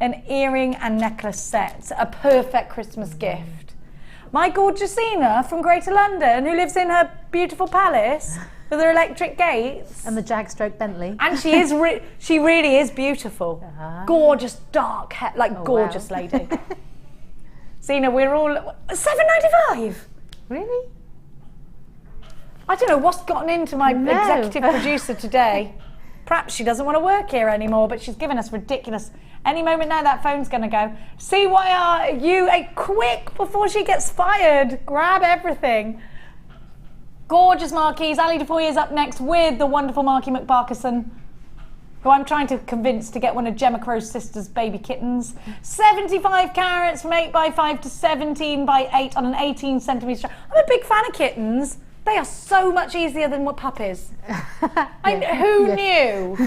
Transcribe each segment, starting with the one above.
an earring and necklace set, a perfect Christmas gift. My gorgeous Zena from Greater London, who lives in her beautiful palace with her electric gates. And the Jag-stroke Bentley. And she is, she really is beautiful. Gorgeous, dark hair, like gorgeous lady. Zena, we're all, $7.95. Really? I don't know what's gotten into my executive producer today. Perhaps she doesn't want to work here anymore, but she's given us ridiculous. Any moment now that phone's going to go. CYR, quick before she gets fired. Grab everything. Gorgeous marquees. Ali Defoy is up next with the wonderful Marquis McParkinson, who I'm trying to convince to get one of Gemma Crow's sister's baby kittens. 75 carats from 8x5 to 17x8 on an 18 centimetre strap. I'm a big fan of kittens. They are so much easier than what puppies. Who knew?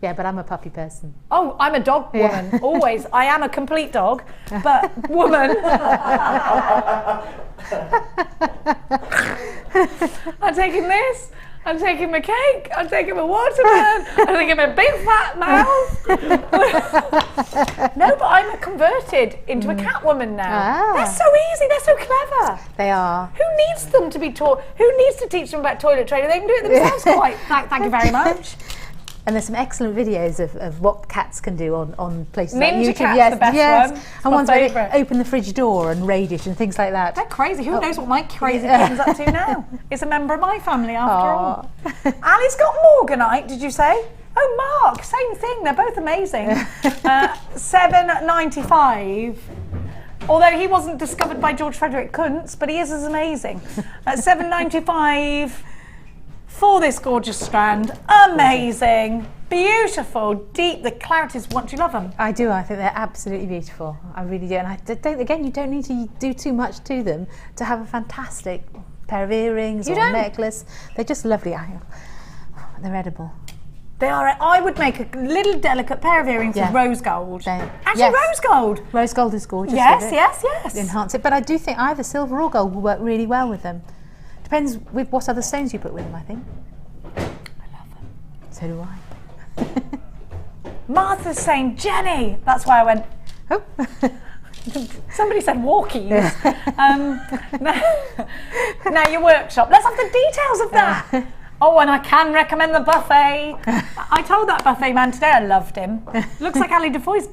Yeah, but I'm a puppy person. Oh, I'm a dog woman, always. I am a complete dog, but woman. I'm taking this, I'm taking my cake, I'm taking my watermelon, I'm taking my big fat mouth. No, but I'm converted into a cat woman now. They're so easy, they're so clever. They are. Who needs them to be taught? Who needs to teach them about toilet training? They can do it themselves quite. Thank you very much. And there's some excellent videos of what cats can do on places Ninja like YouTube. Cat's the best one. And ones where they open the fridge door and radish and things like that. They're crazy. Who knows what my crazy kitten's up to now? It's a member of my family after all. Ali's got Morganite, did you say? Oh, Mark, same thing. They're both amazing. $7.95. Although he wasn't discovered by George Frederick Kuntz, but he is as amazing. $7.95. For this gorgeous strand. Amazing, beautiful, deep, the clarities, once you love them. I do, I think they're absolutely beautiful. I really do. And I don't, again, you don't need to do too much to them to have a fantastic pair of earrings or a necklace. They're just lovely. They're edible. They are. I would make a little delicate pair of earrings with rose gold. Actually, rose gold. Rose gold is gorgeous. Yes. Enhance it. But I do think either silver or gold will work really well with them. Depends with what other stones you put with them, I think. I love them. So do I. Martha's saying, Jenny. That's why I went, oh. Somebody said walkies. Now your workshop. Let's have the details of that. Oh, and I can recommend the buffet. I told that buffet man today I loved him. Looks like Ali Defoy's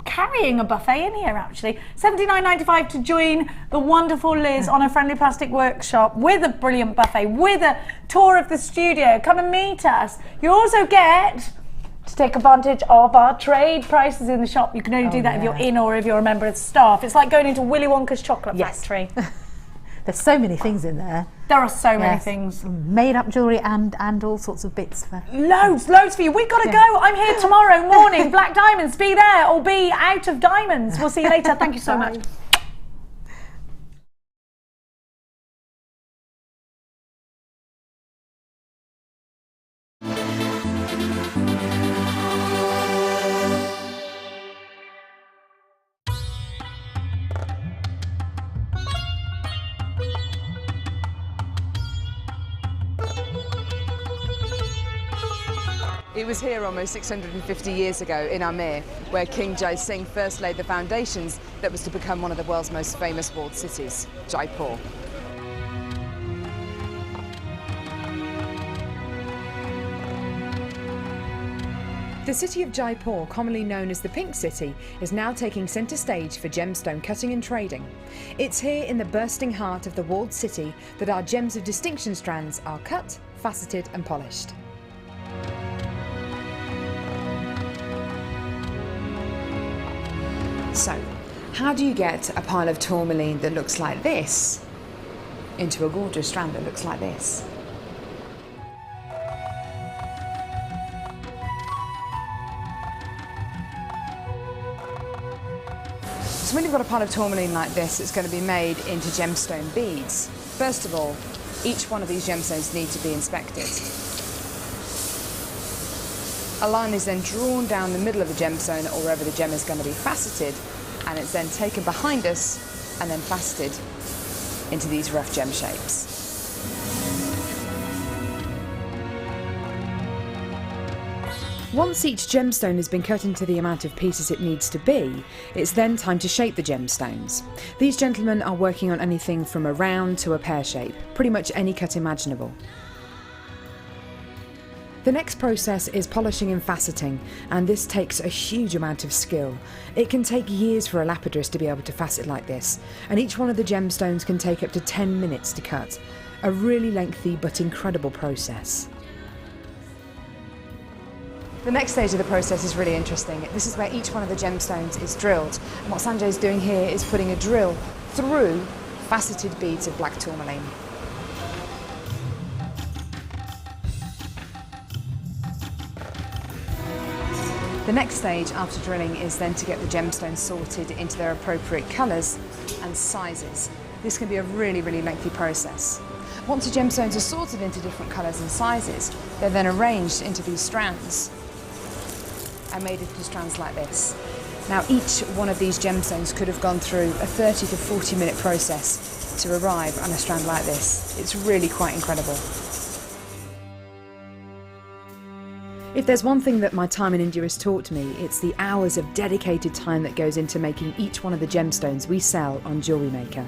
carrying a buffet in here actually. $79.95 to join the wonderful Liz on a friendly plastic workshop with a brilliant buffet, with a tour of the studio. Come and meet us. You also get to take advantage of our trade prices in the shop. You can only do that if you're in or if you're a member of the staff. It's like going into Willy Wonka's chocolate factory. There's so many things in there. There are so many things. Made up jewellery and all sorts of bits. Loads for you. We've got to go. I'm here tomorrow morning. Black diamonds, be there or be out of diamonds. We'll see you later. Thank you so much. It was here almost 650 years ago in Amir, where King Jai Singh first laid the foundations that was to become one of the world's most famous walled cities, Jaipur. The city of Jaipur, commonly known as the Pink City, is now taking centre stage for gemstone cutting and trading. It's here in the bursting heart of the walled city that our gems of distinction strands are cut, faceted and polished. So, how do you get a pile of tourmaline that looks like this into a gorgeous strand that looks like this? So when you've got a pile of tourmaline like this, it's going to be made into gemstone beads. First of all, each one of these gemstones need to be inspected. A line is then drawn down the middle of the gemstone or wherever the gem is going to be faceted, and it's then taken behind us and then faceted into these rough gem shapes. Once each gemstone has been cut into the amount of pieces it needs to be, it's then time to shape the gemstones. These gentlemen are working on anything from a round to a pear shape, pretty much any cut imaginable. The next process is polishing and faceting, and this takes a huge amount of skill. It can take years for a lapidurist to be able to facet like this, and each one of the gemstones can take up to 10 minutes to cut. A really lengthy but incredible process. The next stage of the process is really interesting. This is where each one of the gemstones is drilled. And what Sanjay's doing here is putting a drill through faceted beads of black tourmaline. The next stage after drilling is then to get the gemstones sorted into their appropriate colours and sizes. This can be a really, really lengthy process. Once the gemstones are sorted into different colours and sizes, they're then arranged into these strands and made into strands like this. Now each one of these gemstones could have gone through a 30 to 40 minute process to arrive on a strand like this. It's really quite incredible. If there's one thing that my time in India has taught me, it's the hours of dedicated time that goes into making each one of the gemstones we sell on JewelleryMaker.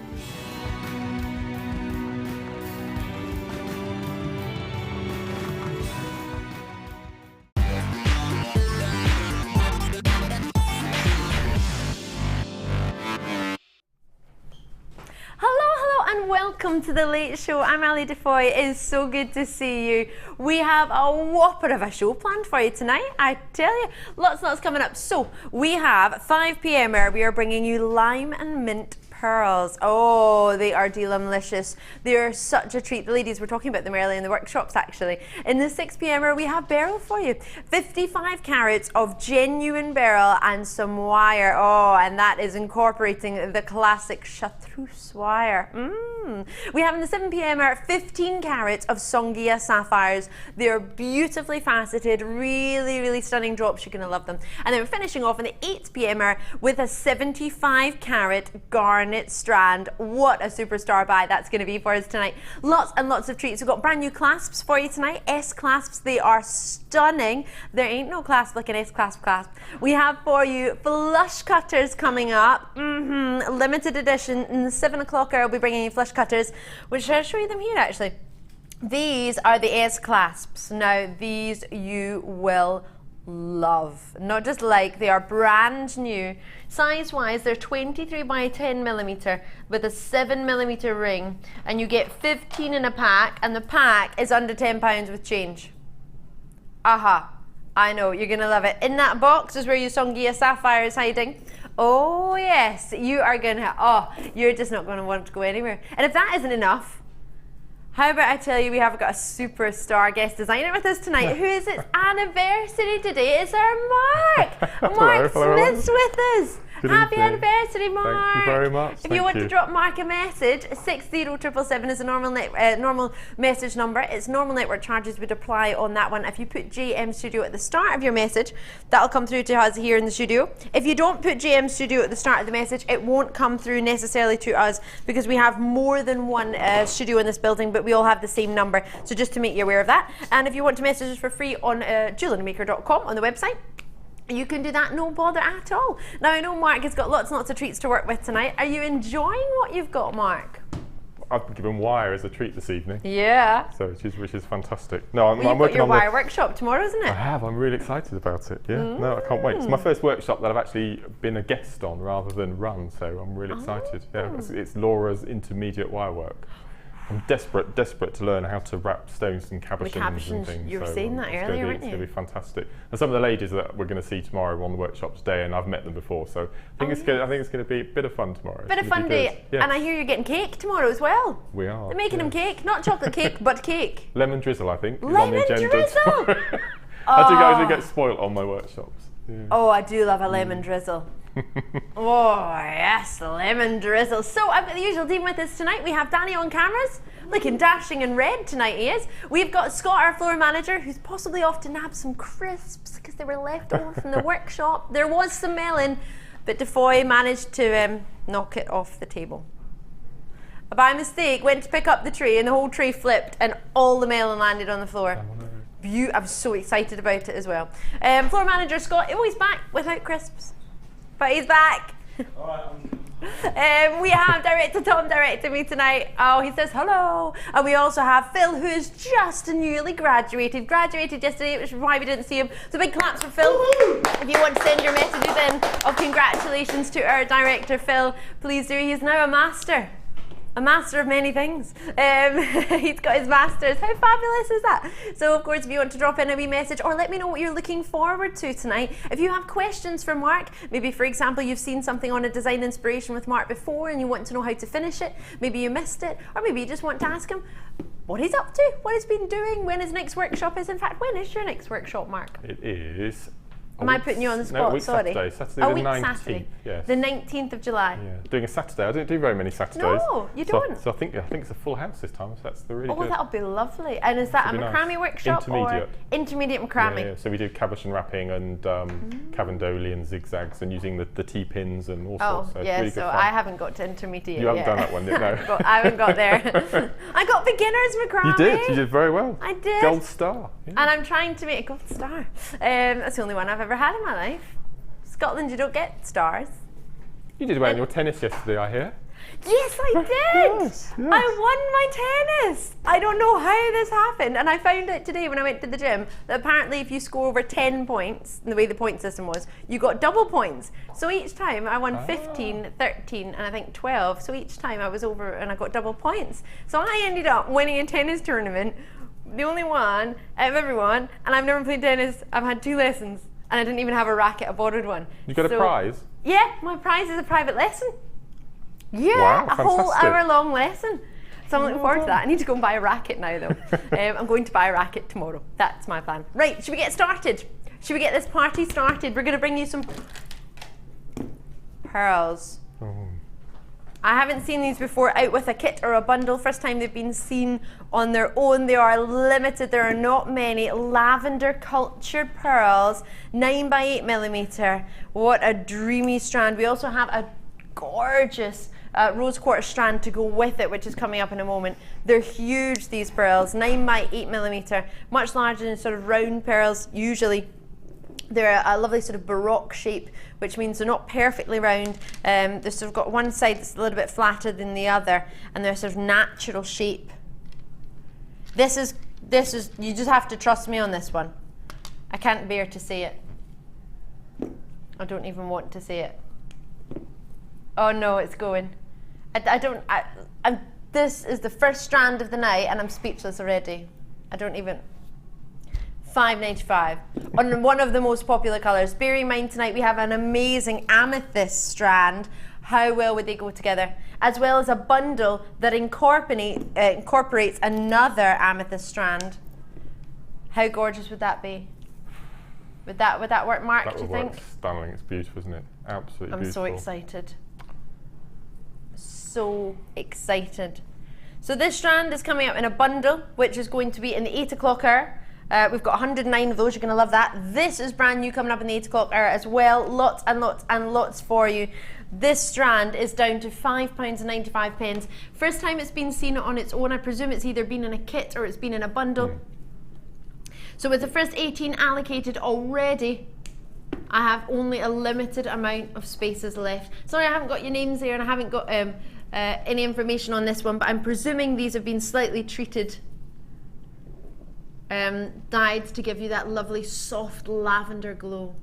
Welcome to the Late Show. I'm Ali Defoy. It is so good to see you. We have a whopper of a show planned for you tonight. I tell you, lots coming up. So we have 5 p.m. where we are bringing you lime and mint pearls. Oh, they are delicious. They are such a treat. The ladies were talking about them earlier in the workshops actually. In the 6 p.m. we have Beryl for you. 55 carats of genuine beryl and some wire. Oh, and that is incorporating the classic chartreuse wire. We have in the 7 p.m. 15 carats of Songea sapphires. They are beautifully faceted, really stunning drops. You're going to love them. And then we're finishing off in the 8 p.m. with a 75 carat garnet strand. What a superstar buy that's going to be for us tonight. Lots and lots of treats. We've got brand new clasps for you tonight. S clasps. They are stunning. There ain't no clasp like an S clasp. We have for you flush cutters coming up. Limited edition. In the 7 o'clock hour, I'll be bringing you flush cutters, which I'll show you them here actually. These are the S clasps. Now these you will love. Not just like, they are brand new. Size wise, they're 23 by 10 millimeter with a 7 millimeter ring, and you get 15 in a pack, and the pack is under £10 with change. I know, you're gonna love it. In that box is where your Songea Sapphire is hiding. Oh yes, you are gonna, you're just not gonna want to go anywhere. And if that isn't enough, how about I tell you we have got a superstar guest designer with us tonight. Who is its anniversary today? It's our Mark. Mark Smith's with us. Happy anniversary, Mark. Thank you very much. If you want to drop Mark a message, 60777 is a normal message number. It's normal network charges would apply on that one. If you put JM Studio at the start of your message, that'll come through to us here in the studio. If you don't put JM Studio at the start of the message, it won't come through necessarily to us, because we have more than one studio in this building, but we all have the same number. So just to make you aware of that. And if you want to message us for free on JewelleryMaker.com on the website, you can do that, no bother at all. Now I know Mark has got lots and lots of treats to work with tonight. Are you enjoying what you've got, Mark? I've been given wire as a treat this evening. Yeah. So which is fantastic. No, I'm working got your on wire workshop tomorrow, isn't it? I have. I'm really excited about it. Yeah. No, I can't wait. It's my first workshop that I've actually been a guest on rather than run. So I'm really excited. Yeah. It's Laura's intermediate wire work. I'm desperate to learn how to wrap stones and cabochons and things. You were saying that earlier, weren't you? It's going to be fantastic. And some of the ladies that we're going to see tomorrow on the workshop today, and I've met them before, so I think it's going to be a bit of fun tomorrow. Bit of fun day. Yes. And I hear you're getting cake tomorrow as well. We are. They're making them cake, not chocolate cake, but cake. Lemon drizzle, I think. Lemon drizzle. I do get spoilt on my workshops. Yeah. Oh, I do love a lemon drizzle. Oh yes, lemon drizzle. So I've got the usual team with us tonight. We have Danny on cameras, looking dashing in red tonight he is. We've got Scott, our floor manager, who's possibly off to nab some crisps because they were left over from the workshop. There was some melon, but Defoy managed to knock it off the table. By mistake, went to pick up the tray and the whole tray flipped and all the melon landed on the floor. I'm so excited about it as well. Floor manager Scott, oh, he's back without crisps, but he's back. We have director Tom directing me tonight. Oh, he says hello. And we also have Phil, who is just newly graduated yesterday, which is why we didn't see him. So big claps for Phil. If you want to send your messages in of congratulations to our director Phil, please do. He's now a master of many things. He's got his masters. How fabulous is that? So of course, if you want to drop in a wee message or let me know what you're looking forward to tonight. If you have questions for Mark, maybe for example you've seen something on a design inspiration with Mark before and you want to know how to finish it, maybe you missed it, or maybe you just want to ask him what he's up to, what he's been doing, when his next workshop is. In fact, when is your next workshop, Mark? It is... Am I putting you on the spot? No, a week Sorry. Saturday the 19th. Saturday. Yes. The 19th of July. Yeah, doing a Saturday. I don't do very many Saturdays. No, you don't. So I think it's a full house this time. So that's the really good. Oh, that'll be lovely. And is that a macrame nice. workshop Intermediate. or intermediate macrame? Yeah. So we do cabochon wrapping and cavendoli and zigzags and using the T-pins and all sorts. So yeah. really so good fun. I haven't got to intermediate You haven't yet. done that one, yet, no. I haven't got there. I got beginner's macrame. You did very well. I did. Gold star. Yeah. And I'm trying to make a gold star. That's the only one I've ever had in my life. Scotland, you don't get stars. You did well in your tennis yesterday, I hear. Yes, I did. Yes. I won my tennis. I don't know how this happened, and I found out today when I went to the gym that apparently if you score over 10 points, the way the point system was, you got double points. So each time I won 15, 13, and I think 12. So each time I was over and I got double points. So I ended up winning a tennis tournament, the only one out of everyone, and I've never played tennis. I've had 2 lessons. And I didn't even have a racket, I borrowed one. You got a prize? Yeah, my prize is a private lesson. Yeah, wow, a whole hour-long lesson. So I'm looking forward to that. I need to go and buy a racket now, though. I'm going to buy a racket tomorrow. That's my plan. Right, should we get started? Should we get this party started? We're going to bring you some pearls. Oh. I haven't seen these before out with a kit or a bundle. First time they've been seen on their own. They are limited. There are not many. Lavender cultured pearls, 9x8mm. What a dreamy strand. We also have a gorgeous rose quartz strand to go with it, which is coming up in a moment. They're huge, these pearls, 9x8mm, much larger than sort of round pearls usually. They're a lovely sort of Baroque shape, which means they're not perfectly round. They've sort of got one side that's a little bit flatter than the other, and they're sort of natural shape. This is, you just have to trust me on this one. I can't bear to say it. I don't even want to say it. Oh no, it's going. This is the first strand of the night, and I'm speechless already. I don't even. $5.95 on one of the most popular colours. Bear in mind tonight we have an amazing amethyst strand. How well would they go together? As well as a bundle that incorporates another amethyst strand. How gorgeous would that be? Would that work, Mark, do you think? Stunning. It's beautiful, isn't it? Absolutely beautiful. I'm so excited. So excited. So this strand is coming up in a bundle, which is going to be in the 8 o'clock hour. We've got 109 of those. You're going to love that. This is brand new coming up in the 8 o'clock hour as well. Lots and lots and lots for you. This strand is down to £5.95. First time it's been seen on its own. I presume it's either been in a kit or it's been in a bundle. So with the first 18 allocated already, I have only a limited amount of spaces left. Sorry, I haven't got your names there and I haven't got any information on this one, but I'm presuming these have been slightly treated, dyed to give you that lovely soft lavender glow.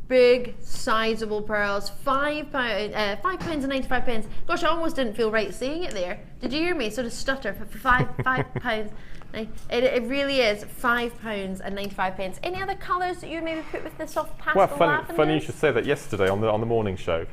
Big, sizable pearls, £5.95. Gosh, I almost didn't feel right saying it there. Did you hear me sort of stutter for £5? It really is £5.95. Any other colours that you maybe put with the soft pastel lavenders? Funny you should say that. Yesterday on the morning show,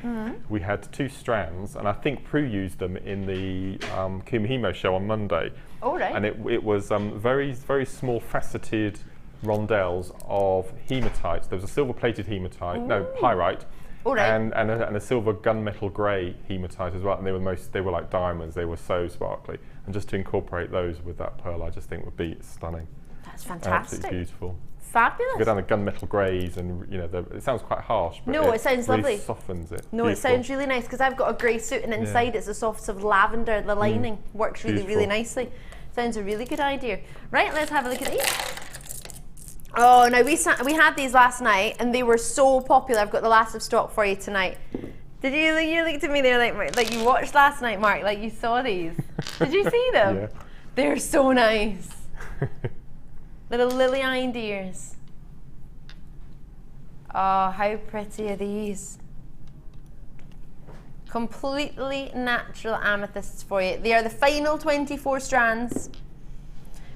we had 2 strands, and I think Prue used them in the Kumihimo show on Monday. Oh, right. And it was very, very small faceted rondelles of hematite. There was a silver-plated hematite, no, pyrite, and a silver gunmetal grey hematite as well. And they were like diamonds. They were so sparkly. And just to incorporate those with that pearl, I just think would be stunning. That's fantastic. Absolutely beautiful. Fabulous. Go down the gunmetal greys, and it sounds quite harsh, but no, it sounds really lovely. Softens it. No, beautiful. It sounds really nice because I've got a grey suit, and inside it's a soft sort of lavender. The lining works really, really nicely. Sounds a really good idea. Right, let's have a look at these. Oh, no, we had these last night and they were so popular. I've got the last of stock for you tonight. Did you looked at me there like you watched last night, Mark, like you saw these. Did you see them? Yeah. They're so nice. Little lily-eyed ears. Oh, how pretty are these? Completely natural amethysts for you. They are the final 24 strands.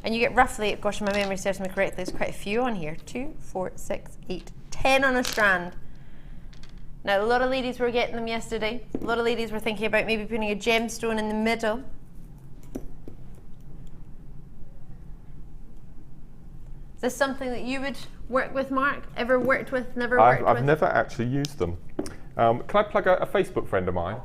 And you get roughly, of course, if my memory serves me correctly, there's quite a few on here. 2, 4, 6, 8, 10 on a strand. Now, a lot of ladies were getting them yesterday. A lot of ladies were thinking about maybe putting a gemstone in the middle. Is this something that you would work with, Mark? Ever worked with, never worked with? I've never actually used them. Can I plug a Facebook friend of mine?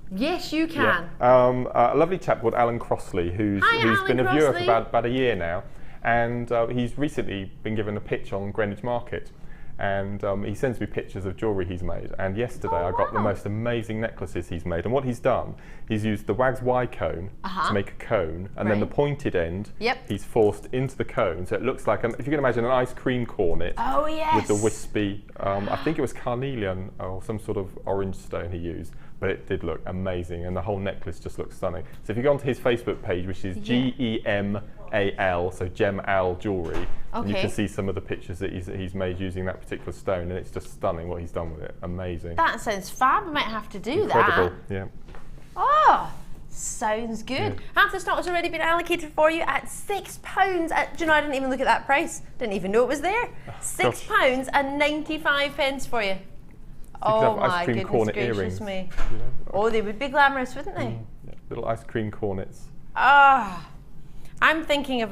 Yes, you can. Yeah. A lovely chap called Alan Crossley, who's been a viewer for about a year now, and he's recently been given a pitch on Greenwich Market, and he sends me pictures of jewellery he's made. And yesterday I got the most amazing necklaces he's made. And what he's done, he's used the Wags Y cone to make a cone, and then the pointed end he's forced into the cone, so it looks like if you can imagine an ice cream cornet with the wispy, I think it was carnelian or some sort of orange stone he used. But it did look amazing, and the whole necklace just looks stunning. So if you go onto his Facebook page, which is GEMAL, so Gem-Al Jewellery, and you can see some of the pictures that he's made using that particular stone, and it's just stunning what he's done with it. Amazing. That sounds fab. I might have to do Incredible. that. Yeah. Oh, sounds good. Yeah. Half the stock has already been allocated for you at £6. Do you know, I didn't even look at that price. Didn't even know it was there. £6 and 95 pence for you. Oh my goodness gracious me. You know? Oh, they would be glamorous, wouldn't they? Yeah. Little ice cream cornets. Ah, I'm thinking of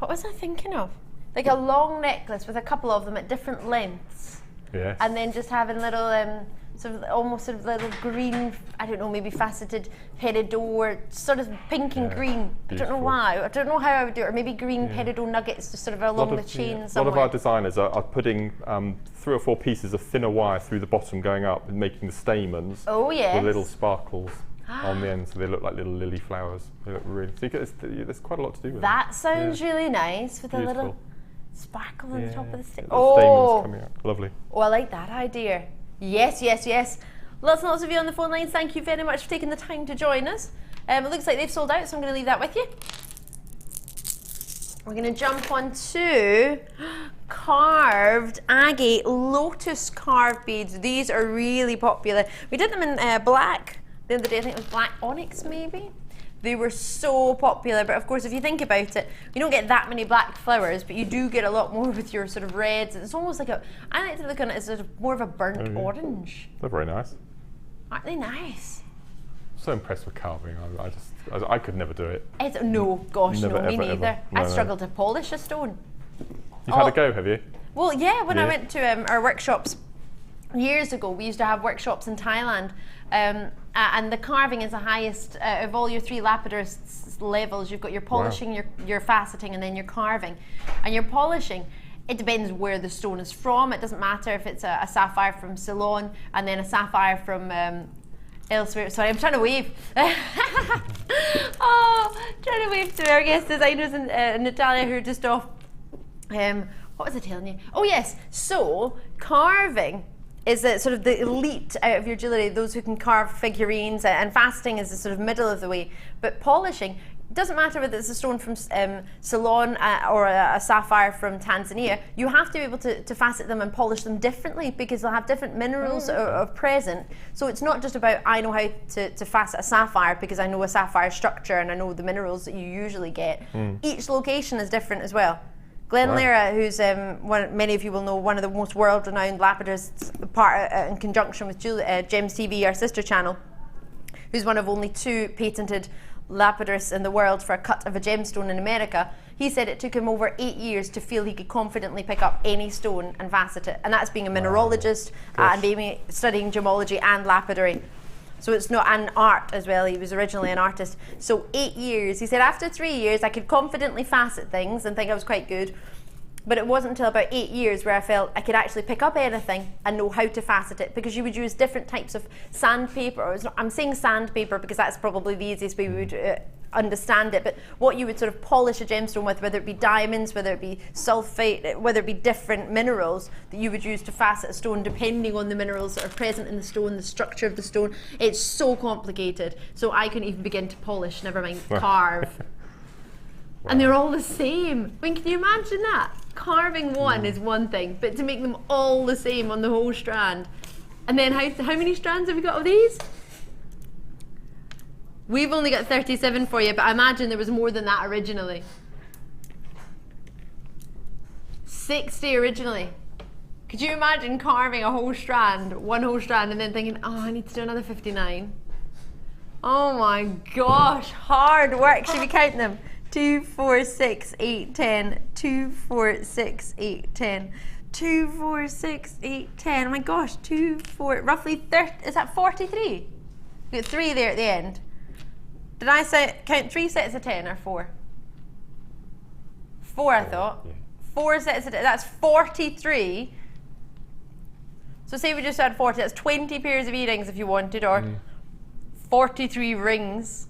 what was I thinking of? Like a long necklace with a couple of them at different lengths. Yes. And then just having little almost little green, I don't know, maybe faceted peridot, sort of pink and green. Beautiful. I don't know why. I don't know how I would do it. Or maybe green peridot nuggets just sort of along the chain somewhere. A lot of our designers are putting 3 or 4 pieces of thinner wire through the bottom going up and making the stamens with little sparkles on the end, so they look like little lily flowers. They look really, so there's quite a lot to do with that. That sounds really nice with a little sparkle on the top of the stem. Stamens coming out. Lovely. Oh, I like that idea. Yes, yes, yes. Lots and lots of you on the phone lines. Thank you very much for taking the time to join us. It looks like they've sold out, so I'm going to leave that with you. We're going to jump on to carved agate lotus carved beads. These are really popular. We did them in black the other day. I think it was black onyx maybe. They were so popular, but of course if you think about it, you don't get that many black flowers, but you do get a lot more with your sort of reds. It's almost like I like to look on it as sort of more of a burnt orange. They're very nice. Aren't they nice? So impressed with carving. I could never do it. No, gosh, never, no, me ever, neither. ever. No, I struggle to polish a stone. You've had a go, have you? Well, yeah, when I went to our workshops years ago, we used to have workshops in Thailand, and the carving is the highest of all your 3 lapidus levels. You've got your polishing, your faceting, and then your carving. And your polishing, it depends where the stone is from. It doesn't matter if it's a sapphire from Ceylon and then a sapphire from elsewhere. Sorry, I'm trying to wave. Trying to wave to our guest designers in Natalia, who are just off. What was I telling you? Oh yes, so carving is sort of the elite out of your jewellery, those who can carve figurines, and faceting is the sort of middle of the way. But polishing, it doesn't matter whether it's a stone from Ceylon or a sapphire from Tanzania, you have to be able to facet them and polish them differently because they'll have different minerals of present. So it's not just about I know how to facet a sapphire because I know a sapphire structure and I know the minerals that you usually get. Each location is different as well. Glenn Lera, who's many of you will know, one of the most world-renowned lapidarists, in conjunction with Gems TV, our sister channel, who's one of only 2 patented lapidarists in the world for a cut of a gemstone in America. He said it took him over 8 years to feel he could confidently pick up any stone and facet it, and that's being a mineralogist and being studying gemology and lapidary. So it's not an art as well, he was originally an artist. So 8 years, he said after 3 years I could confidently facet things and think I was quite good, but it wasn't until about 8 years where I felt I could actually pick up anything and know how to facet it, because you would use different types of sandpaper. I'm saying sandpaper because that's probably the easiest way we would understand it, but what you would sort of polish a gemstone with, whether it be diamonds, whether it be sulfate, whether it be different minerals that you would use to facet a stone, depending on the minerals that are present in the stone, the structure of the stone. It's so complicated. So I couldn't even begin to polish, never mind carve. Wow. And they're all the same. I mean, can you imagine that? Carving one is one thing, but to make them all the same on the whole strand. And then how many strands have we got of these? We've only got 37 for you, but I imagine there was more than that originally. 60 originally. Could you imagine carving a whole strand, one whole strand, and then thinking, oh, I need to do another 59? Oh my gosh, hard work. Should we count them? 2, 4, 6, 8, 10. 2, 4, 6, 8, 10. 2, 4, 6, 8, 10. Oh my gosh, 2, 4, roughly 30. Is that 43? We got 3 there at the end. Did I count 3 sets of 10 or 4? 4, I thought. Yeah. 4 sets of 10. That's 43. So say we just had 40. That's 20 pairs of earrings if you wanted, or 43 rings.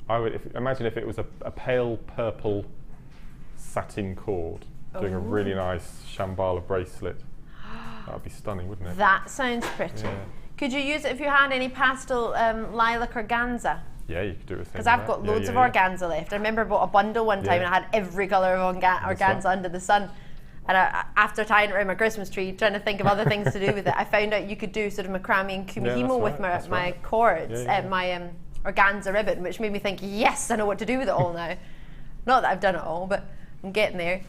I would imagine if it was a pale purple satin cord doing a really nice Shambhala bracelet. That would be stunning, wouldn't it? That sounds pretty. Yeah. Could you use it if you had any pastel lilac organza? Yeah, you could do it. Because I've got loads of organza left. I remember I bought a bundle one time and I had every colour of organza under the sun. And after tying it around my Christmas tree, trying to think of other things to do with it, I found out you could do sort of macrame and kumihimo with my cords and my organza ribbon, which made me think, yes, I know what to do with it all now. Not that I've done it all, but I'm getting there.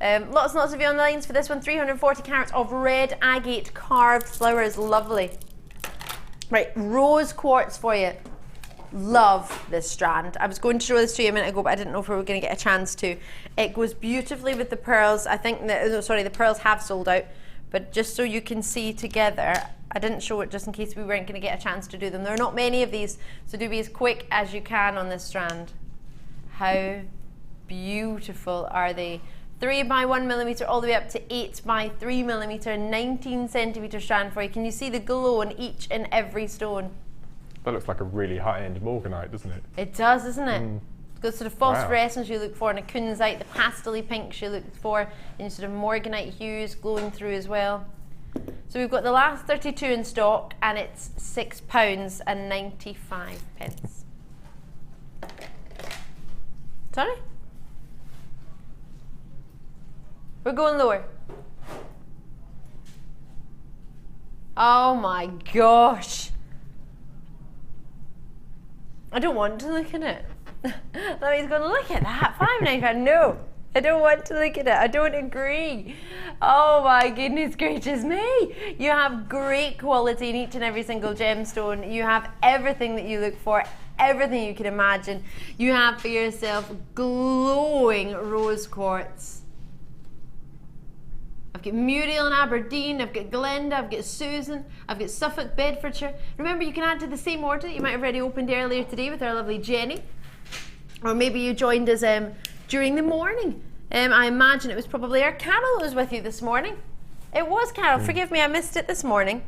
Lots and lots of you on the lines for this one. 340 carats of red agate carved flowers, lovely. Right, rose quartz for you. Love this strand. I was going to show this to you a minute ago, but I didn't know if we were going to get a chance to. It goes beautifully with the pearls. I think the pearls have sold out, but just so you can see together, I didn't show it just in case we weren't going to get a chance to do them. There are not many of these, so do be as quick as you can on this strand. How beautiful are they? 3 by 1 millimeter all the way up to 8 by 3 millimeter, 19 centimeter strand for you. Can you see the glow on each and every stone? That looks like a really high-end morganite, doesn't it? It does, doesn't it? It's got sort of phosphorescence you look for, and a kunzite, the pastel-y pinks you look for, and sort of morganite hues glowing through as well. So we've got the last 32 in stock, and it's £6.95. Sorry? We're going lower. Oh my gosh. I don't want to look at it. Lammy's going, look at that, £5.95. No, I don't want to look at it. I don't agree. Oh my goodness gracious me. You have great quality in each and every single gemstone. You have everything that you look for, everything you can imagine. You have for yourself glowing rose quartz. I've got Muriel in Aberdeen, I've got Glenda, I've got Susan, I've got Suffolk, Bedfordshire. Remember, you can add to the same order that you might have already opened earlier today with our lovely Jenny. Or maybe you joined us during the morning. I imagine it was probably our Carol who was with you this morning. It was Carol, forgive me, I missed it this morning.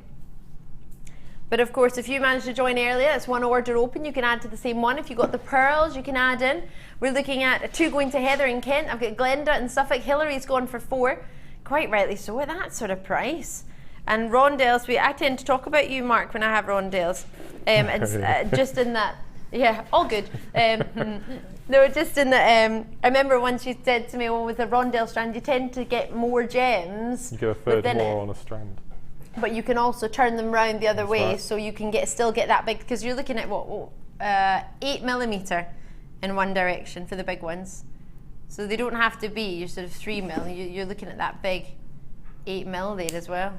But of course, if you managed to join earlier, it's one order open, you can add to the same one. If you've got the pearls, you can add in. We're looking at 2 going to Heather in Kent. I've got Glenda in Suffolk, Hillary's gone for 4. Quite rightly so at that sort of price. And rondelles, I tend to talk about you, Mark, when I have rondelles. It's just in that, yeah, all good. No, just in that, I remember once you said to me, well, with a rondelle strand, you tend to get more gems. You get a third more on a strand. But you can also turn them round the other way, right. So you can still get that big, because you're looking at what, 8 millimeter in one direction for the big ones. So they don't have to be your sort of 3 mil. You're looking at that big 8 mil there as well.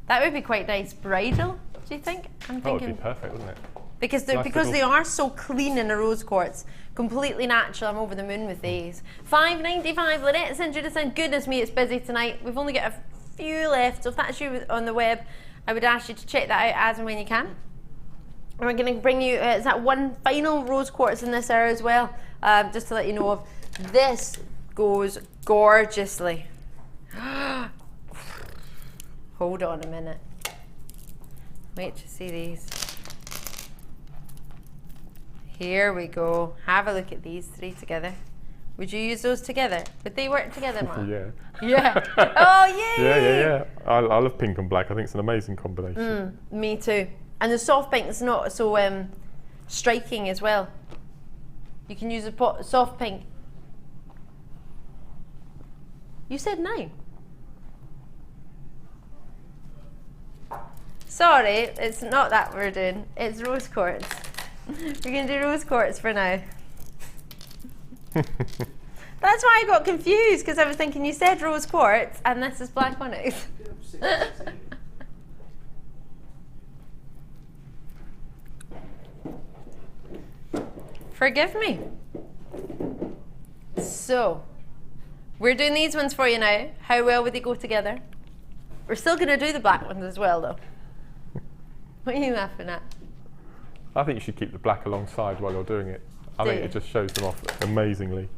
That would be quite nice bridal, do you think? I'm thinking. That would be perfect, wouldn't it? Because they are so clean in a rose quartz, completely natural. I'm over the moon with these. £5.95. Lynette sends you this in. Goodness me, it's busy tonight. We've only got a few left. So if that's you on the web, I would ask you to check that out as and when you can. And we're going to bring you, is that one final rose quartz in this hour as well? Just to let you know of, this goes gorgeously. Hold on a minute. Wait to see these. Here we go. Have a look at these three together. Would you use those together? Would they work together, Mark? Yeah. Yeah. Oh, yay! Yeah. I love pink and black. I think it's an amazing combination. Me too. And the soft pink is not so striking as well. You can use a soft pink. You said no. Sorry, it's not that we're doing. It's rose quartz. We're going to do rose quartz for now. That's why I got confused, because I was thinking you said rose quartz and this is black onyx. Forgive me. So, we're doing these ones for you now. How well would they go together? We're still going to do the black ones as well, though. What are you laughing at? I think you should keep the black alongside while you're doing it. I think it just shows them off amazingly.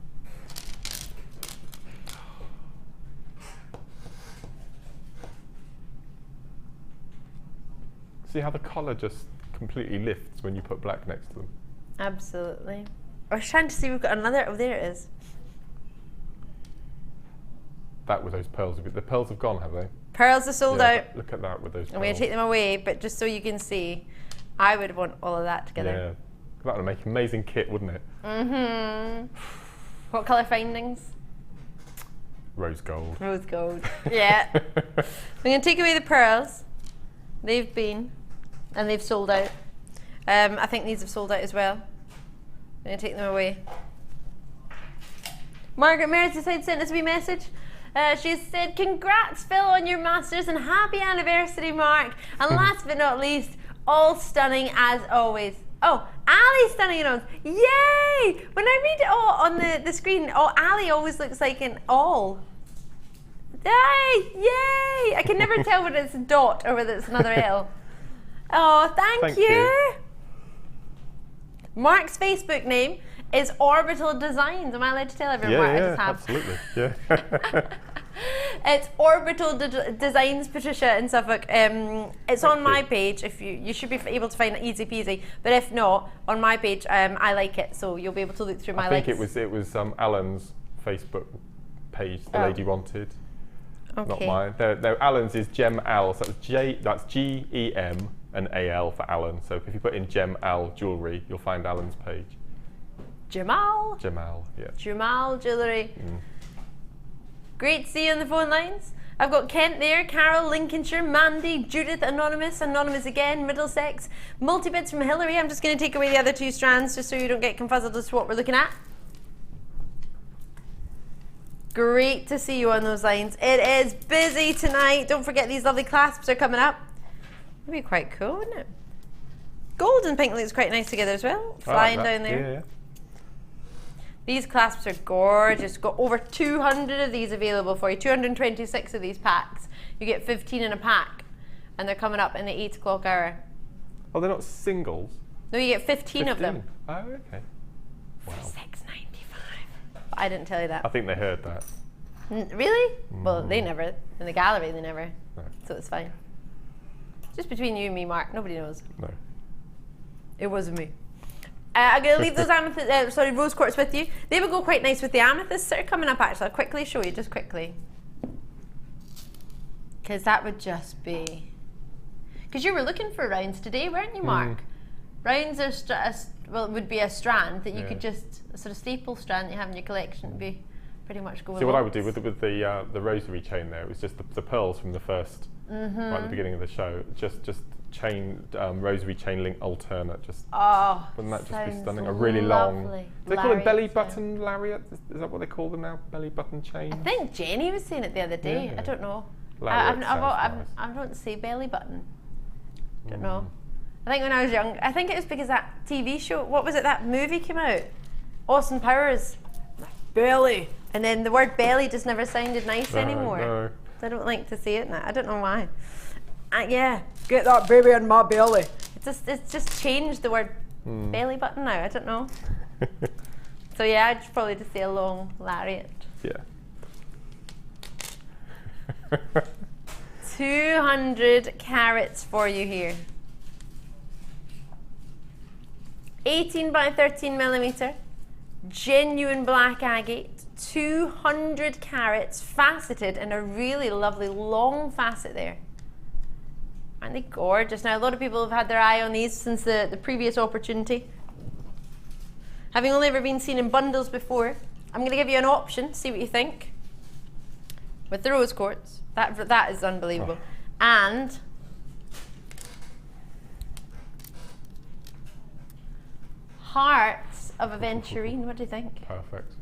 See how the colour just completely lifts when you put black next to them? Absolutely. I was trying to see, we've got another. Oh, there it is. That with those pearls. The pearls have gone, have they? Pearls are sold out. Look at that with those pearls. I'm going to take them away, but just so you can see, I would want all of that together. Yeah. That would make an amazing kit, wouldn't it? Mm-hmm. What colour findings? Rose gold. Rose gold. Yeah. I'm going to take away the pearls. They've been, and they've sold out. I think these have sold out as well. I'm going to take them away. Margaret Merseyside sent us a wee message. She said, congrats Phil on your masters and happy anniversary, Mark. And last but not least, all stunning as always. Oh, Ali stunning in all. Yay! When I read it all on the screen, Ali always looks like an all. Yay! Yay! I can never tell whether it's a dot or whether it's another L. Oh, thank you. Mark's Facebook name is Orbital Designs. Am I allowed to tell everyone what I just have? Absolutely. Yeah. It's Orbital Designs, Patricia in Suffolk. It's on my page. If you should be able to find it easy peasy. But if not, on my page, I like it, so you'll be able to look through my likes. I think it was Alan's Facebook page. The lady wanted. Okay. Not mine. No, Alan's is Gem Al. So that's GEM and AL for Alan. So if you put in Gem Al Jewellery, you'll find Alan's page. Jamal, yeah. Jamal Jewellery. Great to see you on the phone lines. I've got Kent there, Carol, Lincolnshire, Mandy, Judith, Anonymous again, Middlesex, multi-bits from Hillary. I'm just going to take away the other two strands just so you don't get confuzzled as to what we're looking at. Great to see you on those lines. It is busy tonight. Don't forget these lovely clasps are coming up. That'd be quite cool, wouldn't it? Gold and pink looks quite nice together as well. Flying down there. Yeah. These clasps are gorgeous. Got over 200 of these available for you. 226 of these packs. You get 15 in a pack. And they're coming up in the 8 o'clock hour. Oh, they're not singles? No, you get 15 of them. Oh, okay. Wow. For $6.95. I didn't tell you that. I think they heard that. Really? Well, they never. In the gallery, they never. No. So it's fine. Just between you and me, Mark. Nobody knows. No. It wasn't me. I'm going to leave those rose quartz with you. They would go quite nice with the amethysts that are coming up, actually. I'll quickly show you, just quickly. Because that would just be... Because you were looking for rounds today, weren't you, Mark? Rounds are, it would be a strand that you could just, a sort of staple strand you have in your collection would be pretty much going. See, what I would do with the rosary chain there, it was just the pearls from the first, right at the beginning of the show, just chain, rosary chain link alternate, just, wouldn't that just be stunning? A really long, do they call it belly button lariat? Is that what they call them now? Belly button chain? I think Jenny was saying it the other day. I don't know. I don't say belly button. Don't know. I think when I was young, I think it was because that TV show, what was it, that movie came out? Austin Powers. Belly. And then the word belly just never sounded nice anymore. No. So I don't like to say it now. I don't know why. Yeah. Get that baby in my belly. It's just changed the word belly button now. I don't know. So yeah, I'd probably just say a long lariat. Yeah. 200 carats for you here. 18 by 13 millimeter, genuine black agate, 200 carats, faceted, and a really lovely long facet there. Aren't they gorgeous? Now, a lot of people have had their eye on these since the previous opportunity. Having only ever been seen in bundles before, I'm going to give you an option, see what you think. With the rose quartz, that is unbelievable. And hearts of Aventurine, what do you think? Perfect.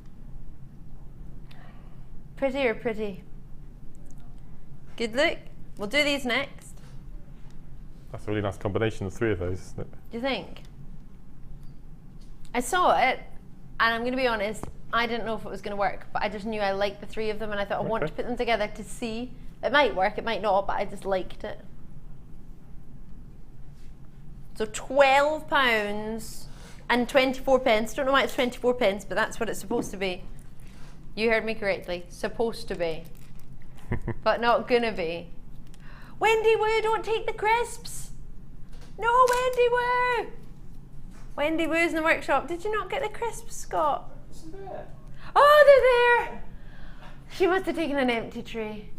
Pretty or pretty? Good look. We'll do these next. That's a really nice combination of 3 of those, isn't it? Do you think? I saw it, and I'm going to be honest, I didn't know if it was going to work, but I just knew I liked the 3 of them, and I thought I wanted to put them together to see. It might work, it might not, but I just liked it. So £12 and 24 pence. Don't know why it's 24 pence, but that's what it's supposed to be. You heard me correctly. Supposed to be. But not gonna be. Wendy Woo, don't take the crisps. No, Wendy Woo. Wendy Woo's in the workshop. Did you not get the crisps, Scott? Oh, they're there. She must have taken an empty tray.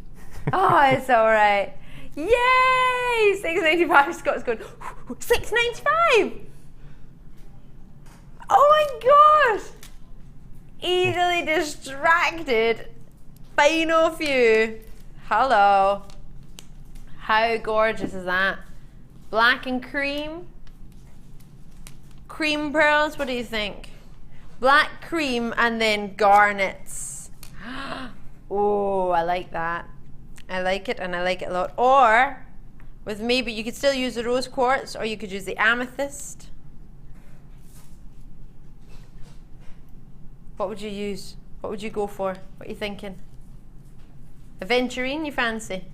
Oh, it's all right. Yay! $6.95. Scott's going, $6.95. Oh my gosh! Easily distracted. Final few. Hello. How gorgeous is that? Black and cream. Cream pearls, what do you think? Black cream and then garnets. Oh, I like that. I like it, and I like it a lot. Or, with maybe, you could still use the rose quartz, or you could use the amethyst. What would you use? What would you go for? What are you thinking? Aventurine, you fancy?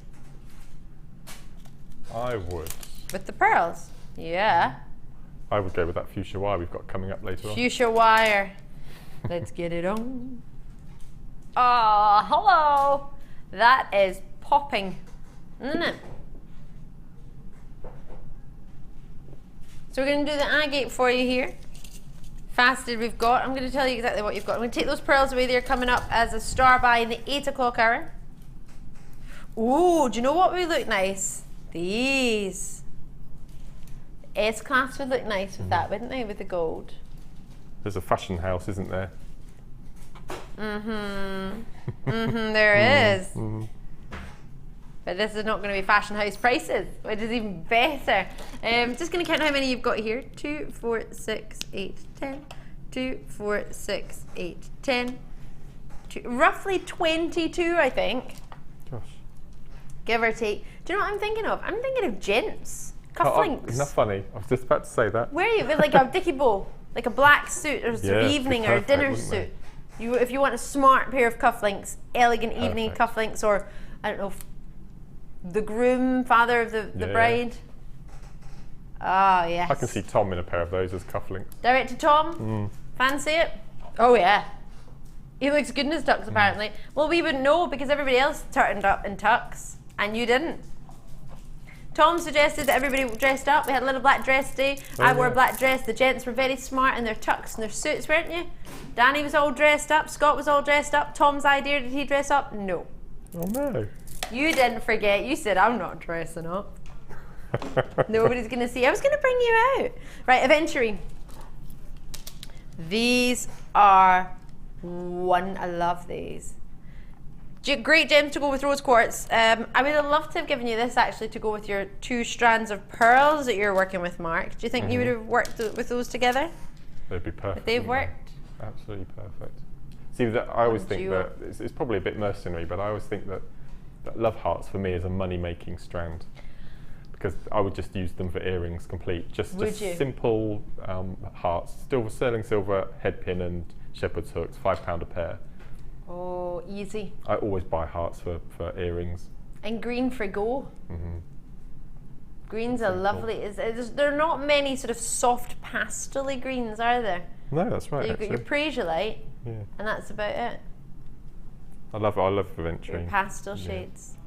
I would. With the pearls? Yeah. I would go with that fuchsia wire we've got coming up later on. Fuchsia wire. Let's get it on. Oh, hello. That is popping, isn't it? So we're going to do the agate for you here. Faceted we've got. I'm going to tell you exactly what you've got. I'm going to take those pearls away. They're coming up as a star by in the 8 o'clock hour. Ooh, do you know what would look nice? These. S-Class would look nice with that, wouldn't they? With the gold. There's a fashion house, isn't there? There is. But this is not going to be fashion house prices, which is even better. Just going to count how many you've got here. 2, 4, 6, 8, 10. 2, 4, 6, 8, 10. Roughly 22, I think. Gosh. Give or take. Do you know what I'm thinking of? I'm thinking of gents. Cufflinks. Isn't that funny? I was just about to say that. Where are you? With like a dicky bow, like a black suit or sort of evening or a dinner suit. If you want a smart pair of cufflinks, elegant evening cufflinks, or I don't know, the groom, father of the bride. Oh yes. I can see Tom in a pair of those as cufflinks. Direct to Tom. Fancy it? Oh yeah. He looks good in his tux apparently. Well, we wouldn't know because everybody else turned up in tux and you didn't. Tom suggested that everybody dressed up. We had a little black dress day. I wore a black dress. The gents were very smart in their tux and their suits, weren't you? Danny was all dressed up. Scott was all dressed up. Tom's idea, did he dress up? No. Oh no. You didn't forget. You said, I'm not dressing up. Nobody's going to see. I was going to bring you out. Right, Aventurine. These are I love these. Great gems to go with rose quartz. I would have loved to have given you this actually to go with your 2 strands of pearls that you're working with, Mark. Do you think you would have worked with those together? They'd be perfect. But they've worked. Absolutely perfect. See, I always think that it's probably a bit mercenary, but I always think that love hearts for me is a money-making strand because I would just use them for earrings complete. Just simple hearts, sterling silver head pin and shepherd's hooks, £5 a pair. Oh, easy. I always buy hearts for earrings. And green for go. Greens are lovely. There are not many sort of soft pastel-y greens, are there? No, that's right. So you've got your Prasiolite, and that's about it. I love Aventurine. Your pastel shades.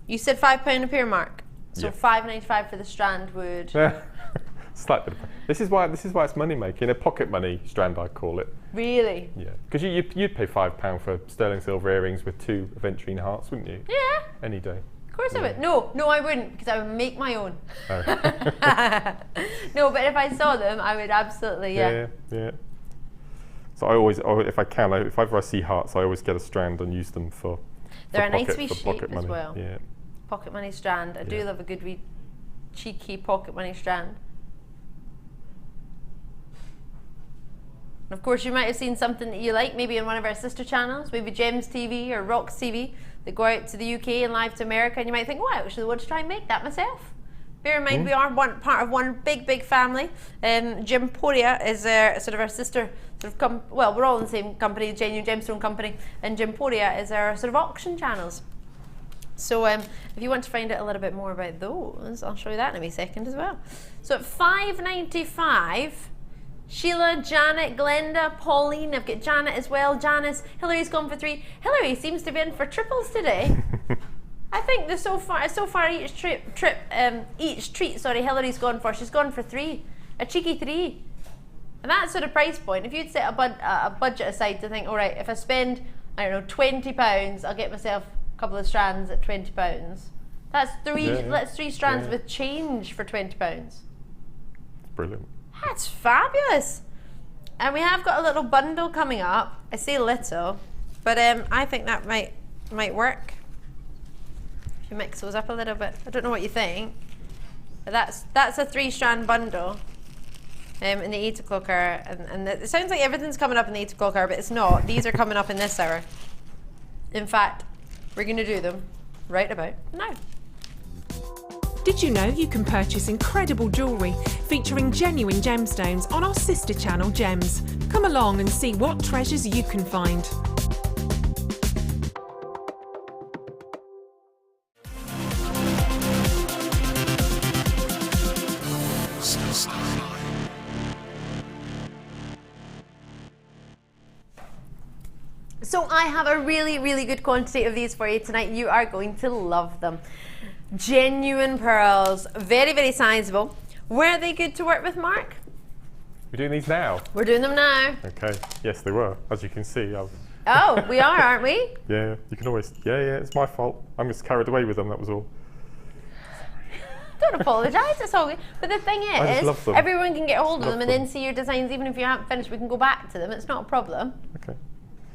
You said £5 a pair, Mark. So $5.95 for the strand would. Slightly. This is why it's money making. A pocket money strand, I call it. Really? Yeah, because you'd pay £5 for sterling silver earrings with 2 Aventurine hearts, wouldn't you? Yeah. Any day. Of course I would. No, I wouldn't, because I would make my own. Oh. No, but if I saw them, I would absolutely, yeah. So I always, if I can, if ever I see hearts, I always get a strand and use them for. They're a pocket, nice wee for shape pocket as money. well. Yeah. Pocket money strand. I do love a good wee cheeky pocket money strand. And of course, you might have seen something that you like, maybe on one of our sister channels, maybe Gems TV or Rocks TV, that go out to the UK and live to America, and you might think, wow, I actually want to try and make that myself. Bear in mind, we are part of one big family. Gemporia is sort of our sister, well, we're all in the same company, Genuine Gemstone Company, and Gemporia is our sort of auction channels. So if you want to find out a little bit more about those, I'll show you that in a wee second as well. So at $5.95, Sheila, Janet, Glenda, Pauline, I've got Janet as well, Janice, Hillary's gone for 3. Hillary seems to be in for triples today. I think so far each treat, Hillary's gone for, she's gone for 3, a cheeky 3. And that sort of price point, if you'd set a budget aside to think, all right, if I spend, I don't know, £20, I'll get myself a couple of strands at £20. That's 3 strands with change for £20. It's brilliant. That's fabulous. And we have got a little bundle coming up. I say little, but I think that might work. If you mix those up a little bit. I don't know what you think. But that's a 3-strand bundle in the 8 o'clock hour. And it sounds like everything's coming up in the 8 o'clock hour, but it's not. These are coming up in this hour. In fact, we're going to do them right about now. Did you know you can purchase incredible jewellery featuring genuine gemstones on our sister channel Gems? Come along and see what treasures you can find. So I have a really good quantity of these for you tonight. You are going to love them. Genuine pearls, very sizable. Were they good to work with, Mark? We're doing these now? We're doing them now. Okay, yes they were. As you can see, I've... Oh, we are, aren't we? Yeah, you can always... Yeah, it's my fault. I'm just carried away with them, that was all. Don't apologise, it's all good. But the thing is, everyone can get hold of them and then see your designs. Even if you haven't finished, we can go back to them. It's not a problem. Okay.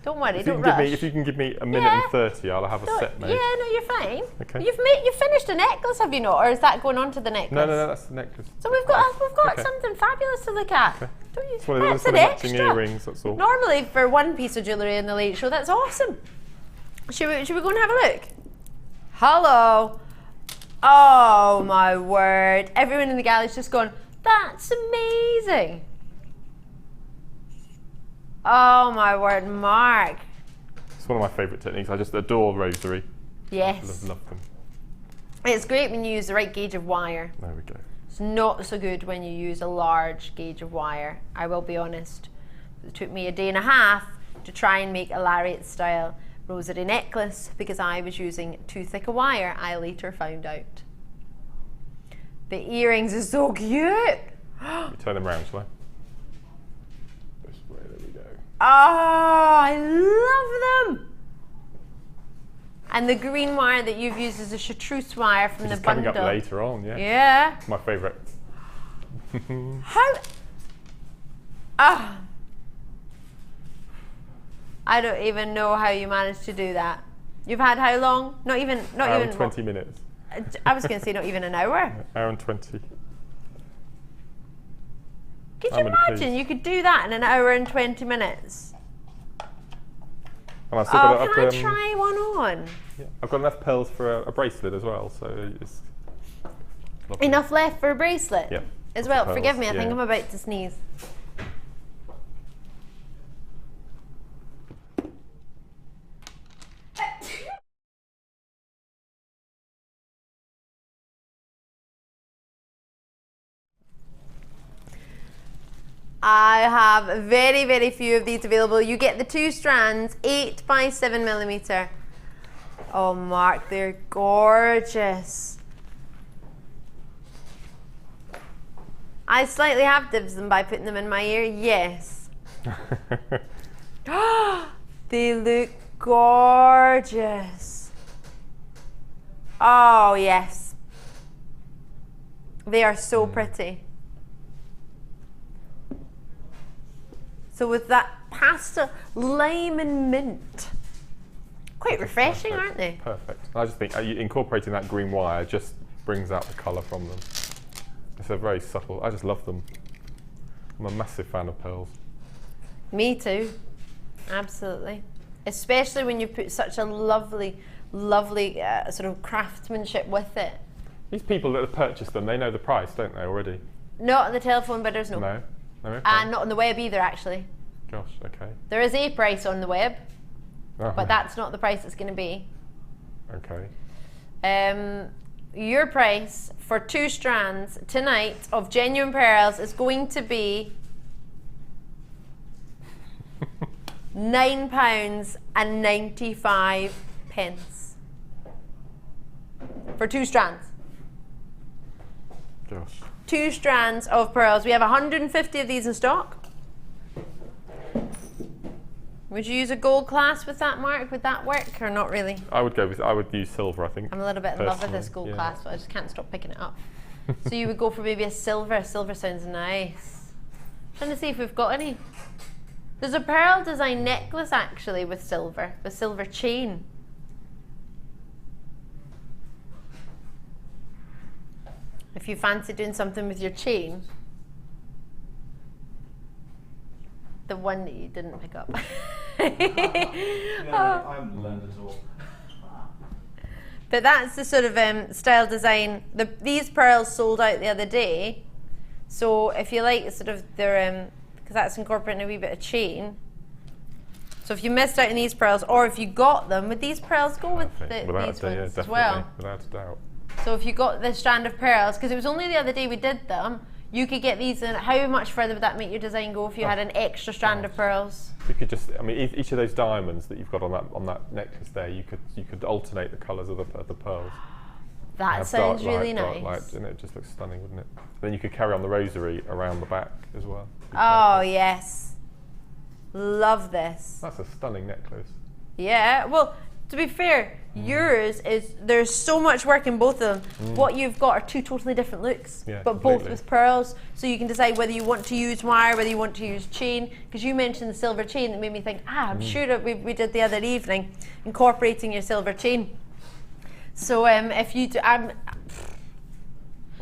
Don't worry, don't rush. If you can give me a minute and 30, I'll have a set made. Yeah, no, you're fine. Okay. You've finished a necklace, have you not? Or is that going on to the necklace? No, that's the necklace. So we've got something fabulous to look at. Okay. Don't you? It's one of those an matching extra. earrings, that's all. Normally for one piece of jewellery in the late show, that's awesome. Should we go and have a look? Hello. Oh my word. Everyone in the gallery's just gone, that's amazing. Oh my word, Mark. It's one of my favourite techniques. I just adore rosary. Yes. Love them. It's great when you use the right gauge of wire. There we go. It's not so good when you use a large gauge of wire. I will be honest. It took me a day and a half to try and make a lariat style rosary necklace because I was using too thick a wire, I later found out. The earrings are so cute. Turn them around, shall I? This way, there we go. Oh, I love them. And the green wire that you've used is a chartreuse wire from the bundle. Coming up later on, yeah. Yeah. My favourite. How? Ah. I don't even know how you managed to do that. You've had how long? Not even 20 minutes. I was going to say not even an hour. Hour and 20. Could you imagine you could do that in an hour and 20 minutes? And I've still got can I try one on? Yeah, I've got enough pearls for a bracelet as well, so it's lovely. Enough left for a bracelet? Yeah. As well. Pearls, Forgive me, I think I'm about to sneeze. I have very few of these available. You get the 2 strands, 8 by 7mm. Oh, Mark, they're gorgeous. I slightly have dibs them by putting them in my ear, yes. They look gorgeous. Oh, yes. They are so pretty. So with that pastel lime and mint, quite refreshing, aren't they? Perfect. I just think incorporating that green wire just brings out the colour from them. It's a very subtle. I just love them. I'm a massive fan of pearls. Me too. Absolutely. Especially when you put such a lovely, lovely sort of craftsmanship with it. These people that have purchased them, they know the price, don't they, already? Not on the telephone bidders, no. No? No, okay. And not on the web either, actually. Gosh, okay. There is a price on the web, Oh, but that's not the price it's going to be. Okay. Your price for 2 strands tonight of genuine pearls is going to be £9.95 for 2 strands. Gosh. 2 strands of pearls. We have 150 of these in stock. Would you use a gold clasp with that, Mark? Would that work or not really? I would use silver, I think. I'm a little bit in love with this personally, gold yeah. clasp, but I just can't stop picking it up. So you would go for maybe a silver. A silver sounds nice. Trying to see if we've got any. There's a pearl design necklace actually with silver chain. If you fancy doing something with your chain. The one that you didn't pick up. I haven't learned at all. But that's the sort of style design. These pearls sold out the other day. So if you like sort of their, because that's incorporating a wee bit of chain. So if you missed out on these pearls, or if you got them, would these pearls go with these ones as well? Without a doubt. So if you got this strand of pearls, because it was only the other day we did them, you could get these in. How much further would that make your design go if you had an extra strand of pearls? You could just, I mean, each of those diamonds that you've got on that necklace there, you could alternate the colours of the pearls. That sounds really nice. Dark light, and it just looks stunning, wouldn't it? Then you could carry on the rosary around the back as well. Oh yes, love this. That's a stunning necklace. Yeah, well, to be fair, yours is, there's so much work in both of them. What you've got are 2 totally different looks, Yeah, but both completely. with pearls, so you can decide whether you want to use wire, whether you want to use chain, because you mentioned the silver chain that made me think, I'm sure that we did the other evening, incorporating your silver chain. So if you do,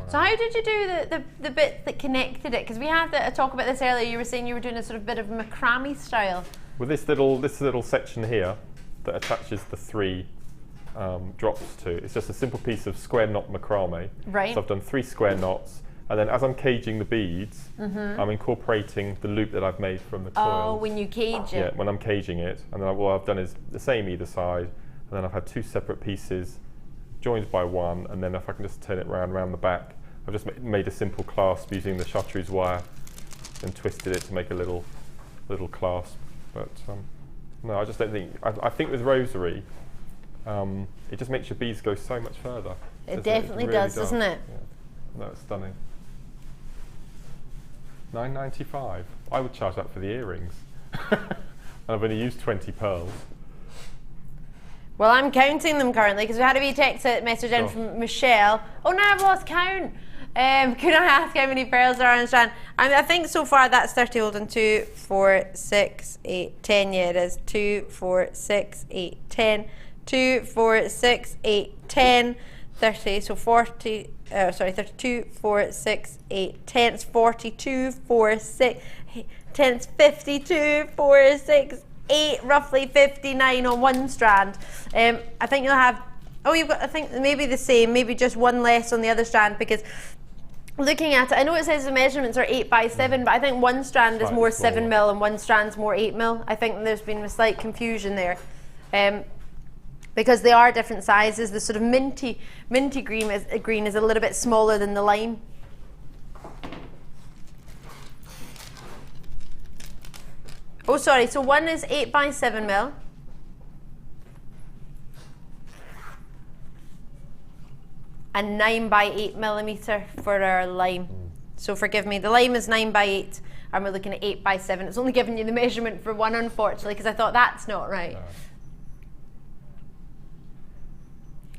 so how did you do the bit that connected it? Because we had a talk about this earlier, you were saying you were doing a sort of bit of macrame style. With this little section here that attaches the 3 drops to, it's just a simple piece of square knot macrame. Right. So I've done 3 square knots, and then as I'm caging the beads, I'm incorporating the loop that I've made from the coils. Oh, when you cage it. Yeah, when I'm caging it, and then what I've done is the same either side, and then I've had 2 separate pieces joined by 1, and then if I can just turn it round the back, I've just made a simple clasp using the chartreuse wire and twisted it to make a little clasp. But no, I just don't think, I think with rosary, it just makes your beads go so much further. It definitely does, doesn't it? Yeah. No, it's stunning. $9.95. I would charge that for the earrings. And I've only used 20 pearls. Well, I'm counting them currently because we had a wee text message in from Michelle. Oh no, I've lost count. Could I ask how many pearls there are in a strand? I think so far that's 30. Hold on, 2, 4, 6, 8, 10. Yeah, it is 2, 4, 6, 8, 10. 2, 4, 6, 8, 10. 30. So 40. Sorry, 32, 4, 6, 8, 10. It's 42, 4, 6, 8, 10. It's 52, 4, 6, 8. Roughly 59 on one strand. I think you'll have. Oh, you've got. I think maybe the same. Maybe just one less on the other strand because. Looking at it, I know it says the measurements are 8 by 7, but I think one strand is more 7 mil and one strand's more 8 mil. I think there's been a slight confusion there, because they are different sizes. The sort of minty green is a little bit smaller than the lime. Oh, sorry. So one is 8 by 7 mil. And 9 by 8 millimeter for our lime. So forgive me, the lime is 9 by 8 and we're looking at 8 by 7. It's only giving you the measurement for one, unfortunately, because I thought that's not right. No.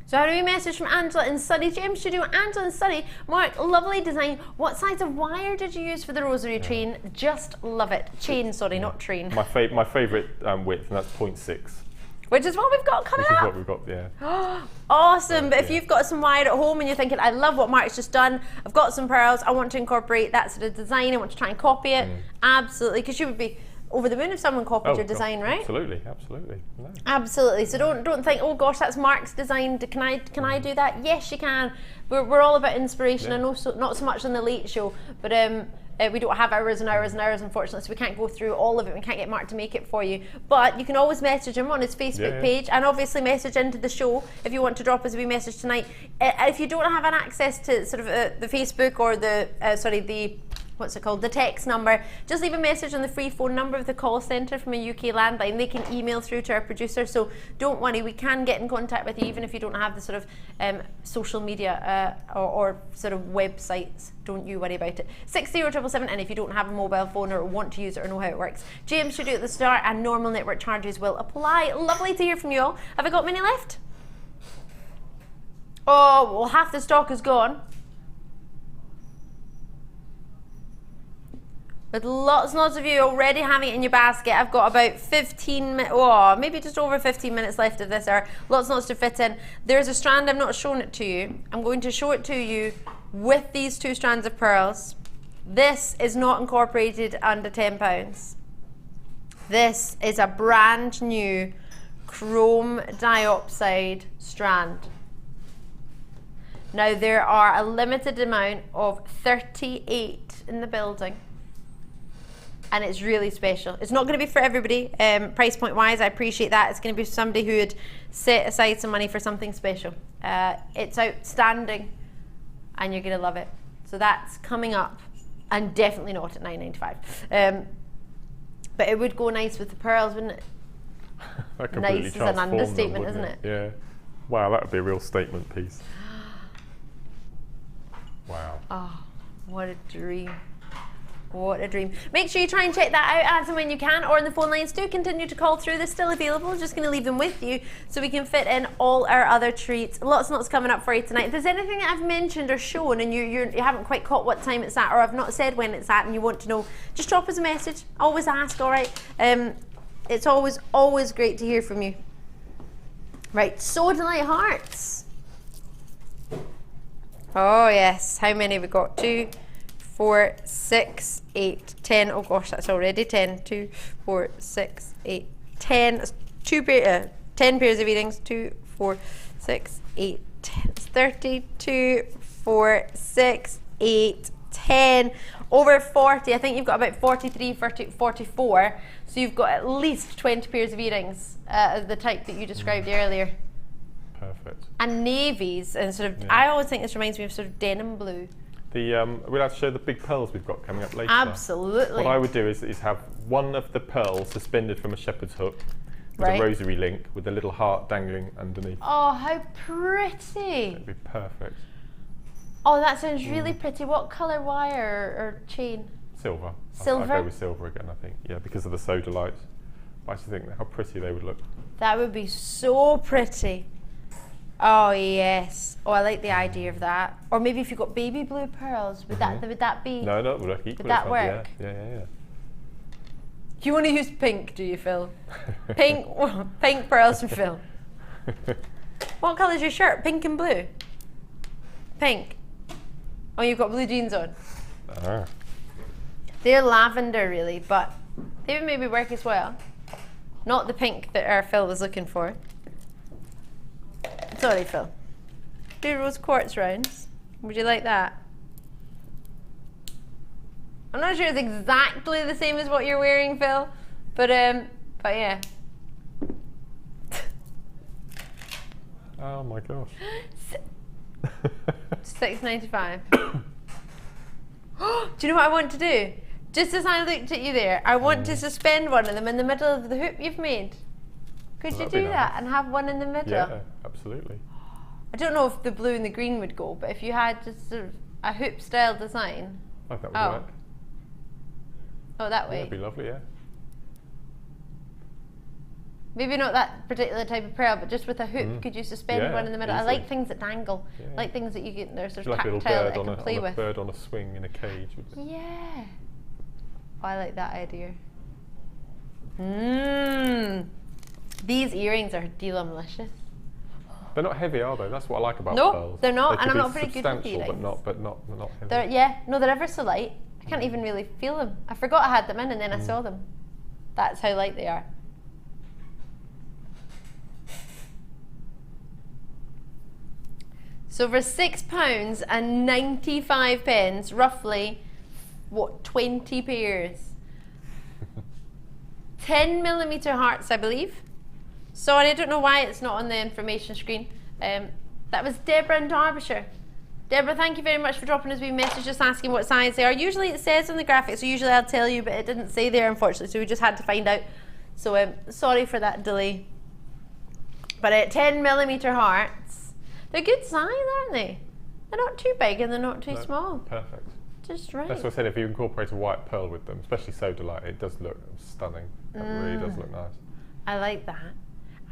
So how do we message from Angela in Surrey? James Studio, Angela in Surrey. Mark, lovely design. What size of wire did you use for the rosary chain? Just love it. Chain, sorry, not train. My favourite width, and that's 0.6. Which is what we've got coming Which is up. what we've got, yeah. Awesome, but if you've got some wire at home and you're thinking, I love what Mark's just done, I've got some pearls, I want to incorporate that sort of design, I want to try and copy it, absolutely, because you would be over the moon if someone copied your design, right? Absolutely, absolutely. No. Absolutely. So don't think, oh gosh, that's Mark's design. Can I do that? Yes, you can. We're all about inspiration. I know, not so much on the late show, but we don't have hours and hours and hours, unfortunately, so we can't go through all of it. We can't get Mark to make it for you. But you can always message him on his Facebook page, and obviously message into the show if you want to drop us a wee message tonight. If you don't have an access to sort of the Facebook or the what's it called, the text number, just leave a message on the free phone number of the call centre from a UK landline. They can email through to our producer, so don't worry, we can get in contact with you even if you don't have the sort of social media or sort of websites. Don't you worry about it. 60777, and if you don't have a mobile phone or want to use it or know how it works, James should do at the start, and normal network charges will apply. Lovely to hear from you all. Have I got many left? Oh, well, half the stock is gone. With lots and lots of you already having it in your basket. I've got about 15 minutes, maybe just over 15 minutes left of this hour. Lots and lots to fit in. There's a strand, I'm not showing it to you. I'm going to show it to you with these 2 strands of pearls. This is not incorporated under £10. This is a brand new chrome diopside strand. Now there are a limited amount of 38 in the building. And it's really special. It's not going to be for everybody, price point wise, I appreciate that. It's going to be somebody who would set aside some money for something special. It's outstanding, and you're going to love it. So that's coming up, and definitely not at £9.95. But it would go nice with the pearls, wouldn't it? Nice is an understatement, isn't it? Yeah. Wow, that would be a real statement piece. Wow. Oh, what a dream. What a dream. Make sure you try and check that out as and when you can, or on the phone lines. Do continue to call through. They're still available. Just going to leave them with you so we can fit in all our other treats. Lots and lots coming up for you tonight. If there's anything that I've mentioned or shown and you haven't quite caught what time it's at, or I've not said when it's at and you want to know, just drop us a message. Always ask, all right? It's always great to hear from you. Right, Sodalite hearts. Oh yes, how many have we got? 2, 4, 6, 8, 10. Oh gosh, that's already 10. 2, 4, 6, 8, 10. That's 10 pairs of earrings. 2, 4, 6, 8, 10. It's 32, 4, 6, 8, 10. Over 40. I think you've got about 43, 44. So you've got at least 20 pairs of earrings of the type that you described earlier. Perfect. And navies and sort of. I always think this reminds me of sort of denim blue. We'll have to show the big pearls we've got coming up later. Absolutely. What I would do is have one of the pearls suspended from a shepherd's hook with a rosary link with a little heart dangling underneath. Oh, how pretty. That'd be perfect. Oh, that sounds really pretty. What colour wire or chain? Silver. Silver? I'll go with silver again, I think. Yeah, because of the Sodalite. I actually think how pretty they would look. That would be so pretty. Oh yes. Oh, I like the idea of that. Or maybe if you got baby blue pearls, would that be? No, it would look equal. Would that work? Yeah. You want to use pink, do you, Phil? Pink pearls for Phil. What colour is your shirt? Pink and blue. Pink. Oh, you've got blue jeans on. They're lavender, really, but they would maybe work as well. Not the pink that our Phil was looking for. Sorry, Phil. 2 rose quartz rounds. Would you like that? I'm not sure it's exactly the same as what you're wearing, Phil, but yeah. Oh my gosh. $6.95. Do you know what I want to do? Just as I looked at you there, I want to suspend one of them in the middle of the hoop you've made. Could you do that and have one in the middle? Yeah, absolutely. I don't know if the blue and the green would go, but if you had just sort of a hoop style design. I think that would Oh. work. Oh, that Yeah, way. that'd be lovely, yeah. Maybe not that particular type of pearl, but just with a hoop, could you suspend Yeah, one in the middle? I easily. like things that dangle. Yeah. I like things that you get, they're sort of Like a little tactile that bird I on can play a with. bird on a swing in a cage. Wouldn't it? Yeah. Oh, I like that idea. Mmm. These earrings are delicious. They're not heavy, are they? That's what I like about No, pearls. they're not, They and could I'm be not very good with substantial, earrings. but not heavy. They're ever so light. I can't even really feel them. I forgot I had them in and then I saw them. That's how light they are. So for £6 and 95 pence, roughly, what, 20 pairs? 10mm hearts, I believe. Sorry, I don't know why it's not on the information screen. That was Deborah in Derbyshire. Deborah, thank you very much for dropping us a wee message just asking what size they are. Usually it says on the graphics, so usually I'll tell you, but it didn't say there, unfortunately, so we just had to find out. So sorry for that delay. But 10mm hearts, they're good size, aren't they? They're not too big and they're not too small. Perfect. Just right. That's what I said, if you incorporate a white pearl with them, especially Sodalite, it does look stunning. It really does look nice. I like that.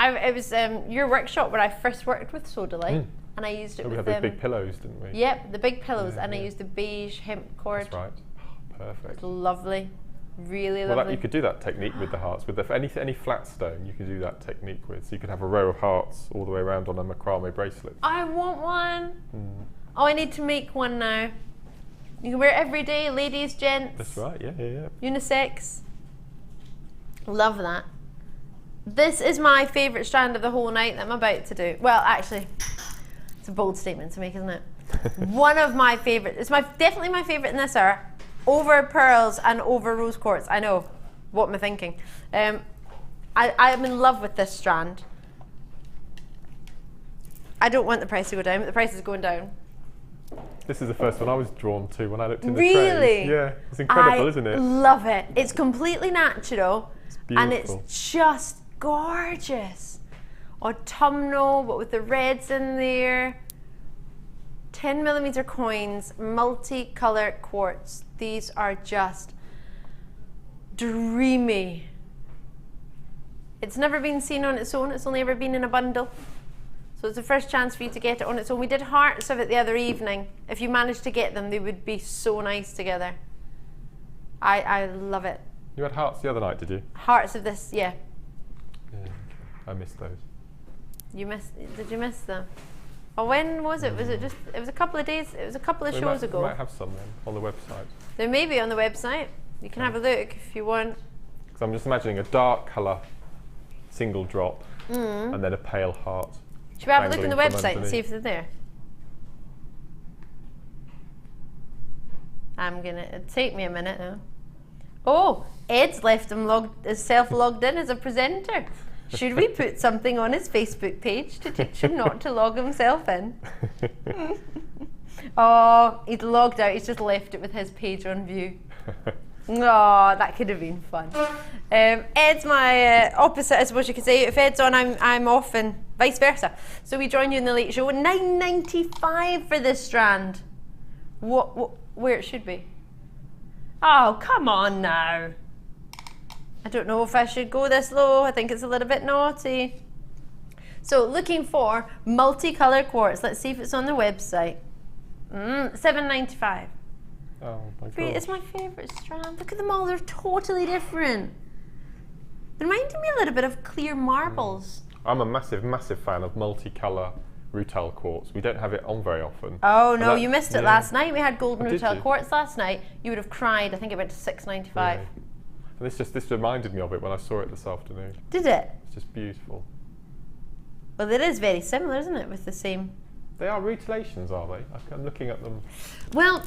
It was your workshop where I first worked with Sodalite, and I used it We with had those big pillows, didn't we? Yep, the big pillows, Yeah, and I yeah. used the beige hemp cord. That's right. Oh, perfect. Lovely, really Well, lovely. you could do that technique with the hearts. With any flat stone, you could do that technique with. So you could have a row of hearts all the way around on a macrame bracelet. I want one. Oh, I need to make one now. You can wear it every day, ladies, gents. That's right. Yeah. Unisex. Love that. This is my favourite strand of the whole night that I'm about to do. Well, actually, it's a bold statement to make, isn't it? One of my favourite. It's definitely my favourite in this hour. Over pearls and over rose quartz. I know. What am I thinking? I'm in love with this strand. I don't want the price to go down, but the price is going down. This is the first one I was drawn to when I looked in the Really? trays. Yeah, it's incredible, isn't I it? love it. It's completely natural. And beautiful. it's just gorgeous. Autumnal, but with the reds in there. 10mm coins, multicolour quartz. These are just dreamy. It's never been seen on its own. It's only ever been in a bundle. So it's the first chance for you to get it on its own. We did hearts of it the other evening. If you managed to get them, they would be so nice together. I love it. You had hearts the other night, did you? Hearts of this, yeah. Yeah. I missed those. Did you miss them? Oh, when was it? Was it just, it was a couple of days, it was a couple of shows ago. We might have some then on the website. They may be on the website. You can have a look if you want. Because I'm just imagining a dark colour single drop and then a pale heart. Should we have a look on the dangling from website and see if underneath. they're there? It'll take me a minute though. Oh, Ed's left himself logged in as a presenter. Should we put something on his Facebook page to teach him not to log himself in? Oh, he's logged out. He's just left it with his page on view. Oh, that could have been fun. Ed's my opposite, I suppose you could say. If Ed's on, I'm off, and vice versa. So we join you in the late show. $9.95 for this strand. Where it should be. Oh, come on now. I don't know if I should go this low. I think it's a little bit naughty. So looking for multicolour quartz. Let's see if it's on the website. $7.95. Oh my god. It's my favourite strand. Look at them all. They're totally different. They remind me a little bit of clear marbles. I'm a massive fan of multicolour rutile quartz. We don't have it on very often. Oh no, you missed it last night. We had golden Oh, did rutile you? quartz last night. You would have cried. I think it went to $6.95. Really? And this reminded me of it when I saw it this afternoon. Did it? It's just beautiful. Well, it is very similar, isn't it, with the same... They are rutilations, are they? I'm looking at them. Well,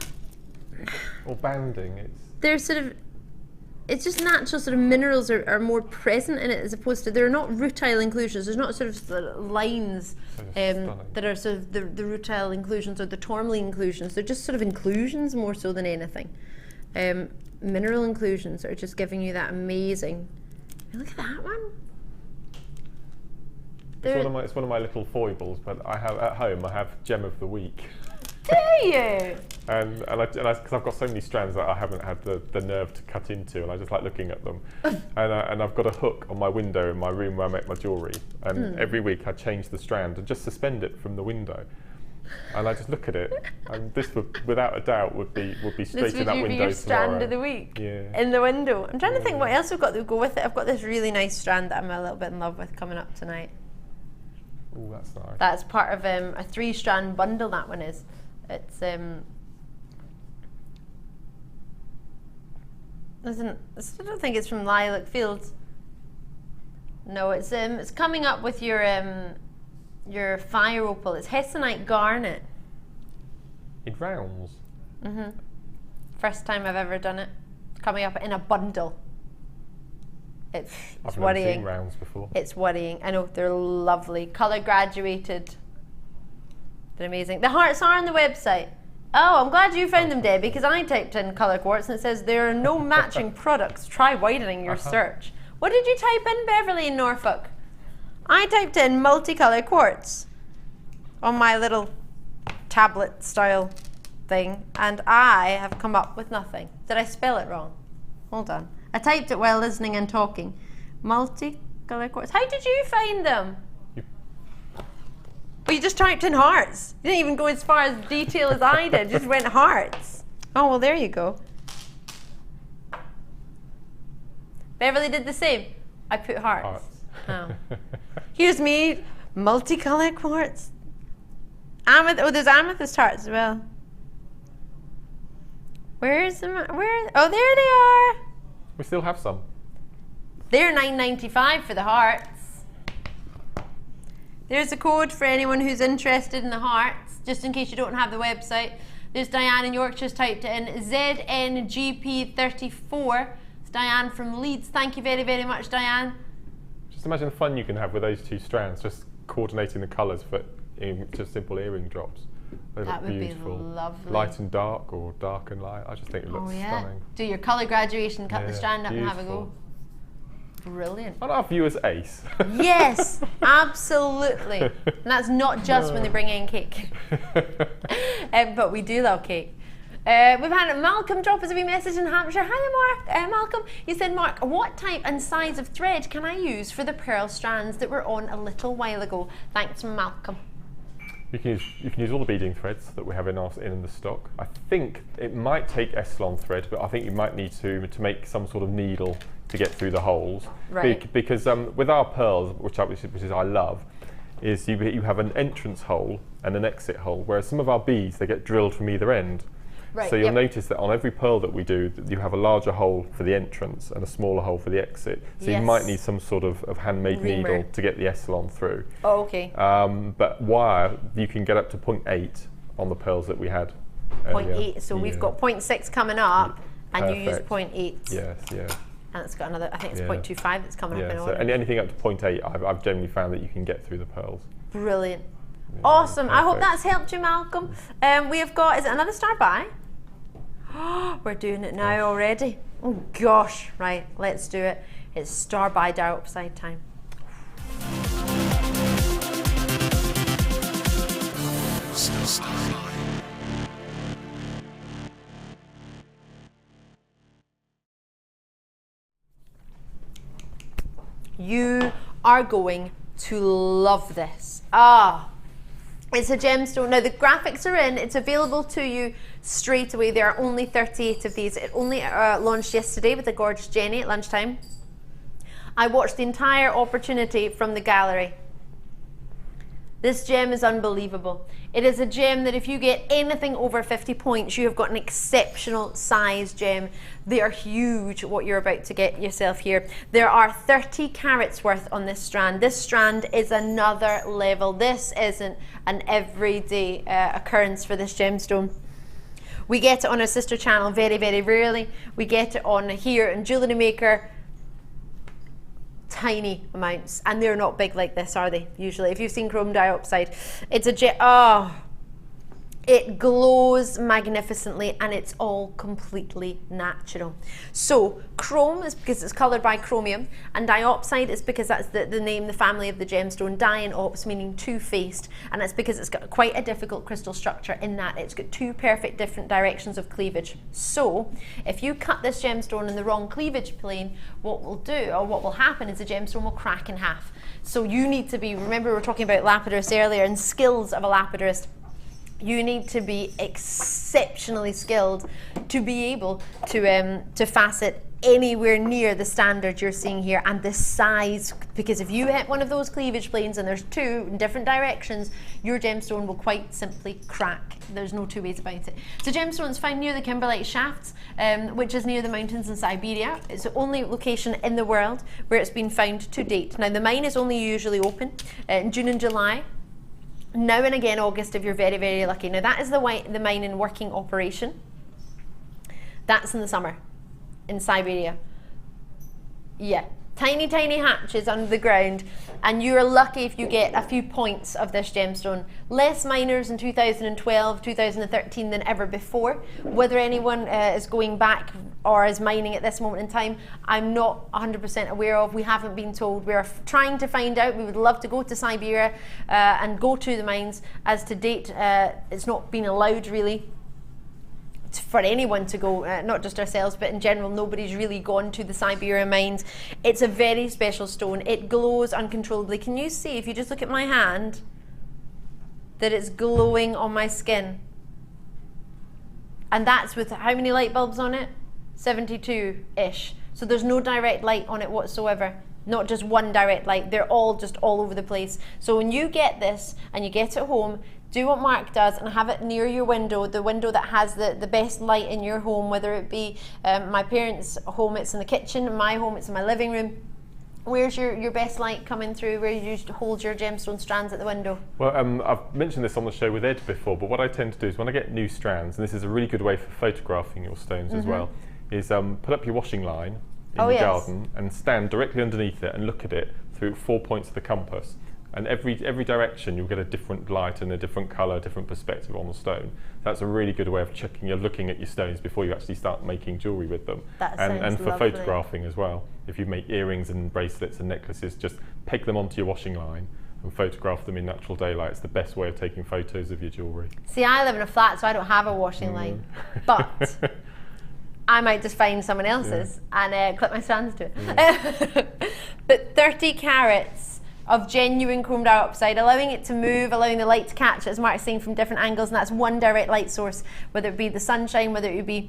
Or banding. they're sort of... It's just natural sort of minerals are more present in it as opposed to... They're not rutile inclusions. There's not sort of lines that are sort of the rutile inclusions or the tourmaline inclusions. They're just sort of inclusions more so than anything. Mineral inclusions are just giving you that amazing... Look at that one. It's one of my little foibles, but I have at home. I have gem of the week. Do do you? And because I've got so many strands that I haven't had the nerve to cut into, and I just like looking at them. and I've got a hook on my window in my room where I make my jewellery, and every week I change the strand and just suspend it from the window. And I just look at it, and this would, without a doubt, would be straight in that window tomorrow. This would be your strand of the week in the window. I'm trying to think what else we've got to go with it. I've got this really nice strand that I'm a little bit in love with coming up tonight. Oh, that's nice. That's part of a 3-strand bundle. That one is. It's I don't think it's from Lilac Fields. No, it's coming up with your fire opal. It's Hessonite Garnet. In rounds? First time I've ever done it. It's coming up in a bundle. It's I've worrying. never seen rounds before. It's worrying. I know, they're lovely. Colour graduated. They're amazing. The hearts are on the website. Oh, I'm glad you found them, Debbie, because I typed in colour quartz and it says there are no matching products. Try widening your search. What did you type in, Beverly, in Norfolk? I typed in multicolour quartz on my little tablet style thing, and I have come up with nothing. Did I spell it wrong? Hold on. I typed it while listening and talking. Multicolour quartz. How did you find them? Well, you just typed in hearts. You didn't even go as far as detail as I did. You just went hearts. Oh, well, there you go. Beverly did the same. I put hearts. Oh. Here's me, multicolored quartz. Oh, there's amethyst hearts as well. Where's them? Where? Oh, there they are. We still have some. They're $9.95 for the hearts. There's a code for anyone who's interested in the hearts, just in case you don't have the website. There's Diane in Yorkshire's typed it in, ZNGP34. It's Diane from Leeds. Thank you very, very much, Diane. Just imagine the fun you can have with those two strands, just coordinating the colours for just simple earring drops. They that look would beautiful. be lovely. Light and dark, or dark and light. I just think it looks stunning. Do your colour graduation, cut the strand up and have a go. Brilliant. Aren't our viewers ace? Yes, absolutely. And that's not just when they bring in cake. But we do love cake. We've had Malcolm drop us a wee message in Hampshire. Hi there, Mark. Malcolm, you said, Mark, what type and size of thread can I use for the pearl strands that were on a little while ago? Thanks from Malcolm. You can use all the beading threads that we have in the stock. I think it might take Eslon thread, but I think you might need to make some sort of needle to get through the holes. Right. Because with our pearls, which is I love, is you have an entrance hole and an exit hole, whereas some of our beads, they get drilled from either end. Right, so you'll notice that on every pearl that we do, you have a larger hole for the entrance and a smaller hole for the exit. So you might need some sort of handmade needle to get the Eslon through. Oh, okay. But wire, you can get up to 0.8 on the pearls that we had. 0.8, so we've got 0.6 coming up, and you use 0.8. Yes, yeah. And it's got another, I think it's 0.25 that's coming up in order. So anything up to 0.8, I've generally found that you can get through the pearls. Brilliant. Yeah, awesome. Perfect. I hope that's helped you, Malcolm. We have got, is it another star by? We're doing it now already. Oh gosh, right, let's do it. It's star by Diopside time. You are going to love this. It's a gemstone. Now the graphics are in, it's available to you straight away. There are only 38 of these. It only launched yesterday with the gorgeous Jenny at lunchtime. I watched the entire opportunity from the gallery. This gem is unbelievable. It is a gem that if you get anything over 50 points, you have got an exceptional size gem. They are huge, what you're about to get yourself here. There are 30 carats worth on this strand. This strand is another level. This isn't an everyday occurrence for this gemstone. We get it on our sister channel very, very rarely. We get it on here in JewelleryMaker. Tiny amounts, and they're not big like this, are they? Usually, if you've seen chrome diopside, it's a It glows magnificently and it's all completely natural. So chrome is because it's coloured by chromium, and diopside is because that's the name, the family of the gemstone. Di and ops meaning two-faced, and it's because it's got quite a difficult crystal structure in that it's got two perfect different directions of cleavage. So if you cut this gemstone in the wrong cleavage plane, what will do, or what will happen, is the gemstone will crack in half. So you need to be, remember we were talking about lapidarists earlier and skills of a lapidarist. You need to be exceptionally skilled to be able to facet anywhere near the standard you're seeing here, and the size, because if you hit one of those cleavage planes and there's two in different directions, your gemstone will quite simply crack. There's no two ways about it. So gemstones found near the kimberlite shafts, which is near the mountains in Siberia. It's the only location in the world where it's been found to date. Now the mine is only usually open in June and July. Now and again August if you're very, very lucky. Now that is the mine in working operation. That's in the summer in Siberia. Yeah, tiny, tiny hatches under the ground, and you're lucky if you get a few points of this gemstone. Less miners in 2012, 2013 than ever before. Whether anyone is going back or is mining at this moment in time, I'm not 100% aware of. We haven't been told. We're trying to find out. We would love to go to Siberia and go to the mines. As to date, it's not been allowed really for anyone to go, not just ourselves, but in general, nobody's really gone to the Siberia mines. It's a very special stone. It glows uncontrollably. Can you see, if you just look at my hand, that it's glowing on my skin? And that's with how many light bulbs on it? 72-ish. So there's no direct light on it whatsoever. Not just one direct light. They're all just all over the place. So when you get this and you get it home, do what Mark does and have it near your window, the window that has the best light in your home, whether it be my parents' home, it's in the kitchen, in my home, it's in my living room. Where's your best light coming through, where you hold your gemstone strands at the window? Well, I've mentioned this on the show with Ed before, but what I tend to do is when I get new strands, and this is a really good way for photographing your stones as well, is put up your washing line in the garden and stand directly underneath it and look at it through 4 points of the compass. And every direction you'll get a different light and a different colour, different perspective on the stone. That's a really good way of checking, you're looking at your stones before you actually start making jewellery with them. And for lovely. photographing as well. If you make earrings and bracelets and necklaces, just peg them onto your washing line and photograph them in natural daylight. It's the best way of taking photos of your jewellery. See, I live in a flat, so I don't have a washing line, but I might just find someone else's and clip my strands to it. But 30 carats of genuine chrome diopside, allowing it to move, allowing the light to catch it, as Mark's saying, from different angles, and that's one direct light source, whether it be the sunshine, whether it be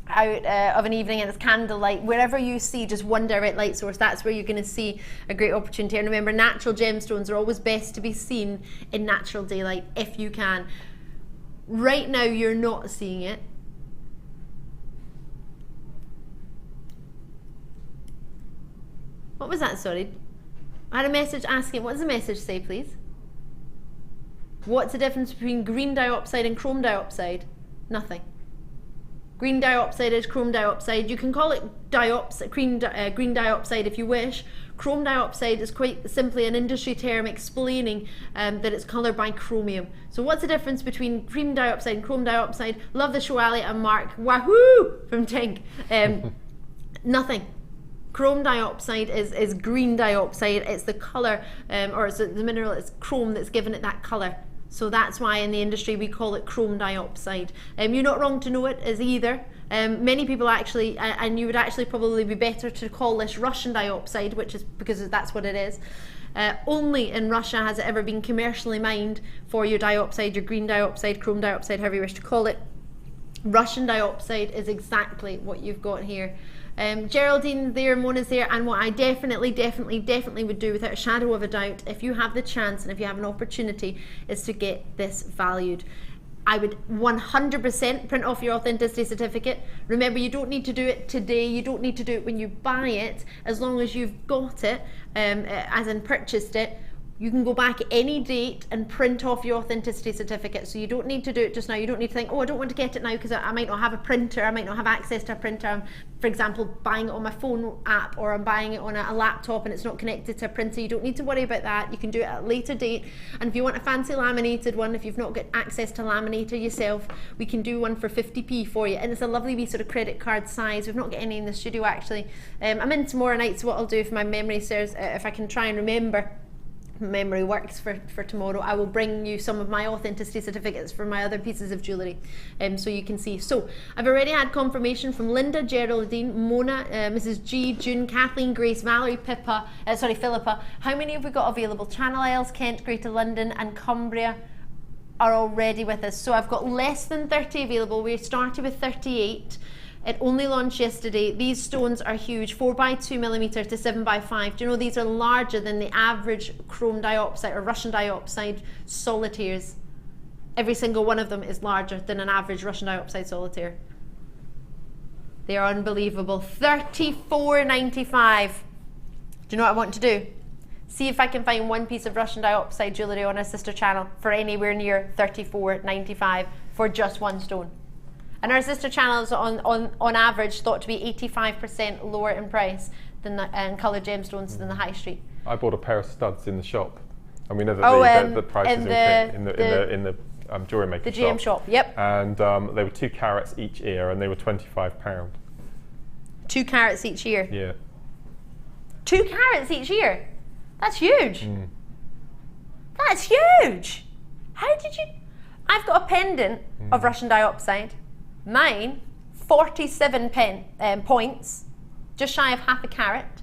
out of an evening and it's candlelight, wherever you see just one direct light source, that's where you're going to see a great opportunity. And remember, natural gemstones are always best to be seen in natural daylight if you can. Right now you're not seeing it. What was that, sorry? I had a message asking, what does the message say, please? What's the difference between green diopside and chrome diopside? Nothing. Green diopside is chrome diopside. You can call it green diopside if you wish. Chrome diopside is quite simply an industry term explaining that it's coloured by chromium. So what's the difference between green diopside and chrome diopside? Love the show, Ali and Mark. Wahoo! From Tink. Nothing. Chrome diopside is green diopside. It's the colour, or it's the mineral, it's chrome that's given it that colour. So that's why in the industry we call it chrome diopside. You're not wrong to know it as either. Many people actually, and you would actually probably be better to call this Russian diopside, which is because that's what it is. Only in Russia has it ever been commercially mined for your diopside, your green diopside, chrome diopside, however you wish to call it. Russian diopside is exactly what you've got here. Geraldine's there, Mona's there, and what I definitely would do without a shadow of a doubt, if you have the chance and if you have an opportunity, is to get this valued. I would 100% print off your authenticity certificate. Remember, you don't need to do it today, you don't need to do it when you buy it, as long as you've got it, as in purchased it. You can go back at any date and print off your authenticity certificate. So you don't need to do it just now. You don't need to think, oh, I don't want to get it now because I might not have a printer. I might not have access to a printer. I'm, for example, buying it on my phone app, or I'm buying it on a laptop and it's not connected to a printer. You don't need to worry about that. You can do it at a later date. And if you want a fancy laminated one, if you've not got access to laminator yourself, we can do one for 50p for you. And it's a lovely wee sort of credit card size. We've not got any in the studio actually. I'm in tomorrow night, so what I'll do if my memory serves, if I can try and remember, memory works for tomorrow, I will bring you some of my authenticity certificates for my other pieces of jewellery, so you can see. So I've already had confirmation from Linda, Geraldine, Mona, Mrs. G, June, Kathleen, Grace, Valerie, Philippa. How many have we got available? Channel Isles, Kent, Greater London and Cumbria are already with us. So I've got less than 30 available. We started with 38. It only launched yesterday. These stones are huge, 4x2mm to 7x5. Do you know these are larger than the average chrome diopside or Russian diopside solitaires? Every single one of them is larger than an average Russian diopside solitaire. They are unbelievable. $34.95. Do you know what I want to do? See if I can find one piece of Russian diopside jewellery on our sister channel for anywhere near $34.95 for just one stone. And our sister channels on average thought to be 85% lower in price than and coloured gemstones than the high street. I bought a pair of studs in the shop, and we know that the price is in the JewelleryMaker the GM shop. Yep. And they were 2 carats each ear, and they were £25. 2 carats each ear. Yeah. 2 carats each ear. That's huge. That's huge. How did you? I've got a pendant of Russian diopside. Mine, 47 points, just shy of half a carat,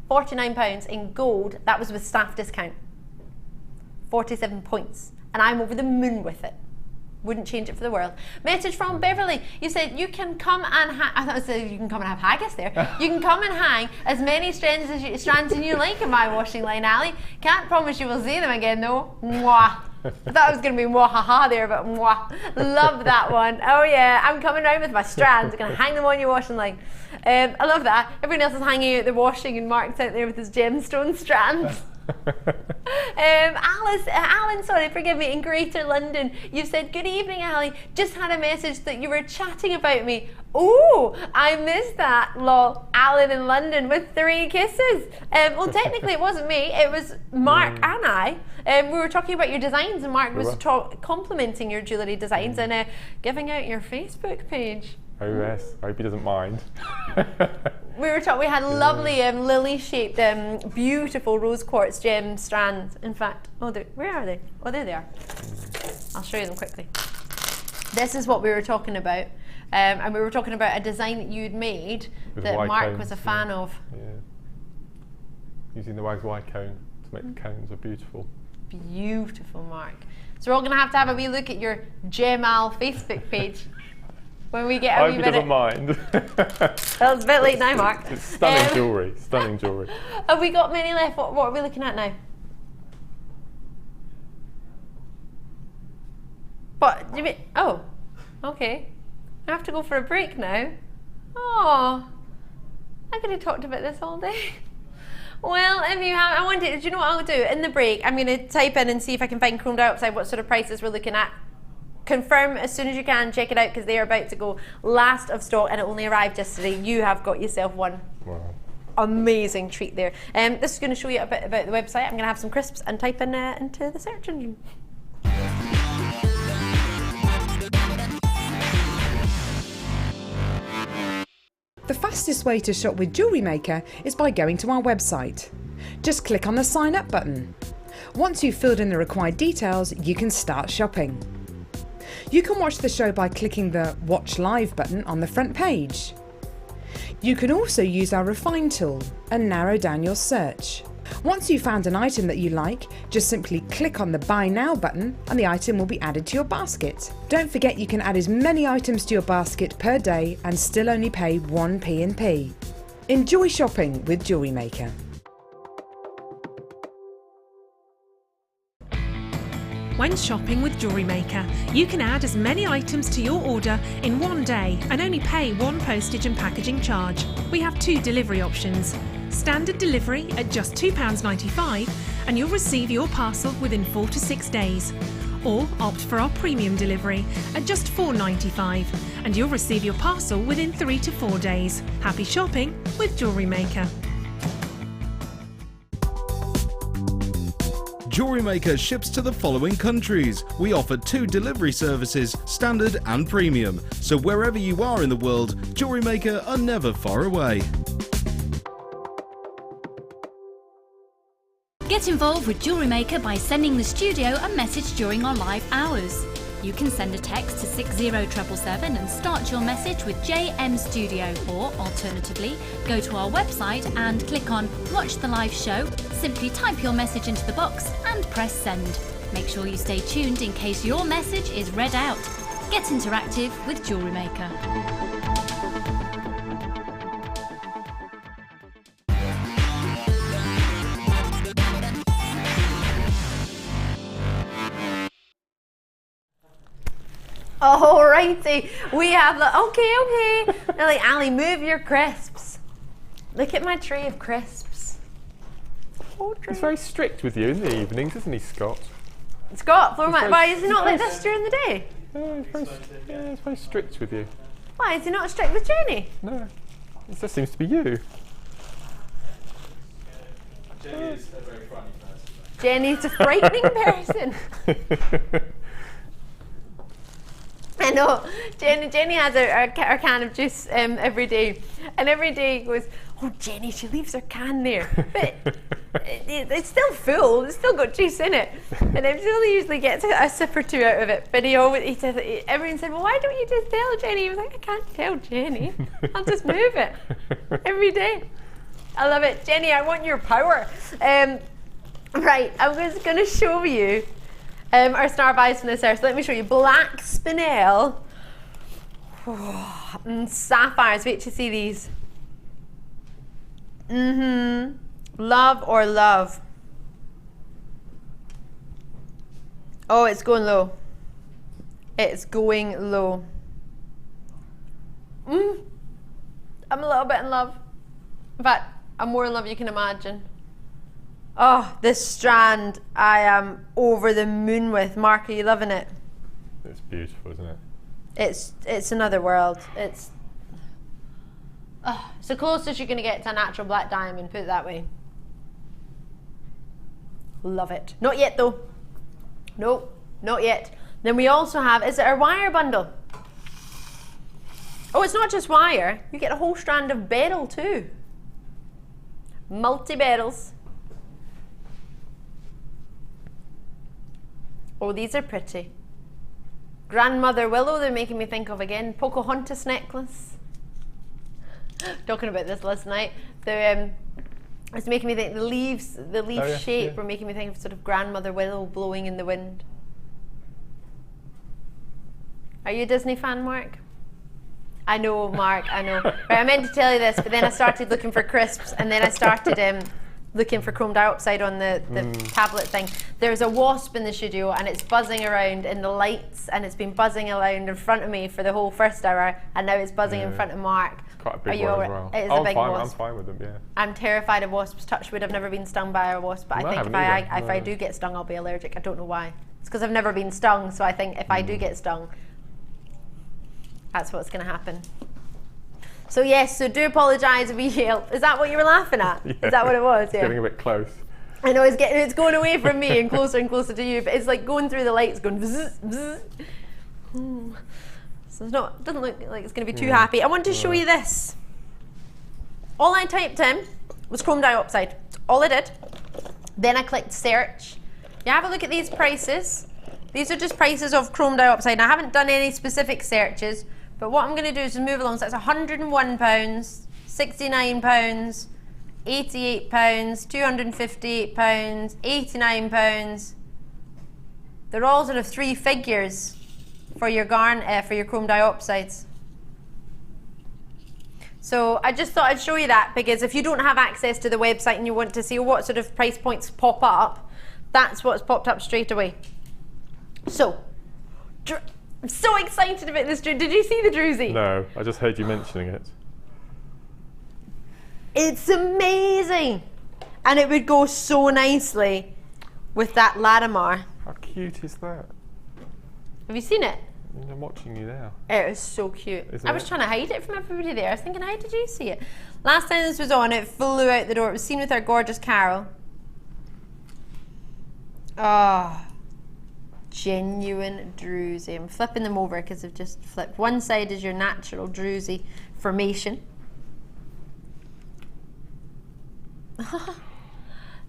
£49 in gold. That was with staff discount. 47 points, and I'm over the moon with it. Wouldn't change it for the world. Message from Beverly. You said you can come and hang. I thought it said you can come and have haggis there. You can come and hang as many strands as you like in my washing line, Ali. Can't promise you will see them again though. Mwah. I thought it was going to be mwahaha there, but mwah. Love that one. Oh yeah, I'm coming round with my strands. I'm going to hang them on your washing line. I love that. Everyone else is hanging out the washing and Mark's out there with his gemstone strands. Alan, sorry, forgive me, in Greater London, you said, good evening, Ali. Just had a message that you were chatting about me. Oh, I missed that. Lol. Alan in London with 3 kisses. Well, technically it wasn't me, it was Mark and I. We were talking about your designs, and Mark was complimenting your jewellery designs and giving out your Facebook page. Oh yes, I hope he doesn't mind. We had lovely lily-shaped, beautiful rose quartz gem strands. In fact, where are they? Oh, there they are. I'll show you them quickly. This is what we were talking about. And we were talking about a design that you'd made with that Mark cones, was a fan of. Yeah. Using the Y cone to make the cones are beautiful. Beautiful, Mark. So we're all going to have a wee look at your Gemal Facebook page. When we get a wee minute. I hope he doesn't mind. Well, it's a bit late now, Mark. It's stunning jewellery, stunning jewellery. Have we got many left? What are we looking at now? What? Do you mean? Oh, okay. I have to go for a break now. Oh, I could have talked about this all day. Well, if you have, do you know what I'll do? In the break, I'm going to type in and see if I can find chrome diopside, what sort of prices we're looking at. Confirm as soon as you can, check it out because they are about to go last of stock and it only arrived yesterday. You have got yourself one. Wow. Amazing treat there. This is going to show you a bit about the website. I'm going to have some crisps and type in into the search engine. The fastest way to shop with JewelleryMaker is by going to our website. Just click on the sign up button. Once you've filled in the required details, you can start shopping. You can watch the show by clicking the Watch Live button on the front page. You can also use our Refine tool and narrow down your search. Once you've found an item that you like, just simply click on the Buy Now button and the item will be added to your basket. Don't forget you can add as many items to your basket per day and still only pay 1 P&P. Enjoy shopping with JewelleryMaker. When shopping with JewelleryMaker, you can add as many items to your order in one day and only pay 1 postage and packaging charge. We have 2 delivery options. Standard delivery at just £2.95 and you'll receive your parcel within 4 to 6 days. Or opt for our premium delivery at just $4.95 and you'll receive your parcel within 3 to 4 days. Happy shopping with JewelleryMaker. JewelleryMaker ships to the following countries. We offer 2 delivery services, standard and premium. So wherever you are in the world, JewelleryMaker are never far away. Get involved with JewelleryMaker by sending the studio a message during our live hours. You can send a text to 60777 and start your message with JM Studio, or alternatively, go to our website and click on Watch the Live Show, simply type your message into the box and press send. Make sure you stay tuned in case your message is read out. Get interactive with JewelleryMaker. Alrighty, we have the, okay. They're like, Ali, move your crisps. Look at my tray of crisps. He's very strict with you in the evenings, isn't he, Scott? Scott, why is he not like this during the day? He's very strict with you. Why, is he not strict with Jenny? No, it just seems to be you. Jenny is a very funny person. Jenny's a frightening person. I know. Jenny has her can of juice every day, and every day he goes, "Oh, Jenny, she leaves her can there, but it's still full. It's still got juice in it." And Julie usually gets a sip or two out of it, but he says, everyone said, "Well, why don't you just tell Jenny?" He was like, "I can't tell Jenny. I'll just move it every day." I love it, Jenny. I want your power. Right, I'm just going to show you. Our star buys from this earth. So let me show you. Black Spinel and sapphires. Wait to see these. Love or love. Oh, it's going low. It's going low. I'm a little bit in love. In fact, I'm more in love than you can imagine. Oh, this strand I am over the moon with. Mark, are you loving it? It's beautiful, isn't it? It's another world. It's the closest you're going to get to a natural black diamond, put it that way. Love it. Not yet though. Nope, not yet. Then we also have, is it our wire bundle? Oh, it's not just wire. You get a whole strand of beryl too. Multi-beryls. Oh, these are pretty. Grandmother willow, they're making me think of again. Pocahontas necklace. Talking about this last night. It's making me think the leaves shape were making me think of sort of grandmother willow blowing in the wind. Are you a Disney fan, Mark? I know, Mark, I know. Right, I meant to tell you this, but then I started looking for crisps, and then I started looking for chrome diopside on the tablet thing. There's a wasp in the studio and it's buzzing around in the lights, and it's been buzzing around in front of me for the whole first hour, and now it's buzzing in front of Mark. It's quite a big one as well. It is a big wasp. I'm fine with them, yeah. I'm terrified of wasps. Touch wood, I've never been stung by a wasp, but I think if I do get stung, I'll be allergic. I don't know why. It's because I've never been stung, so I think if I do get stung, that's what's going to happen. So yes, so do apologise if we yelp. Is that what you were laughing at? Yeah. Is that what it was? It's getting a bit close. I know, it's going away from me and closer to you, but it's like going through the lights, going bzz, bzz. So it doesn't look like it's going to be too happy. I want to show you this. All I typed in was chrome diopside. That's all I did. Then I clicked search. You have a look at these prices. These are just prices of chrome diopside. Now, I haven't done any specific searches, but what I'm going to do is just move along. So that's £101, £69, £88, £258, £89. They're all sort of 3 figures for your for your chrome diopsides. So I just thought I'd show you that, because if you don't have access to the website and you want to see what sort of price points pop up, that's what's popped up straight away. So, I'm so excited about this. Did you see the druzy? No, I just heard you mentioning it. It's amazing. And it would go so nicely with that Larimar. How cute is that? Have you seen it? I'm watching you now. It was so cute. Isn't I was it? trying to hide it from everybody there. I was thinking, how did you see it? Last time this was on, it flew out the door. It was seen with our gorgeous Carol. Oh, genuine druzy. I'm flipping them over because I've just flipped. One side is your natural druzy formation.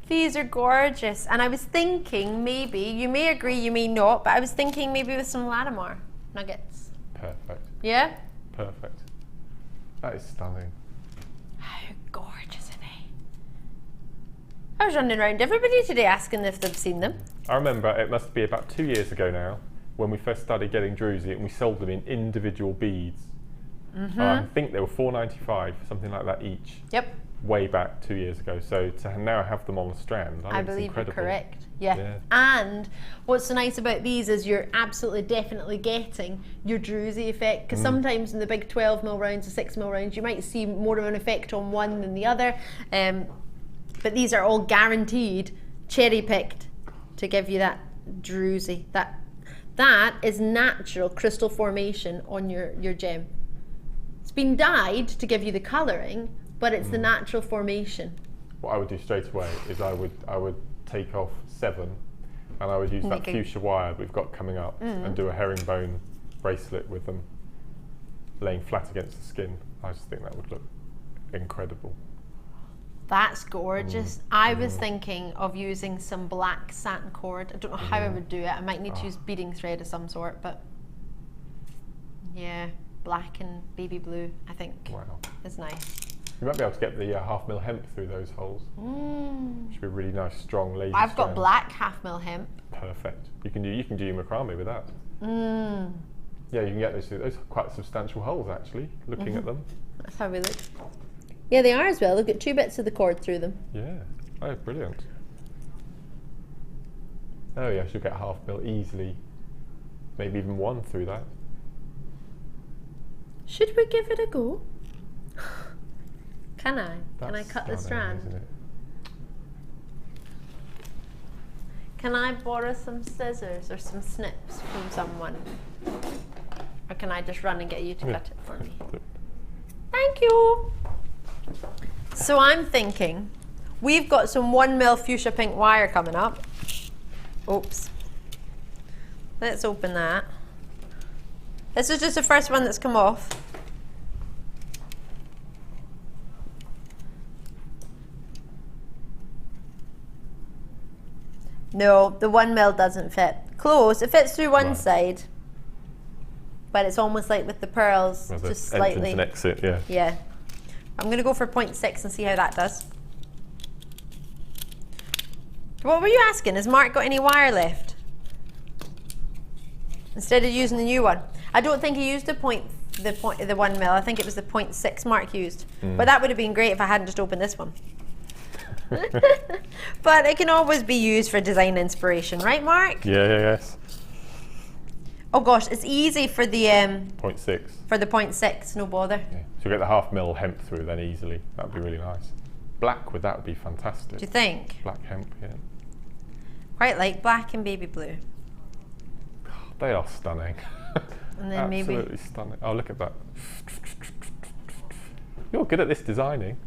These are gorgeous. And I was thinking maybe, you may agree, you may not, but I was thinking maybe with some Larimar nuggets. Perfect. Yeah? Perfect. That is stunning. How gorgeous are they? I was running around everybody today asking if they've seen them. I remember it must be about 2 years ago now when we first started getting druzy and we sold them in individual beads. I think they were $4.95, something like that each. Yep. Way back 2 years ago. So to now have them on the strand, I think it's believe incredible. you're correct. Yeah. And what's so nice about these is you're absolutely definitely getting your druzy effect, because sometimes in the big 12mm rounds, the 6mm rounds, you might see more of an effect on one than the other. But these are all guaranteed cherry picked to give you that druzy. That is natural crystal formation on your gem. It's been dyed to give you the colouring, but it's the natural formation. What I would do straight away is I would take off 7 and I would use that fuchsia wire we've got coming up and do a herringbone bracelet with them laying flat against the skin. I just think that would look incredible. That's gorgeous. I was thinking of using some black satin cord. I don't know how I would do it. I might need to use beading thread of some sort, but yeah, black and baby blue, I think, is nice. You might be able to get the 1/2mm hemp through those holes. Should be a really nice, strong, lazy I've got strand. black 1/2mm hemp. Perfect. You can do your macrame with that. Yeah, you can get those are quite substantial holes actually. Looking at them. That's how we look. Yeah, they are as well. They've got 2 bits of the cord through them. Yeah. Oh, brilliant. Oh yeah, she'll get 1/2mm easily. Maybe even 1 through that. Should we give it a go? Can I? Can I That's cut the stunning, strand? isn't it? Can I borrow some scissors or some snips from someone? Or can I just run and get you to cut it for me? Thank you. So I'm thinking, we've got some 1mm fuchsia pink wire coming up. Oops. Let's open that. This is just the first one that's come off. No, the 1mm doesn't fit. Close. It fits through one side, but it's almost like with the pearls, Well, just the slightly. entrance and exit, yeah. Yeah. I'm going to go for 0.6 and see how that does. What were you asking? Has Mark got any wire left? Instead of using the new one. I don't think he used the 1mm. I think it was the 0.6 Mark used. But that would have been great if I hadn't just opened this one. But it can always be used for design inspiration, right, Mark? Yes. Oh gosh, it's easy for the 0.6. For the 0.6, no bother. Yeah. So you'll get the 1/2mm hemp through then easily. That would be really nice. Black with that would be fantastic. Do you think? Black hemp, yeah. Quite like black and baby blue. They are stunning. And then Absolutely stunning. Oh, look at that. You're good at this designing.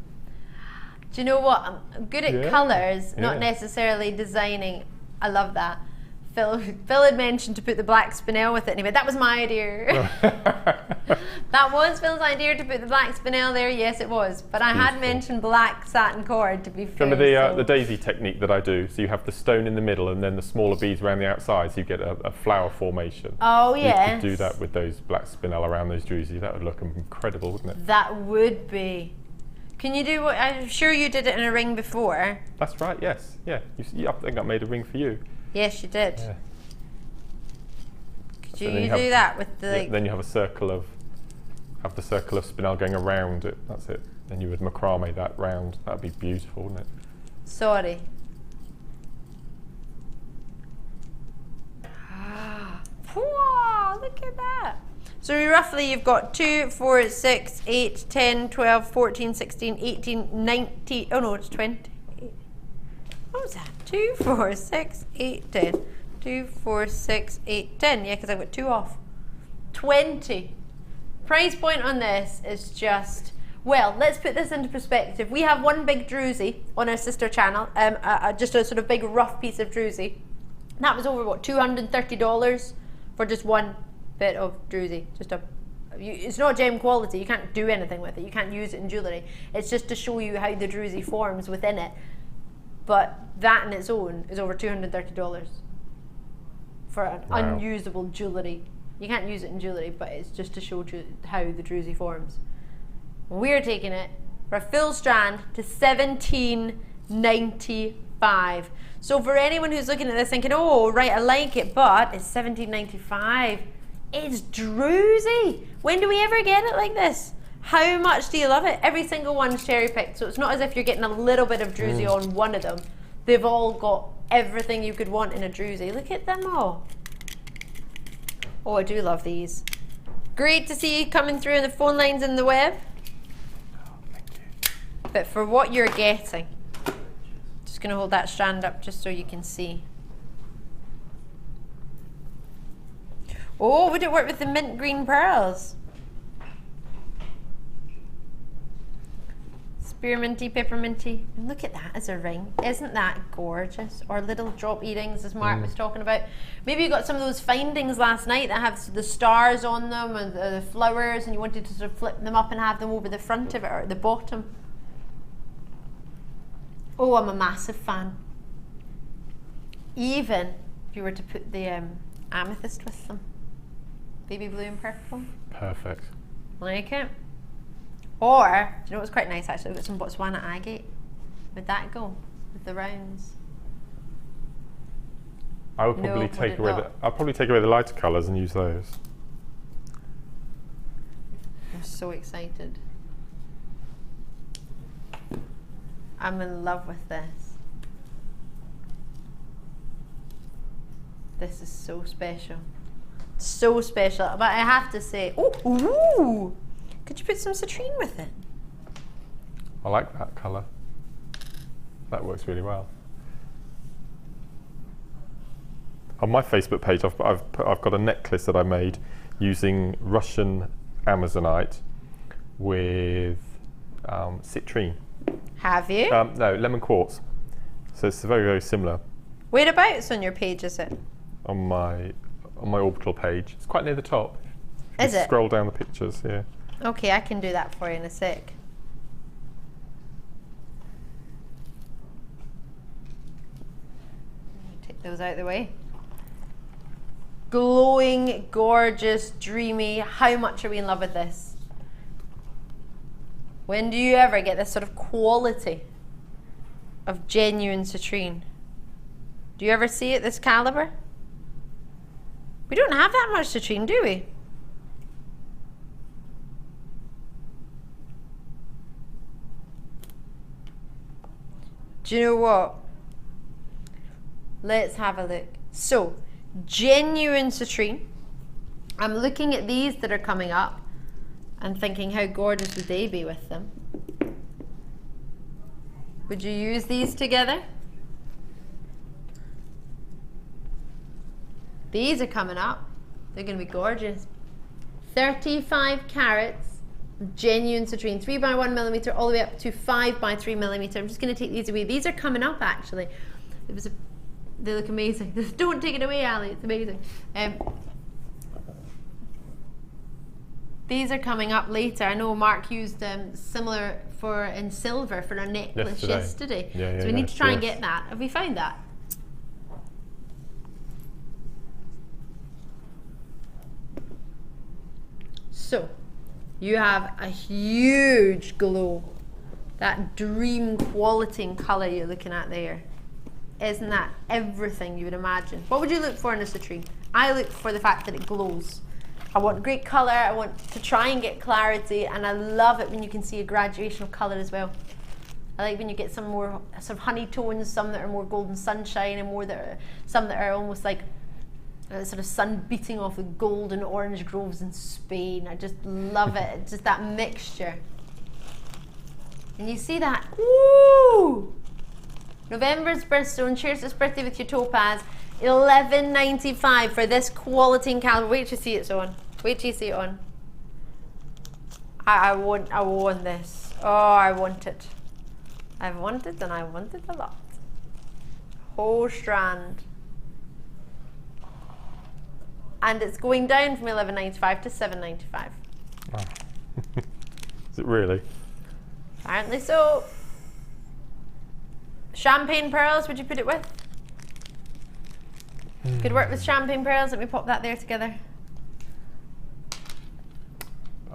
Do you know what? I'm good at colours, not Yeah. necessarily designing. I love that. Phil had mentioned to put the black Spinel with it, and he went, that was my idea. That was Phil's idea to put the black Spinel there, yes it was. But I had mentioned black satin cord, to be fair. Remember the daisy technique that I do? So you have the stone in the middle and then the smaller beads around the outside, so you get a flower formation. Oh You yes. could do that with those black Spinel around those druzy. That would look incredible, wouldn't it? That would be. Can you do what, I'm sure you did it in a ring before. That's right, yes. Yeah, I think I made a ring for you. Yes, you did. Yeah. Could So you then you do have- that with the... Then you have the circle of Spinel going around it. That's it. Then you would macrame that round. That'd be beautiful, wouldn't it? Sorry. Wow, look at that. So roughly you've got 2, 4, 6, 8, 10, 12, 14, 16, 18, 19, oh no, it's 20. was that? 2, 4, 6, 8, 10. 2, 4, 6, 8, 10. Yeah, because I've got 2 off. 20. Price point on this is just, well, let's put this into perspective. We have one big druzy on our sister channel, just a sort of big rough piece of druzy. That was over, what, $230 for just one bit of druzy. It's not gem quality, you can't do anything with it, you can't use it in jewellery. It's just to show you how the druzy forms within it. But that on its own is over $230 for an unusable jewellery. You can't use it in jewellery, but it's just to show you how the druzy forms. We're taking it for a full strand to $17.95. So for anyone who's looking at this thinking, oh, right, I like it, but it's $17.95. It's druzy. When do we ever get it like this? How much do you love it? Every single one's cherry picked, so it's not as if you're getting a little bit of druzy on one of them. They've all got everything you could want in a druzy. Look at them all. Oh, I do love these. Great to see you coming through on the phone lines in the web. But for what you're getting, just going to hold that strand up just so you can see. Oh, would it work with the mint green pearls? Spearminty, pepperminty. And look at that as a ring. Isn't that gorgeous? Or little drop earrings, as Mark was talking about. Maybe you got some of those findings last night that have the stars on them and the flowers, and you wanted to sort of flip them up and have them over the front of it or at the bottom. Oh, I'm a massive fan. Even if you were to put the amethyst with them. Baby blue and purple. Perfect. Like it? Or, do you know what's quite nice actually? We've got some Botswana agate. Would that go with the rounds? I would probably take away I'll probably take away the lighter colours and use those. I'm so excited. I'm in love with this. This is so special. So special. But I have to say, ooh! Could you put some citrine with it? I like that colour. That works really well. On my Facebook page, I've got a necklace that I made using Russian amazonite with citrine. Have you? No, lemon quartz. So it's very, very similar. Whereabouts on your page is it? On my orbital page. It's quite near the top. Is it? Scroll down the pictures, yeah. Okay, I can do that for you in a sec. Take those out of the way. Glowing, gorgeous, dreamy. How much are we in love with this? When do you ever get this sort of quality of genuine citrine? Do you ever see it this caliber? We don't have that much citrine, do we? Do you know what? Let's have a look. So, genuine citrine. I'm looking at these that are coming up and thinking how gorgeous would they be with them. Would you use these together? These are coming up. They're going to be gorgeous. 35 carats. Genuine citrine, 3 by 1 millimeter, all the way up to 5 by 3 millimeter. I'm just going to take these away. These are coming up actually. They look amazing. Don't take it away, Ali. It's amazing. These are coming up later. I know Mark used similar in silver for a necklace yesterday. Yeah, so we need to try and get that. Have we found that? So. You have a huge glow. That dream quality and colour you're looking at there. Isn't that everything you would imagine? What would you look for in a citrine? I look for the fact that it glows. I want great colour, I want to try and get clarity, and I love it when you can see a graduation of colour as well. I like when you get some more sort of honey tones, some that are more golden sunshine, and some that are almost like sort of sun beating off the golden orange groves in Spain. I just love it. It's just that mixture. And you see that, ooh! November's birthstone shares its birthday with your topaz. $11.95 for this quality and caliber. Wait till you see it's on. Wait till you see it on. I want this. Oh, I want it. I've wanted and I want it a lot. Whole strand. And it's going down from $11.95 to $7.95. Wow. Is it really? Apparently so. Champagne pearls, would you put it with? Could work with champagne pearls. Let me pop that there together.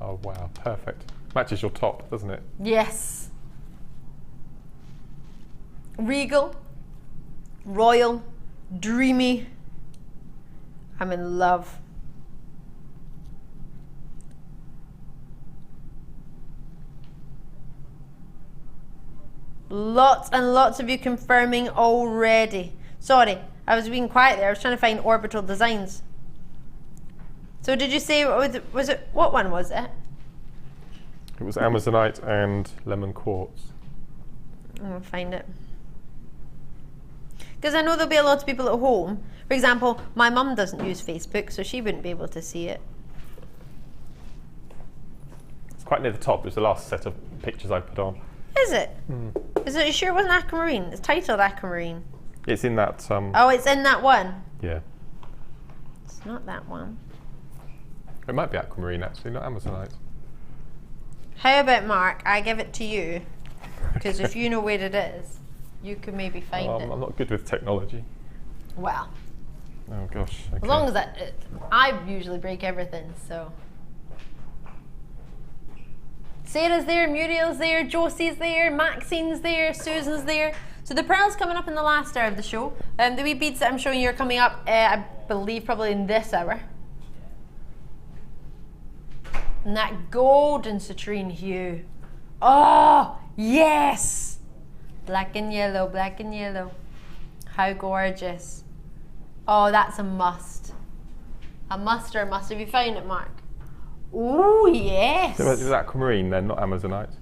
Oh wow, perfect. Matches your top, doesn't it? Yes. Regal, royal, dreamy. I'm in love. Lots and lots of you confirming already. Sorry, I was being quiet there. I was trying to find orbital designs. So did you say, was it what one was it? It was Amazonite and lemon quartz. I'm gonna find it. Because I know there'll be a lot of people at home. For example, my mum doesn't use Facebook, so she wouldn't be able to see it. It's quite near the top. It's the last set of pictures I put on. Is it? Is it? You sure it wasn't aquamarine? It's titled aquamarine. It's in that. Oh, it's in that one. Yeah. It's not that one. It might be aquamarine actually, not Amazonite. How about Mark? I give it to you, because if you know where it is, you can maybe find it. I'm not good with technology. Well. Oh gosh. Okay. As long as I usually break everything, so. Sarah's there, Muriel's there, Josie's there, Maxine's there, Susan's there. So the pearls coming up in the last hour of the show. The wee beads that I'm showing you are coming up, I believe, probably in this hour. And that golden citrine hue. Oh, yes! Black and yellow, black and yellow. How gorgeous. Oh, that's a must. A must or a must. Have you found it, Mark? Oh, yes. Is that aquamarine then, not Amazonite?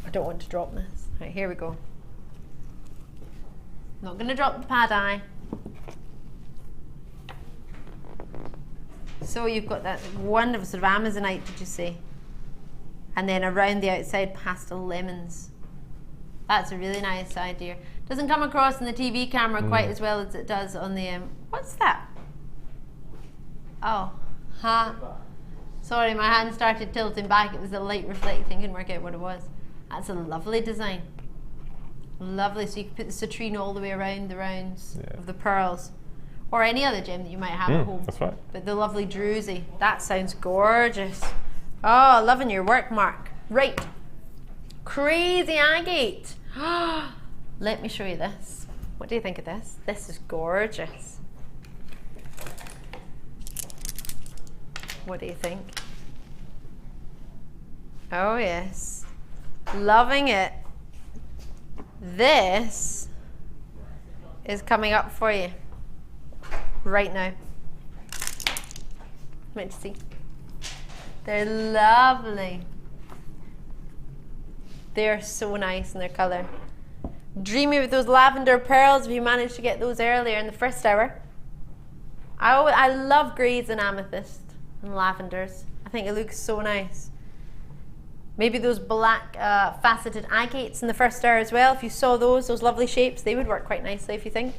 I don't want to drop this. Right, here we go. Not going to drop the pad eye. So you've got that wonderful sort of Amazonite, did you say? And then around the outside, pastel lemons. That's a really nice idea. Doesn't come across in the TV camera quite as well as it does on the... what's that? Oh, sorry, my hand started tilting back. It was the light reflecting. Couldn't work out what it was. That's a lovely design. Lovely. So you can put the citrine all the way around the rounds of the pearls. Or any other gem that you might have at home. That's right. But the lovely druzy. That sounds gorgeous. Oh, loving your work, Mark. Right. Crazy agate. Let me show you this. What do you think of this? This is gorgeous. What do you think? Oh yes. Loving it. This is coming up for you right now. Wait to see. They're lovely. They're so nice in their colour. Dreamy with those lavender pearls if you managed to get those earlier in the first hour. I love greys and amethyst and lavenders. I think it looks so nice. Maybe those black faceted agates in the first hour as well. If you saw those lovely shapes, they would work quite nicely if you think.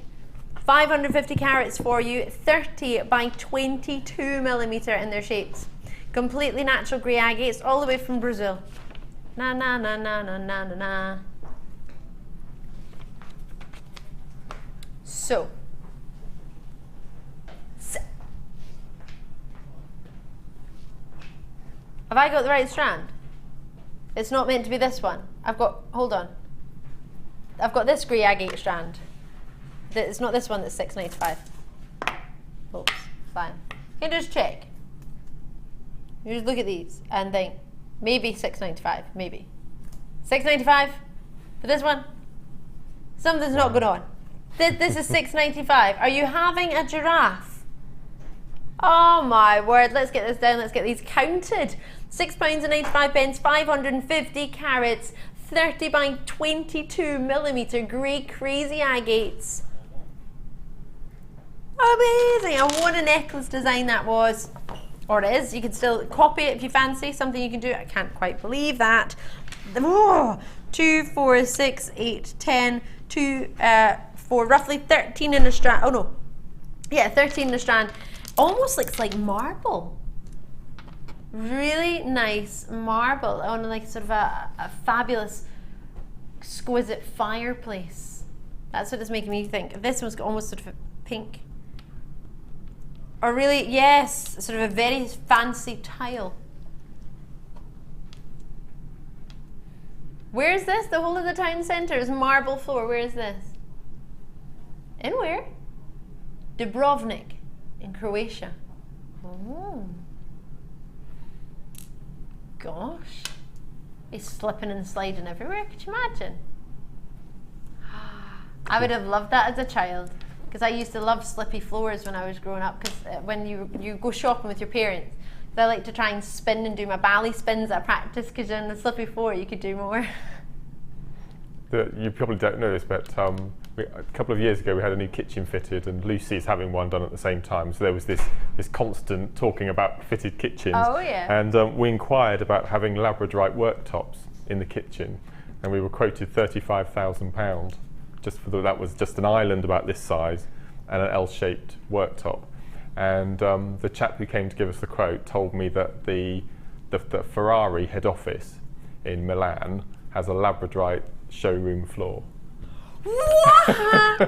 550 carats for you, 30 by 22 millimeter in their shapes. Completely natural grey agates all the way from Brazil. Na na na na na na na na. So. Have I got the right strand? It's not meant to be this one. Hold on. I've got this grey agate strand. It's not this one that's $6.95. Oops, fine. You can just check. You just look at these and think, maybe $6.95, maybe. $6.95 for this one? Something's not going on. This is $6.95. Are you having a giraffe? Oh my word, let's get this down, let's get these counted. £6.95, 550 carats, 30 by 22 millimeter grey crazy agates. Amazing! And what a necklace design that was. Or it is. You can still copy it if you fancy. Something you can do. I can't quite believe that. Oh, 2, 4, 6, 8, 10, 2, 4, roughly 13 in a strand. Oh no. Yeah, 13 in a strand. Almost looks like marble. Really nice marble on like sort of a fabulous, exquisite fireplace. That's what it's making me think. This one's got almost sort of a pink. Or really, yes, sort of a very fancy tile. Where is this? The whole of the town centre is marble floor. Where is this? In where? Dubrovnik in Croatia. Oh. Gosh. It's slipping and sliding everywhere. Could you imagine? I would have loved that as a child. Because I used to love slippy floors when I was growing up. Because when you go shopping with your parents, I like to try and spin and do my ballet spins at practice. Because on the slippy floor, you could do more. You probably don't know this, but a couple of years ago we had a new kitchen fitted, and Lucy's having one done at the same time. So there was this constant talking about fitted kitchens. Oh yeah. And we inquired about having Labradorite worktops in the kitchen, and we were quoted £35,000. Just for that was just an island about this size and an L-shaped worktop. And the chap who came to give us the quote told me that the Ferrari head office in Milan has a Labradorite showroom floor. What?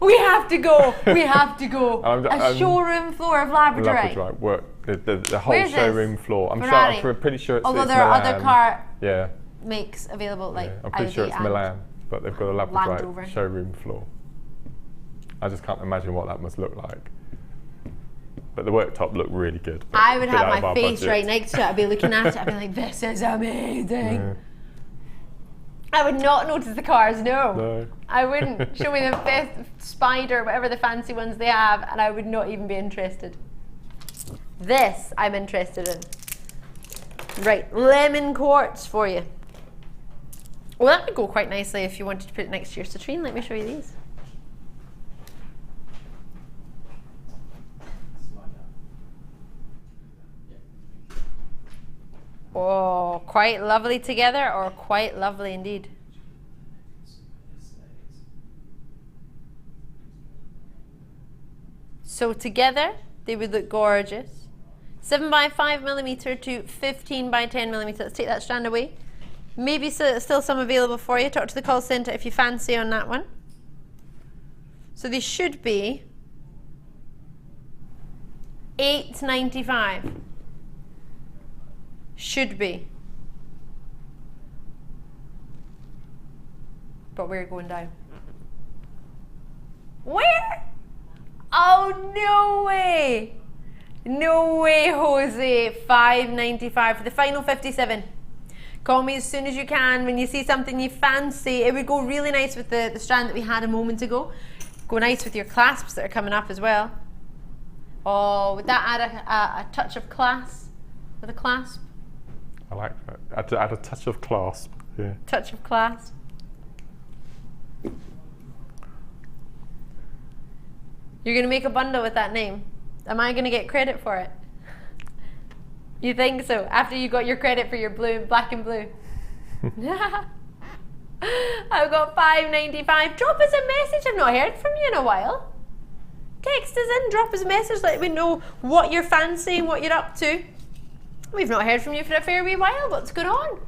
We have to go. We have to go. A showroom floor of Labradorite. Labradorite work. The whole showroom floor. Ferrari. I'm pretty sure it's Although it's there Milan. are other car Yeah. makes available, like I'm pretty sure it's Milan, but they've got a Labradorite showroom floor. I just can't imagine what that must look like. But the worktop looked really good. I would have my face right next to it. I'd be looking at it. I'd be like, this is amazing. Yeah. I would not notice the cars, no. No. I wouldn't. Show me the fifth Spider, whatever the fancy ones they have, and I would not even be interested. This I'm interested in. Right, lemon quartz for you. Well, that would go quite nicely if you wanted to put it next to your citrine. Let me show you these. Oh, quite lovely together, or quite lovely indeed. So together, they would look gorgeous. 7 by 5 millimeter to 15 by 10 millimeter. Let's take that strand away. Maybe still some available for you. Talk to the call centre if you fancy on that one. So they should be $8.95. Should be. But we're going down. Where? Oh, no way. No way, Jose. $5.95 for the final 57. Call me as soon as you can when you see something you fancy. It would go really nice with the strand that we had a moment ago. Go nice with your clasps that are coming up as well. Oh, would that add a touch of class with a clasp? I like that. Add a touch of clasp. Yeah. Touch of class. You're going to make a bundle with that name. Am I going to get credit for it? You think so? After you got your credit for your blue, black and blue. I've got $5.95. Drop us a message. I've not heard from you in a while. Text us in, drop us a message, let me know what you're fancying, what you're up to. We've not heard from you for a fair wee while. What's going on?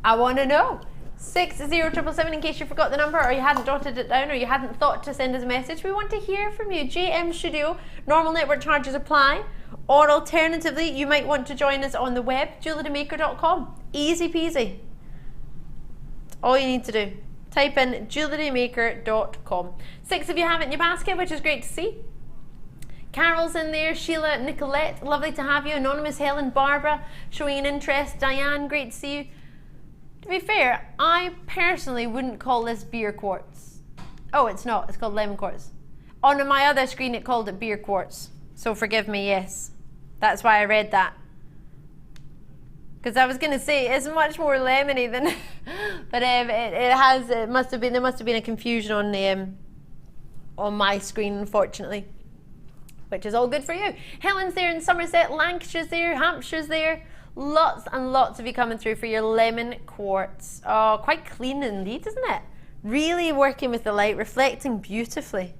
I want to know. 60777 in case you forgot the number or you hadn't jotted it down or you hadn't thought to send us a message. We want to hear from you. JM Studio, normal network charges apply. Or alternatively, you might want to join us on the web, JewelleryMaker.com. Easy peasy. That's all you need to do. Type in JewelleryMaker.com. 6 of you have it in your basket, which is great to see. Carol's in there, Sheila, Nicolette, lovely to have you. Anonymous, Helen, Barbara, showing an interest. Diane, great to see you. To be fair, I personally wouldn't call this beer quartz. Oh, it's not. It's called lemon quartz. On my other screen, it called it beer quartz. So forgive me, yes. That's why I read that. Because I was going to say it's much more lemony than, but there must have been a confusion on the on my screen, unfortunately, which is all good for you. Helen's there in Somerset, Lancashire's there, Hampshire's there. Lots and lots of you coming through for your lemon quartz. Oh, quite clean indeed, isn't it? Really working with the light, reflecting beautifully.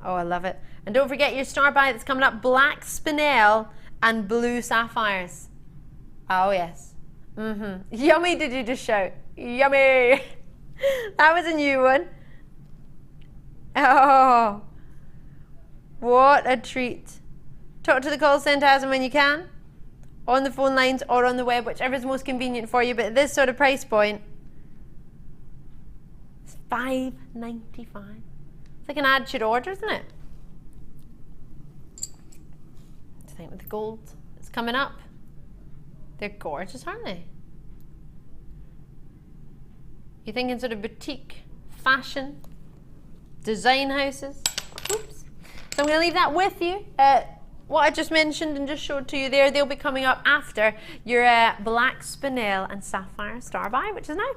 Oh, I love it. And don't forget your star buy that's coming up, black spinel and blue sapphires. Oh, yes. Yummy, did you just shout? Yummy. That was a new one. Oh, what a treat. Talk to the call centre as and when you can, on the phone lines or on the web, whichever is most convenient for you. But at this sort of price point, it's $5.95. It's like an add to your order, isn't it? I think with the gold that's coming up, they're gorgeous, aren't they? You're thinking sort of boutique, fashion, design houses. Oops. So I'm going to leave that with you. What I just mentioned and just showed to you there, they'll be coming up after your black spinel and sapphire star buy, which is now.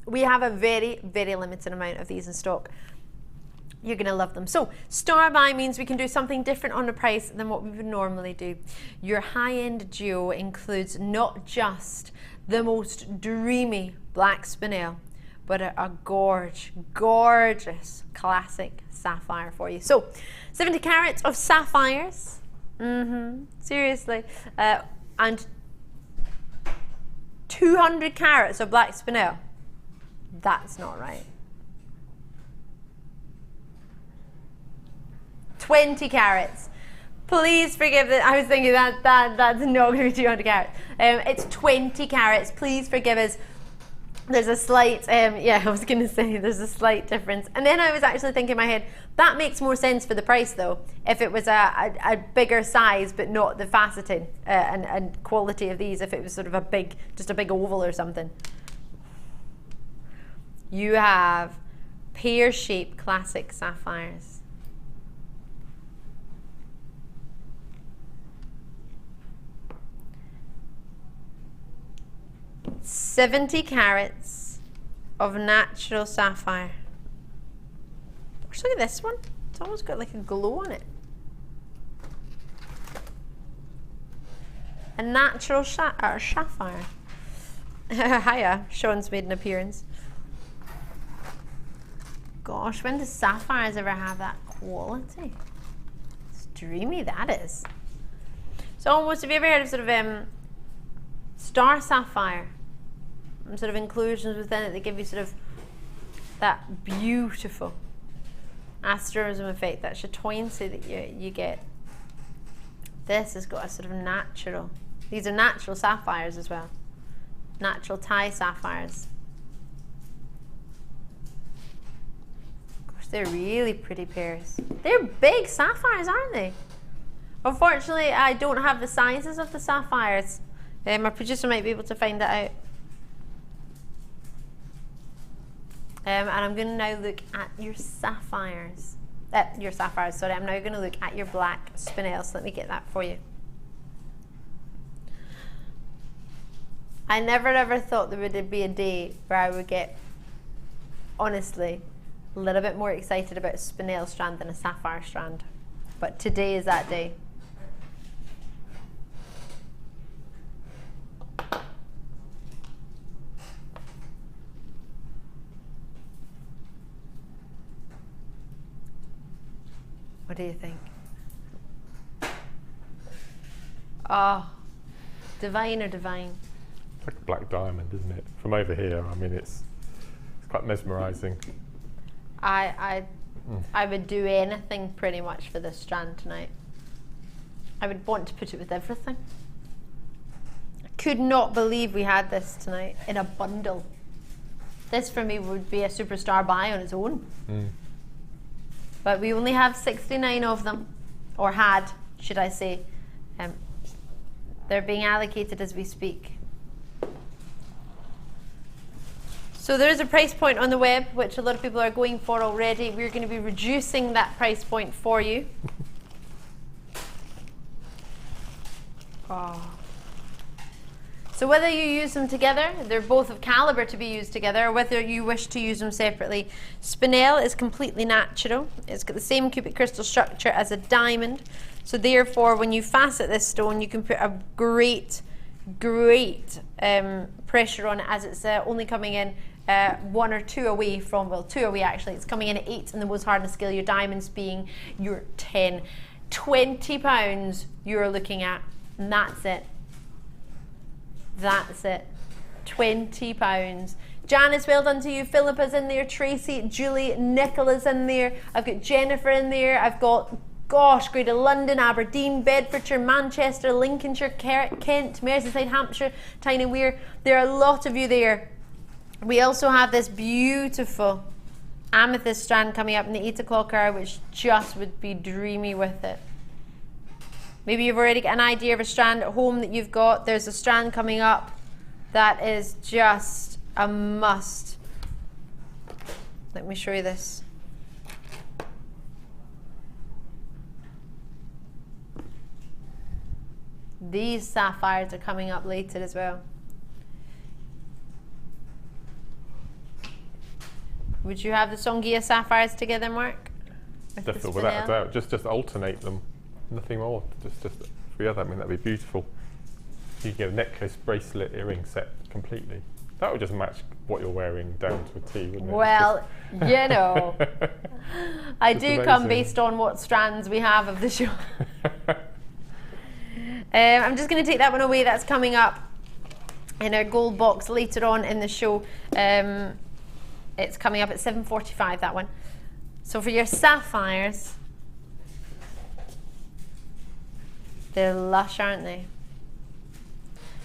We have a very, very limited amount of these in stock. You're going to love them. So star buy means we can do something different on the price than what we would normally do. Your high-end jewel includes not just the most dreamy black spinel, but a gorgeous classic sapphire for you. So 70 carats of sapphires, seriously, and 200 carats of black spinel. That's not right. 20 carats. Please forgive that. I was thinking that's not going to be 200 carats. It's 20 carats. Please forgive us. There's a slight, I was going to say there's a slight difference. And then I was actually thinking in my head, that makes more sense for the price though, if it was a bigger size, but not the faceting and quality of these, if it was sort of just a big oval or something. You have pear-shaped classic sapphires. $70 carats of natural sapphire. Look at this one. It's almost got like a glow on it. A natural sapphire. Hiya, Sean's made an appearance. Gosh, when does sapphires ever have that quality? It's dreamy, that is. So almost, have you ever heard of sort of star sapphire? And sort of inclusions within it that give you sort of that beautiful asterism effect, that chatoyancy that you get. This has got a sort of natural, these are natural sapphires as well. Natural Thai sapphires. Gosh, they're really pretty pairs. They're big sapphires, aren't they? Unfortunately, I don't have the sizes of the sapphires. My producer might be able to find that out. And I'm going to now look at your sapphires. Sorry, I'm now going to look at your black spinel. So let me get that for you. I never ever thought there would be a day where I would get, honestly, a little bit more excited about a spinel strand than a sapphire strand. But today is that day. What do you think? Oh, divine or divine? It's like a black diamond, isn't it? From over here, I mean, it's quite mesmerising. I would do anything pretty much for this strand tonight. I would want to put it with everything. I could not believe we had this tonight in a bundle. This for me would be a superstar buy on its own. But we only have 69 of them, or had should I say. They're being allocated as we speak. So there is a price point on the web, which a lot of people are going for already. We're going to be reducing that price point for you. Oh. So whether you use them together, they're both of caliber to be used together, or whether you wish to use them separately. Spinel is completely natural. It's got the same cubic crystal structure as a diamond. So therefore, when you facet this stone, you can put a great pressure on it, as it's only coming in 1 or 2 away from, well, 2 away actually. It's coming in at 8 in the most hardness scale, your diamonds being your 10. £20 you're looking at, and that's it. That's it. £20. Janice, well done to you. Philippa's in there. Tracy, Julie, Nicola's in there. I've got Jennifer in there. I've got, gosh, Greater London, Aberdeen, Bedfordshire, Manchester, Lincolnshire, Kent, Merseyside, Hampshire, Tyne and Wear. There are a lot of you there. We also have this beautiful amethyst strand coming up in the 8 o'clock hour, which just would be dreamy with it. Maybe you've already got an idea of a strand at home that you've got. There's a strand coming up that is just a must. Let me show you this. These sapphires are coming up later as well. Would you have the Songea sapphires together, Mark? Definitely, without a doubt. Just alternate them. Nothing more. Just yeah, I mean, that'd be beautiful. You can get a necklace, bracelet, earring set completely. That would just match what you're wearing down to a T, wouldn't it? Well, you know, I do amazing. come based on what strands we have of the show. I'm just going to take that one away. That's coming up in our gold box later on in the show. It's coming up at 7:45, that one. So for your sapphires, they're lush, aren't they?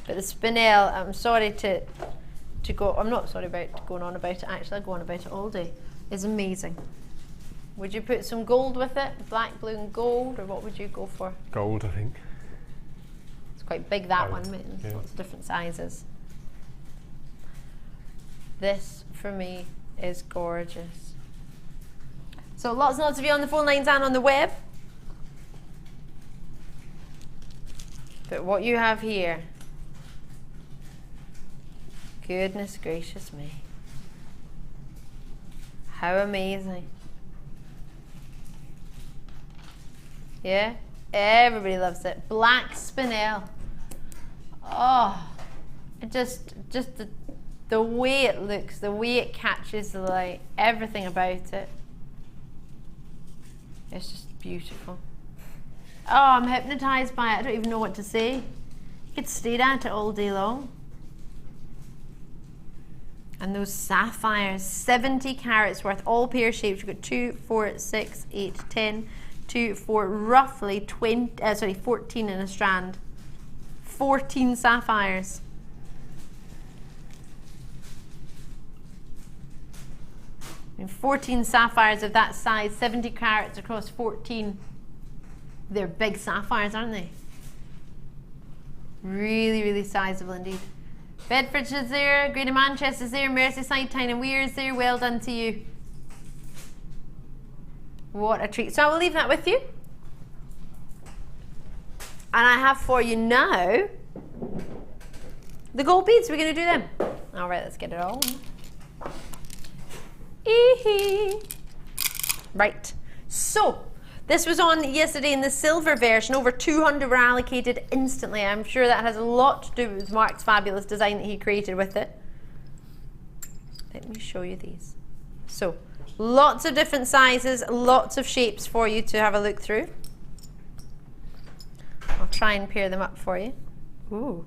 But the Spinel, I'm sorry to go, I'm not sorry about going on about it, actually, I'll go on about it all day. It's amazing. Would you put some gold with it? Black, blue and gold, or what would you go for? Gold, I think. It's quite big, that one, yeah. Lots of different sizes. This, for me, is gorgeous. So lots and lots of you on the phone lines and on the web. But what you have here, goodness gracious me. How amazing. Yeah, everybody loves it. Black Spinel. Oh, it just the way it looks, the way it catches the light, everything about it. It's just beautiful. Oh, I'm hypnotized by it. I don't even know what to say. You could stare at it all day long. And those sapphires, 70 carats worth, all pear shaped. You've got 2, 4, 6, 8, 10, 2, 4, roughly 14 in a strand. 14 sapphires. And 14 sapphires of that size, 70 carats across 14. They're big sapphires, aren't they? Really, really sizable indeed. Bedfordshire's there, Greater Manchester's there, Merseyside, Tyne and Wear's there. Well done to you. What a treat. So I will leave that with you. And I have for you now the gold beads. We're going to do them. All right, let's get it on. Right. So this was on yesterday in the silver version. Over 200 were allocated instantly. I'm sure that has a lot to do with Mark's fabulous design that he created with it. Let me show you these. So, lots of different sizes, lots of shapes for you to have a look through. I'll try and pair them up for you. Ooh.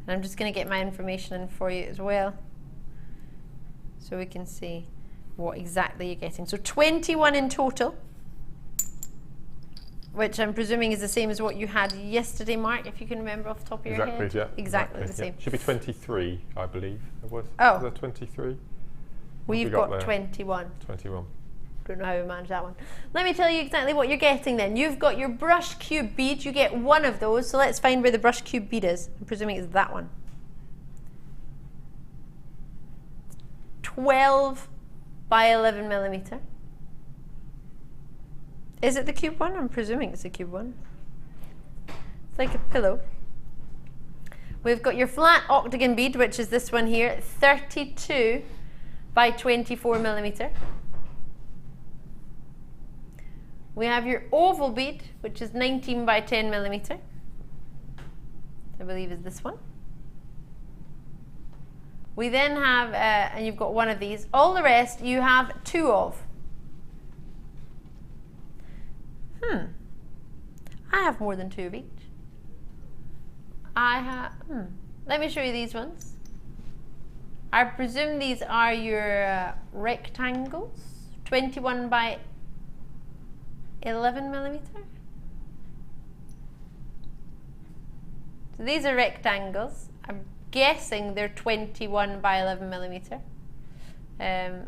And I'm just going to get my information in for you as well, so we can see what exactly you're getting. So 21 in total, which I'm presuming is the same as what you had yesterday, Mark, if you can remember off the top of your head. Yeah. Exactly the same. Yeah. Should be 23, I believe. It was. Oh. Was that 23? We've got 21. 21. Don't know how we managed that one. Let me tell you exactly what you're getting then. You've got your brush cube bead. You get one of those. So let's find where the brush cube bead is. I'm presuming it's that one. 12 by 11 millimeter. Is it the cube one? I'm presuming it's the cube one. It's like a pillow. We've got your flat octagon bead, which is this one here, 32 by 24 millimeter. We have your oval bead, which is 19 by 10 millimeter. I believe is this one. We then have, and you've got one of these. All the rest you have two of. I have more than two of each. I have, let me show you these ones. I presume these are your rectangles, 21 by 11 millimeter. So these are rectangles. I'm guessing they're 21 by 11 millimeter. So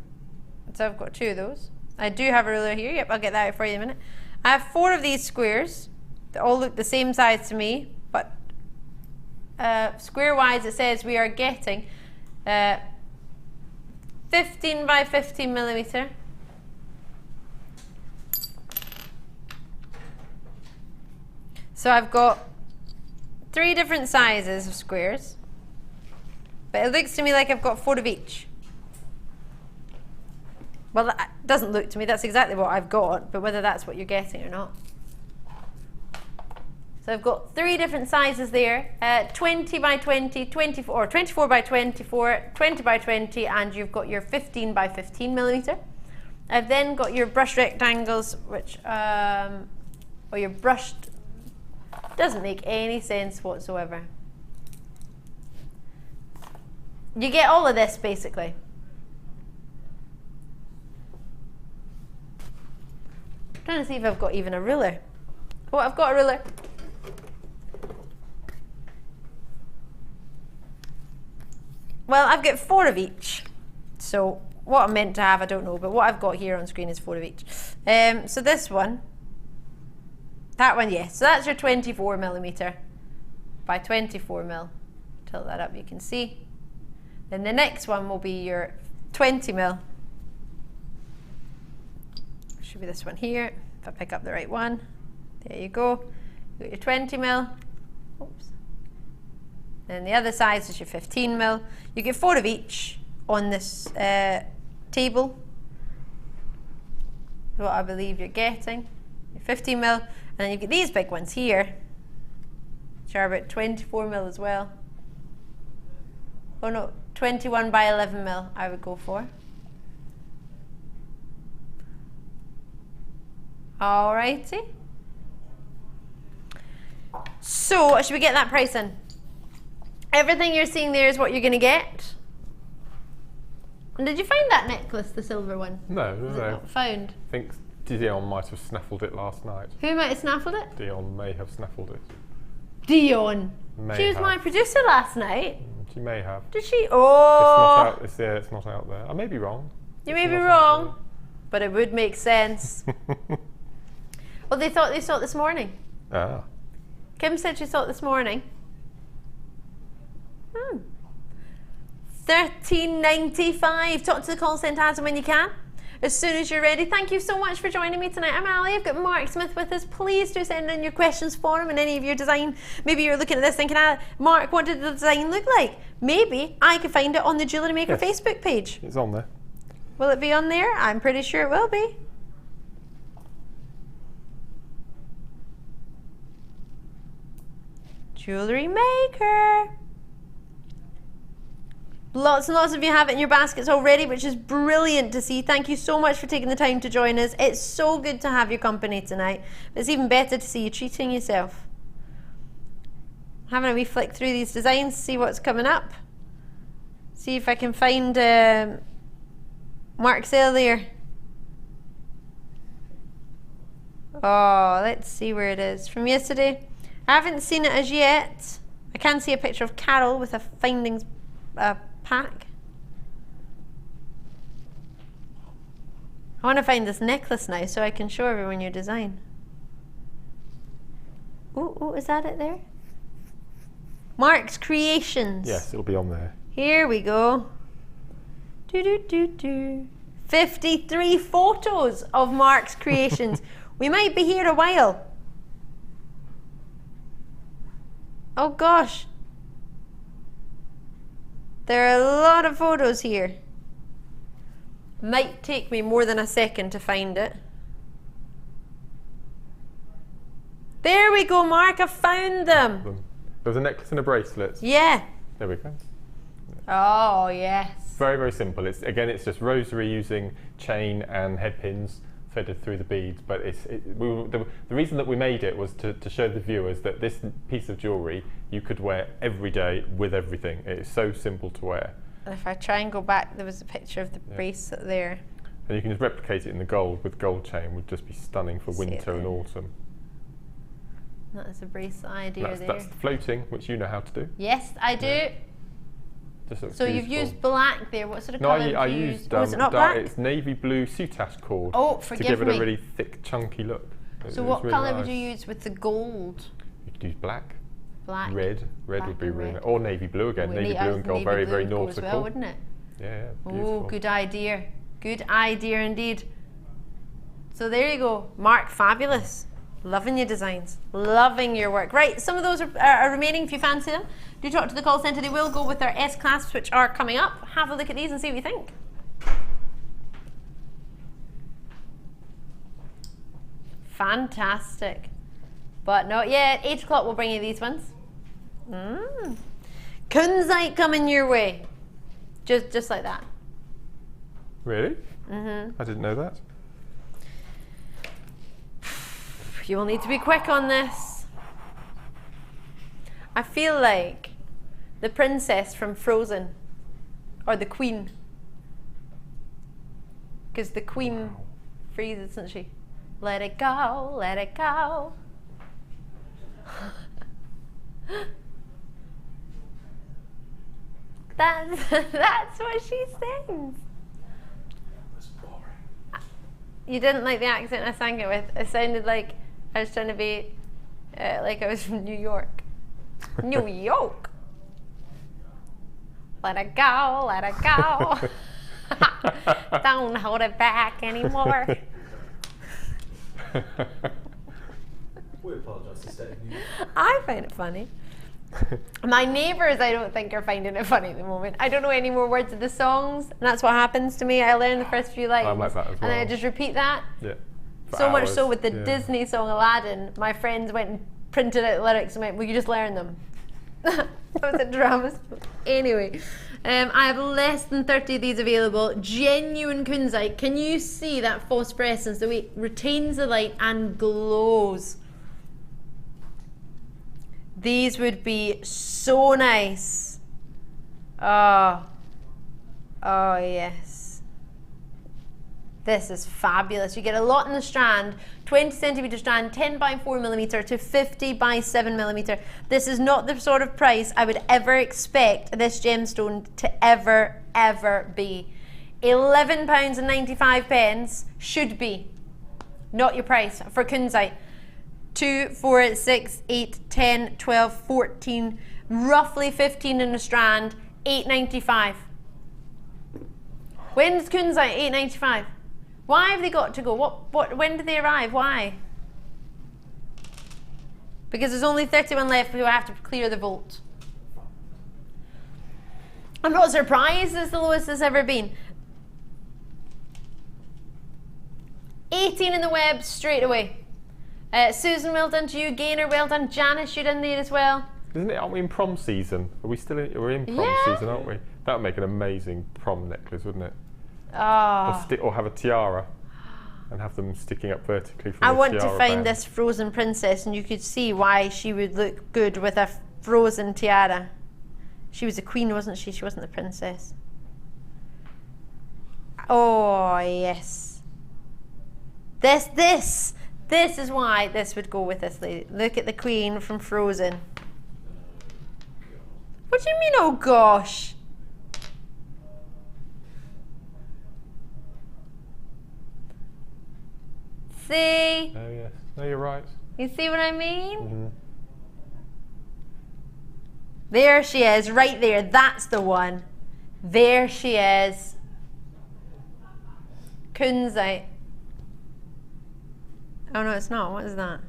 I've got two of those. I do have a ruler here. Yep, I'll get that out for you in a minute. I have four of these squares. They all look the same size to me, but square-wise it says we are getting 15 by 15 millimeter. So I've got three different sizes of squares, but it looks to me like I've got four of each. Well, that doesn't look to me, that's exactly what I've got, but whether that's what you're getting or not. So I've got three different sizes there, 20 by 20, 24, or 24 by 24, 20 by 20, and you've got your 15 by 15 millimeter. I've then got your brush rectangles, which, or your brushed, doesn't make any sense whatsoever. You get all of this basically. I'm trying to see if I've got even a ruler. Oh, I've got a ruler. Well, I've got four of each. So what I'm meant to have, I don't know, but what I've got here on screen is four of each. So this one, that one, yes. So that's your 24 millimeter by 24 mil. Tilt that up, you can see. Then the next one will be your 20 mil. Should be this one here. If I pick up the right one, there you go. You got your 20 mil. Oops. Then the other size is your 15 mil. You get four of each on this table. What I believe you're getting. Your 15 mil. And then you get these big ones here, which are about 24 mil as well. Oh no, 21 by 11 mil I would go for. Alrighty. So, should we get that price in? Everything you're seeing there is what you're going to get. And did you find that necklace, the silver one? No, Was it not found? I think Dion might have snaffled it last night. Who might have snaffled it? Dion may have snaffled it. Dion. May She was have. my producer last night. She may have. Did she? Oh. It's not out there. I may be wrong. You may be wrong, but it would make sense. Well, they thought they saw it this morning. Ah. Kim said she saw it this morning. $13.95. Talk to the call centre as and when you can, as soon as you're ready. Thank you so much for joining me tonight. I'm Ali. I've got Mark Smith with us. Please do send in your questions for him and any of your design. Maybe you're looking at this thinking, Mark, what did the design look like? Maybe I could find it on the JewelleryMaker Facebook page. It's on there. Will it be on there? I'm pretty sure it will be. JewelleryMaker. Lots and lots of you have it in your baskets already, which is brilliant to see. Thank you so much for taking the time to join us. It's so good to have your company tonight. It's even better to see you treating yourself. Having a wee flick through these designs, see what's coming up. See if I can find Mark's sale there. Oh, let's see where it is. From yesterday. I haven't seen it as yet. I can see a picture of Carol with a findings pack. I want to find this necklace now so I can show everyone your design. Oh, is that it there? Mark's Creations. Yes, it'll be on there. Here we go. 53 photos of Mark's Creations. We might be here a while. Oh gosh. There are a lot of photos here. Might take me more than a second to find it. There we go, Mark, I found them. There was a necklace and a bracelet. Yeah. There we go. Oh, yes. Very, very simple. It's just rosary using chain and head pins threaded through the beads. But the reason that we made it was to show the viewers that this piece of jewellery you could wear every day with everything. It is so simple to wear. And if I try and go back, there was a picture of the bracelet there. And you can just replicate it in the gold with gold chain. Would just be stunning for winter and autumn. That's a bracelet idea there. That's floating, which you know how to do. Yes, I do. Yeah. So you've used black there. What sort of colour I have you used is it not black? It's navy blue soutache cord. Oh, to give it a really thick, chunky look. So what really colour would you use with the gold? You could use black. Black. Red would be really nice. Or navy blue again. Navy blue and gold, very, very nautical. As well, wouldn't it? Yeah, beautiful. Oh, good idea. Good idea indeed. So there you go. Mark, fabulous. Loving your designs. Loving your work. Right, some of those are remaining if you fancy them. Do talk to the call centre. They will go with our S clasps, which are coming up. Have a look at these and see what you think. Fantastic. But not yet. 8 o'clock we'll bring you these ones. Kunzite coming your way. Just like that. Really? I didn't know that. You will need to be quick on this. I feel like the princess from Frozen, or the queen, because the queen freezes, isn't she? Let it go, let it go. That's what she sings. You didn't like the accent I sang it with. It sounded like I was trying to be like I was from New York. New York. Let it go, let it go. Don't hold it back anymore. We apologise for staying here. I find it funny. My neighbours, I don't think, are finding it funny at the moment. I don't know any more words of the songs, and that's what happens to me. I learn the first few lines, I'm like that as well. and then I just repeat that. Yeah. So much so with the Disney song Aladdin, my friends went and printed out the lyrics and went, "Will you just learn them?" That was a drama. Anyway, I have less than 30 of these available. Genuine Kunzite. Can you see that phosphorescence? The way it retains the light and glows. These would be so nice. Oh yes. This is fabulous. You get a lot in the strand, 20 centimetre strand, 10 by 4 millimetre to 50 by 7 millimetre. This is not the sort of price I would ever expect this gemstone to ever be. £11.95 should be not your price for Kunzite. 2, 4, 6, 8, 10, 12, 14, roughly 15 in a strand, £8.95. When's Kunzite £8.95? Why have they got to go? When did they arrive? Why? Because there's only 31 left, we have to clear the vault. I'm not surprised it's the lowest it's ever been. 18 in the web straight away. Susan, well done to you. Gaynor, well done. Janice, you're in there as well. Isn't it? Aren't we in prom season? Are we still in? We're in prom season, aren't we? That would make an amazing prom necklace, wouldn't it? Oh. Or have a tiara and have them sticking up vertically from I the want tiara to find band. this frozen princess, and you could see why she would look good with a frozen tiara. She was a queen, wasn't she? She wasn't the princess. Oh yes. This is why this would go with this lady. Look at the queen from Frozen. What do you mean, oh gosh? See? Oh yes. No, you're right. You see what I mean? Mm-hmm. There she is, right there. That's the one. There she is. Kunzite. Oh no, it's not. What is that?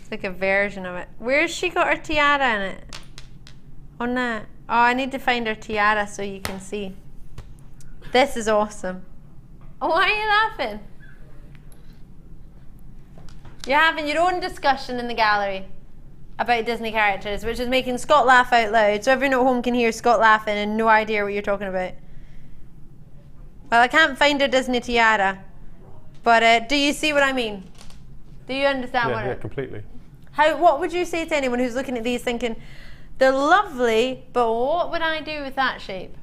It's like a version of it. Where's she got her tiara in it? Oh no. Oh, I need to find her tiara so you can see. This is awesome. Oh, why are you laughing? You're having your own discussion in the gallery about Disney characters, which is making Scott laugh out loud, so everyone at home can hear Scott laughing and no idea what you're talking about. Well, I can't find her Disney tiara, but do you see what I mean? Do you understand what? Yeah, completely. What would you say to anyone who's looking at these thinking, they're lovely, but what would I do with that shape?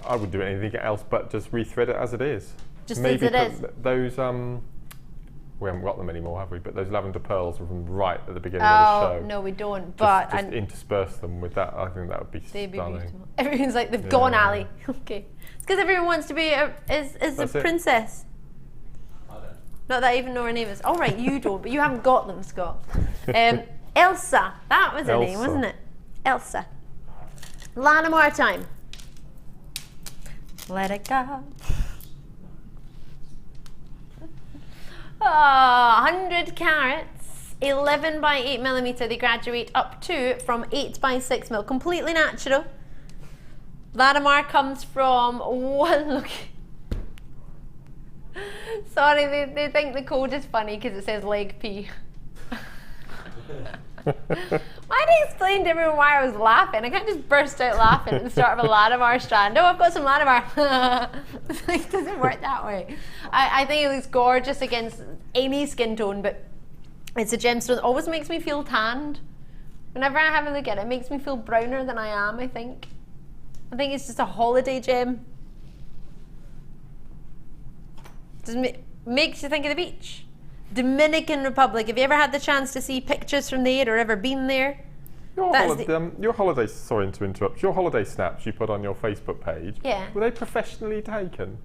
I wouldn't do anything else but just rethread it as it is. Just as it is. Those we haven't got them anymore, have we? But those lavender pearls are from right at the beginning of the show. Oh no, we don't. But just intersperse them with that. I think that would be they'd be stunning. beautiful. Everyone's like, they've gone, Ali. Okay, it's because everyone wants to be a princess. I don't. Not that I even know her name is. All right, you don't, but you haven't got them, Scott. Elsa, that was her name, wasn't it? Elsa. Larimar time. Let it go. 100 carats, 11 by 8 millimeter. They graduate up to from 8 by 6 mil. Completely natural. Larimar comes from one look. Sorry, they think the code is funny because it says leg P. I had to explain to everyone why I was laughing. I can't just burst out laughing at the start of a Larimar strand. Oh, I've got some Larimar. It doesn't work that way. I think it looks gorgeous against any skin tone, but it's a gemstone that always makes me feel tanned. Whenever I have a look at it, it makes me feel browner than I am, I think. I think it's just a holiday gem. Makes you think of the beach. Dominican Republic. Have you ever had the chance to see pictures from there or ever been there? Your holiday, sorry to interrupt, your holiday snaps you put on your Facebook page, were they professionally taken?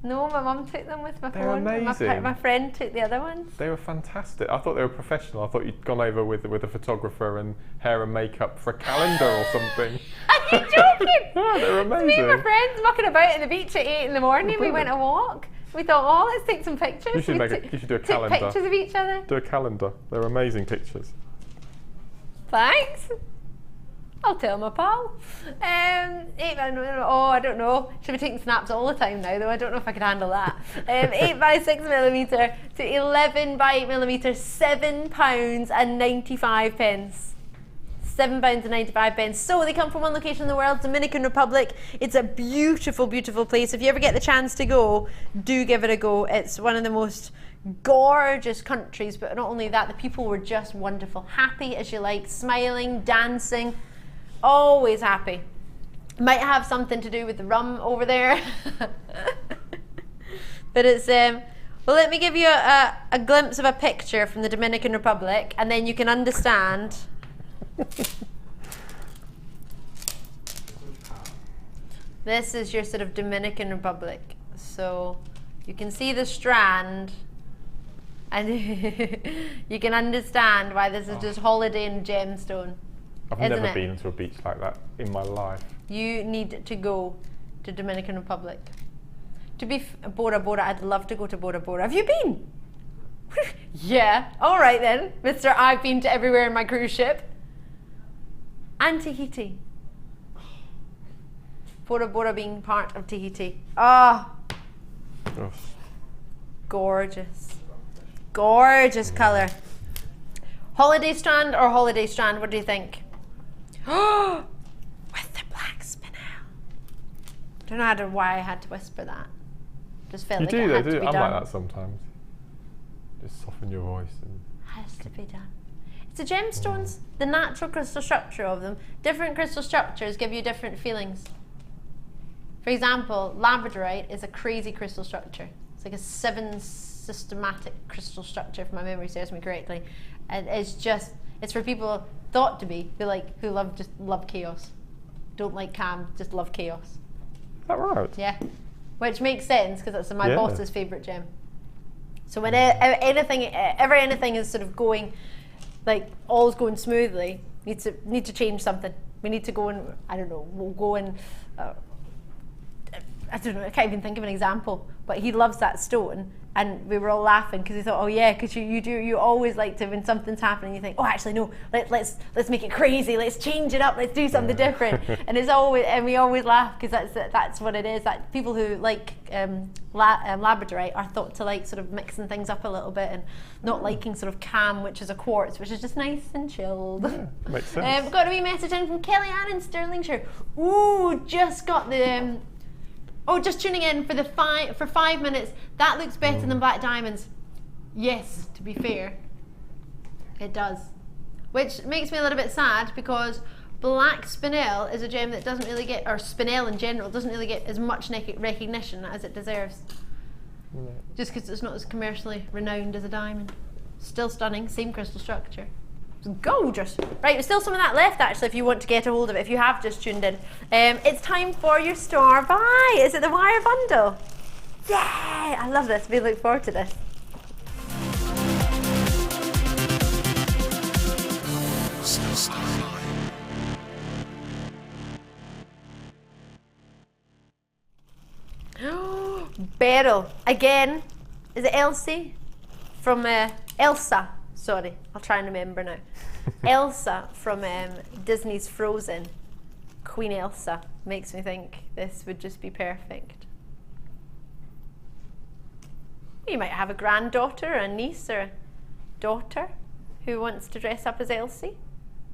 No, my mum took them with my They're phone. amazing. My friend took the other ones. They were fantastic. I thought they were professional. I thought you'd gone over with a photographer and hair and makeup for a calendar or something. Are you joking? Yeah, they're amazing. Me and my friends mucking about in the beach at 8 in the morning. We went a walk. We thought, oh, let's take some pictures. You should do a calendar. Take pictures of each other. Do a calendar. They're amazing pictures. Thanks. I'll tell my pal. I don't know. Should be taking snaps all the time now, though. I don't know if I could handle that. 8 by 6 millimeter to 11 by 8 millimeter, £7 and 95 pence. £7 and 95 pence. So they come from one location in the world, Dominican Republic. It's a beautiful, beautiful place. If you ever get the chance to go, do give it a go. It's one of the most gorgeous countries, but not only that, the people were just wonderful. Happy as you like, smiling, dancing, always happy. Might have something to do with the rum over there. But it's, well, let me give you a glimpse of a picture from the Dominican Republic, and then you can understand. This is your sort of Dominican Republic. So you can see the strand and you can understand why this is just holiday and gemstone. I've never been to a beach like that in my life. You need to go to Dominican Republic. To be Bora Bora, I'd love to go to Bora Bora. Have you been? Yeah, all right then, Mr. I've been to everywhere in my cruise ship. And Tahiti. Bora Bora being part of Tahiti. Ah, oh. Gorgeous. Gorgeous colour. Holiday strand or holiday strand, what do you think? With the black spinel. Don't know why I had to whisper that. Just felt like it had to be done. I'm like that sometimes. Just soften your voice. Has to be done. It's the gemstones, the natural crystal structure of them. Different crystal structures give you different feelings. For example, Labradorite is a crazy crystal structure. It's like a 7 systematic crystal structure, if my memory serves me correctly. And it's for people thought to be who love chaos. Don't like calm, just love chaos. Is that right? Yeah. Which makes sense because it's my boss's favourite gem. So when anything is sort of going, like all's going smoothly, need to change something. We need to go and, I don't know, we'll go and, I don't know, I can't even think of an example, but he loves that stone. And we were all laughing because he thought, oh yeah, because you always like to, when something's happening, you think, oh actually no, let's make it crazy, let's change it up, let's do something different. And it's always, and we always laugh because that's what it is. That people who like Labradorite are thought to like sort of mixing things up a little bit and not liking sort of cam, which is a quartz, which is just nice and chilled. Yeah, makes sense. We've got a wee message in from Kellyanne in Stirlingshire. Ooh, just got the. Oh, just tuning in for 5 minutes. That looks better than black diamonds. Yes, to be fair, it does. Which makes me a little bit sad because black spinel is a gem that doesn't really get, or spinel in general, doesn't really get as much recognition as it deserves. No. Just because it's not as commercially renowned as a diamond. Still stunning, same crystal structure. Gorgeous. Right, there's still some of that left actually if you want to get a hold of it, if you have just tuned in. It's time for your store buy. Is it the wire bundle? Yeah, I love this. We look forward to this. Beryl. Again, is it Elsie? From Elsa. Sorry, I'll try and remember now. Elsa from Disney's Frozen. Queen Elsa makes me think this would just be perfect. You might have a granddaughter, or a niece, or a daughter who wants to dress up as Elsie.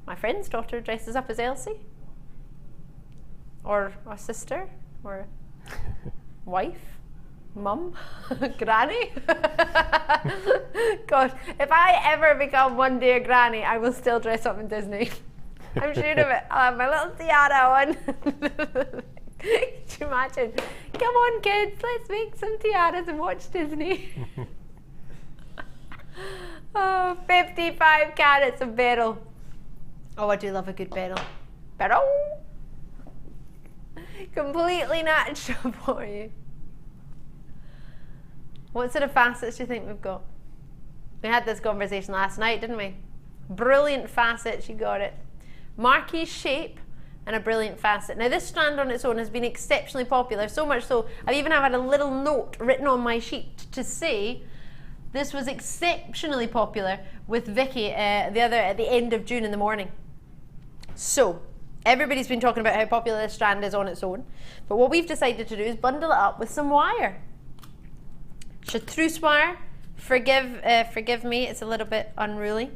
My friend's daughter dresses up as Elsie. Or a sister, or a wife. Mum, granny. God, if I ever become one day a granny, I will still dress up in Disney. I'm sure of it. I'll have my little tiara on. Could you imagine? Come on, kids, let's make some tiaras and watch Disney. Oh, 55 carats of Beryl. Oh, I do love a good Beryl. Beryl. Completely natural for you. What sort of facets do you think we've got? We had this conversation last night, didn't we? Brilliant facets, you got it. Marquee shape and a brilliant facet. Now this strand on its own has been exceptionally popular, so much so I've even had a little note written on my sheet to say this was exceptionally popular with Vicky at the end of June in the morning. So everybody's been talking about how popular this strand is on its own, but what we've decided to do is bundle it up with some wire. Chartreuse wire, forgive me, it's a little bit unruly.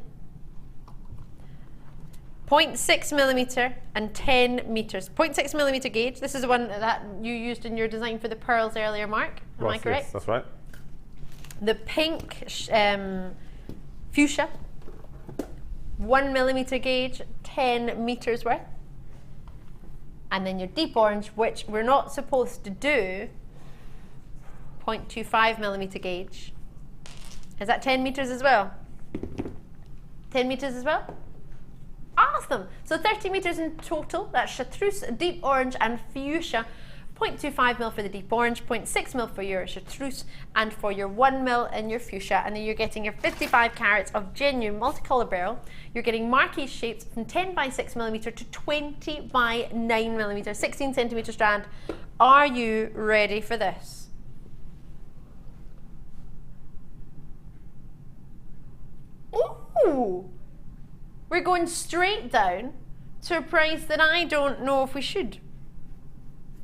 0.6mm and 10 meters. 0.6mm gauge. This is the one that you used in your design for the pearls earlier, Mark. Am I correct? Yes, that's right. The pink fuchsia, 1mm gauge, 10 meters worth. And then your deep orange, which we're not supposed to do, 0.25mm gauge. Is that 10 meters as well? 10 meters as well? Awesome! So 30 meters in total. That's chartreuse, deep orange and fuchsia. 0.25mm for the deep orange, 0.6mm for your chartreuse, and for your 1mm in your fuchsia. And then you're getting your 55 carats of genuine multicolour beryl. You're getting marquee shapes from 10 by 6mm to 20 by 9mm, 16 centimetre strand. Are you ready for this? Ooh! We're going straight down to a price that I don't know if we should.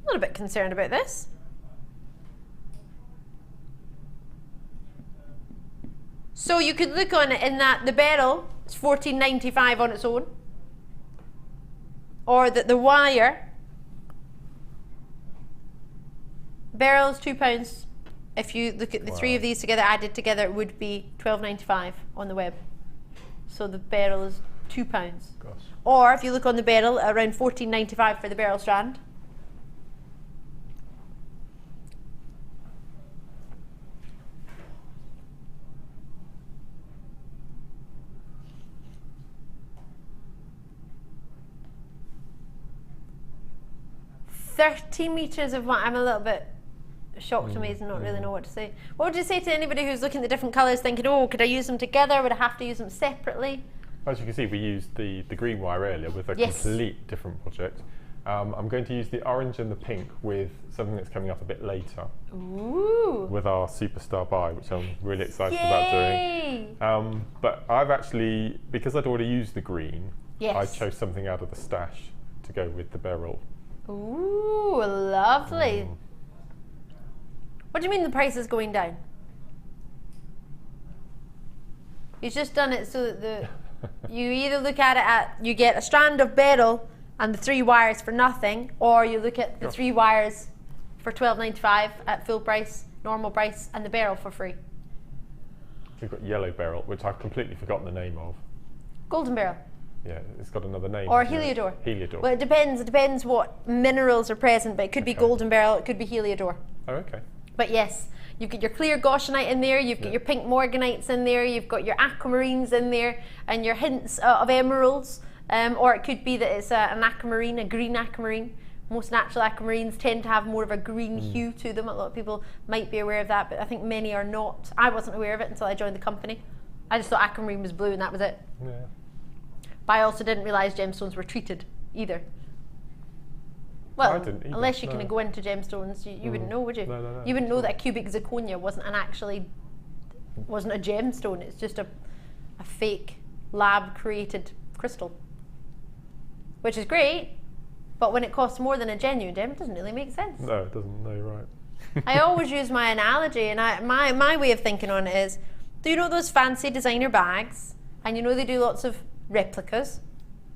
A little bit concerned about this. So you could look on it in that the beryl is $14.95 on its own, or that the wire beryl is £2. If you look at the three of these together, added together, it would be $12.95 on the web. So the beryl is £2. Gosh. Or if you look on the beryl, around $14.95 for the beryl strand. $30 meters of what I'm a little bit shocked amazed and not really know what to say. What would you say to anybody who's looking at the different colours thinking, oh, could I use them together? Would I have to use them separately? As you can see, we used the green wire earlier with a complete different project. I'm going to use the orange and the pink with something that's coming up a bit later. Ooh. With our superstar buy, which I'm really excited about doing. But I've actually, because I'd already used the green, I chose something out of the stash to go with the Beryl. Ooh, lovely. What do you mean the price is going down? You've just done it so that you either look at it you get a strand of Beryl and the 3 wires for nothing, or you look at the 3 wires for $12.95 at full price, normal price, and the Beryl for free. We've got yellow Beryl, which I've completely forgotten the name of. Golden Beryl. Yeah, it's got another name. Or Heliodor. Heliodor. Well, it depends what minerals are present, but it could be Golden Beryl, it could be Heliodor. Oh, okay. But yes, you've got your clear goshenite in there, you've got your pink morganites in there, you've got your aquamarines in there, and your hints of emeralds. Or it could be that it's an aquamarine, a green aquamarine. Most natural aquamarines tend to have more of a green hue to them. A lot of people might be aware of that, but I think many are not. I wasn't aware of it until I joined the company. I just thought aquamarine was blue and that was it. Yeah. But I also didn't realise gemstones were treated either. Well, I didn't either, unless you kind of go into gemstones, you wouldn't know, would you? No. You wouldn't know that a cubic zirconia wasn't a gemstone. It's just a fake lab created crystal, which is great. But when it costs more than a genuine gem, it doesn't really make sense. No, it doesn't. No, you're right. I always use my analogy, and my way of thinking on it is, do you know those fancy designer bags? And you know they do lots of replicas.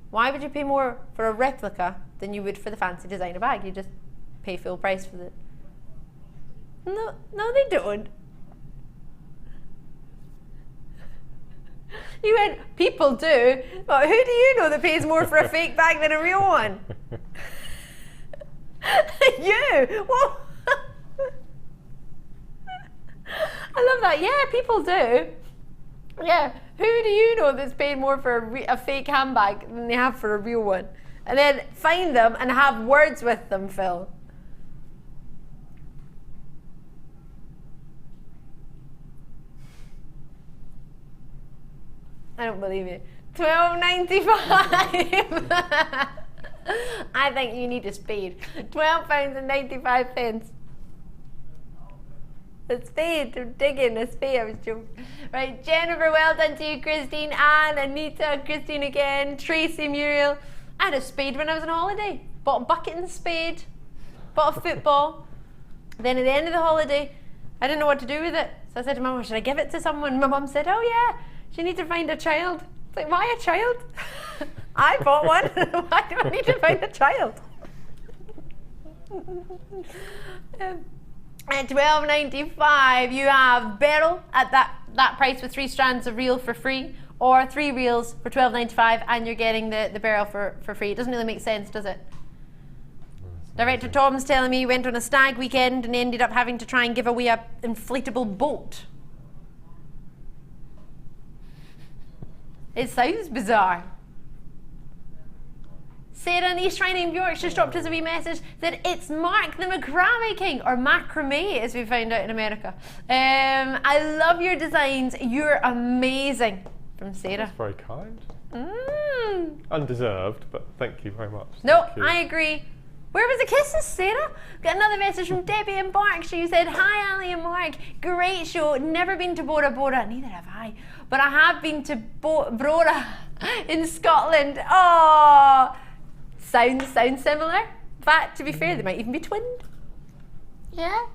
Why would you pay more for a replica than you would for the fancy designer bag? You just pay full price for the... No, they don't. You went, people do. But who do you know that pays more for a fake bag than a real one? You! Well, I love that. Yeah, people do. Yeah, who do you know that's paid more for a fake handbag than they have for a real one? And then find them and have words with them, Phil. I don't believe you. $12.95. I think you need a spade. £12.95. A spade, I'm digging a spade, I was joking. Right, Jennifer, well done to you, Christine, Anne, Anita, Christine again, Tracy, Muriel. I had a spade when I was on holiday. Bought a bucket and a spade, bought a football. Then at the end of the holiday, I didn't know what to do with it. So I said to Mum, should I give it to someone? My mum said, oh yeah, you need to find a child. It's like, why a child? I bought one. Why do I need to find a child? At $12.95, you have Beryl at that price with 3 strands of reel for free, or 3 reels for $12.95, and you're getting the Beryl for free. It doesn't really make sense, does it? Director Tom's telling me he went on a stag weekend and ended up having to try and give away an inflatable boat. It sounds bizarre. Sarah in East Riding, Yorkshire, dropped us a wee message that it's Mark the Macrame King, or macrame as we found out in America. I love your designs, you're amazing. From Sarah. That's very kind. Undeserved, but thank you very much. No, I agree. Where was the kisses, Sarah? Got another message from Debbie in Berkshire who said, hi Ali and Mark, great show, never been to Bora Bora, neither have I, but I have been to Brora in Scotland. Oh, sounds similar. In fact, to be fair, they might even be twinned. Yeah.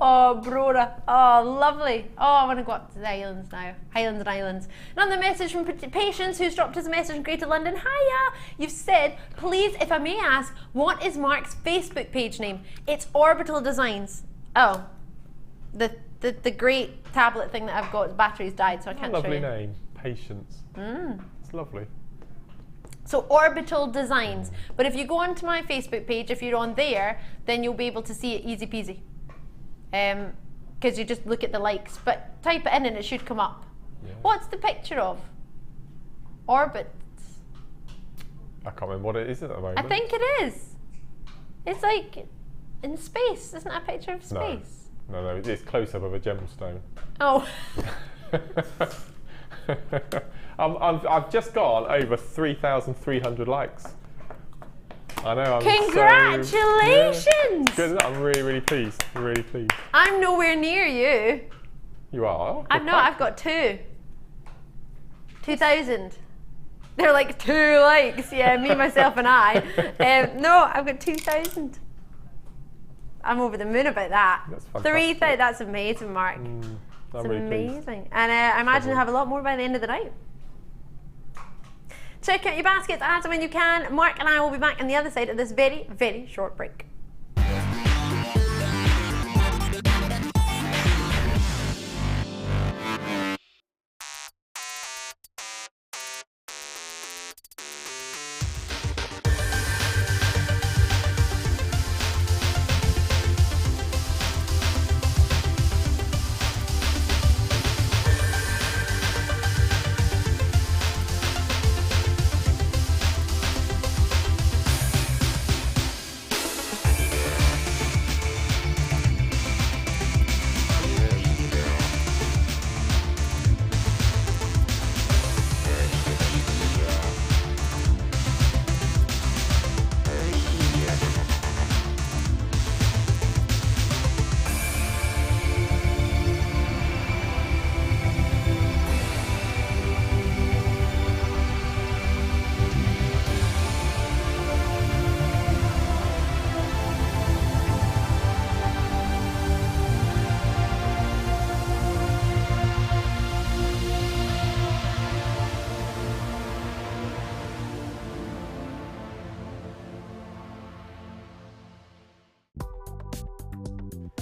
Oh, Brora. Oh, lovely. Oh, I want to go up to the islands now. Highlands and Islands. Another message from Patience, who's dropped us a message from Greater London. Hiya. You've said, please, if I may ask, what is Mark's Facebook page name? It's Orbital Designs. Oh, the great tablet thing that I've got, the battery's died, so I can't show you. Lovely name. Patience. It's lovely. So Orbital Designs. But if you go onto my Facebook page, if you're on there, then you'll be able to see it easy peasy. Because you just look at the likes. But type it in and it should come up. Yeah. What's the picture of? Orbits. I can't remember what it is at the moment. I think it is. It's like, in space. Isn't that a picture of space? No, it's close-up of a gemstone. Oh. I've just got over 3,300 likes. I know. Congratulations! Good. I'm really, really pleased. Really pleased. I'm nowhere near you. You are? I'm not. I've got 2,000. They're like 2 likes. Yeah, me, myself, and I. No, I've got 2,000. I'm over the moon about that. That's fantastic. 3,000. That's amazing, Mark. It's really amazing. Pleased. And I imagine you'll have a lot more by the end of the night. Check out your baskets as and when you can. Mark and I will be back on the other side of this very, very short break.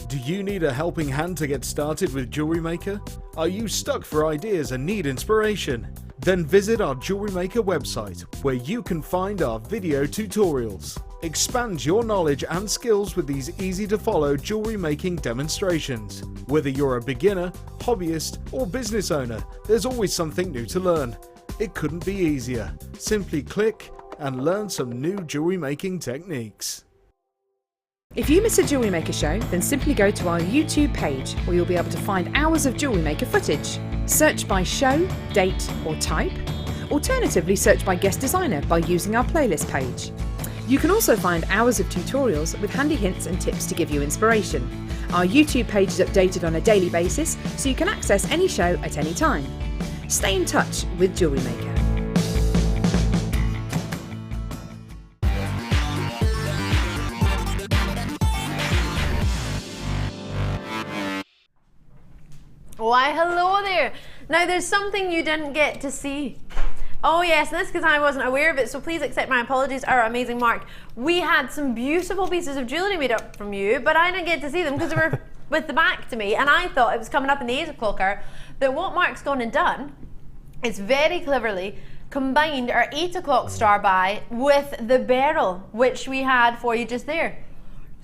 Do you need a helping hand to get started with JewelleryMaker? Are you stuck for ideas and need inspiration? Then visit our JewelleryMaker website, where you can find our video tutorials. Expand your knowledge and skills with these easy-to-follow jewellery making demonstrations. Whether you're a beginner, hobbyist, or business owner, there's always something new to learn. It couldn't be easier. Simply click and learn some new jewellery making techniques. If you miss a Jewellery Maker show, then simply go to our YouTube page, where you'll be able to find hours of Jewellery Maker footage. Search by show, date or type. Alternatively, search by guest designer by using our playlist page. You can also find hours of tutorials with handy hints and tips to give you inspiration. Our YouTube page is updated on a daily basis, so you can access any show at any time. Stay in touch with Jewellery Maker. Why, hello there. Now, there's something you didn't get to see. Oh yes, and this because I wasn't aware of it, so please accept my apologies, our amazing Mark. We had some beautiful pieces of jewellery made up from you, but I didn't get to see them because they were with the back to me, and I thought it was coming up in the 8 o'clock hour. That what Mark's gone and done is very cleverly combined our 8 o'clock star buy with the Beryl, which we had for you just there.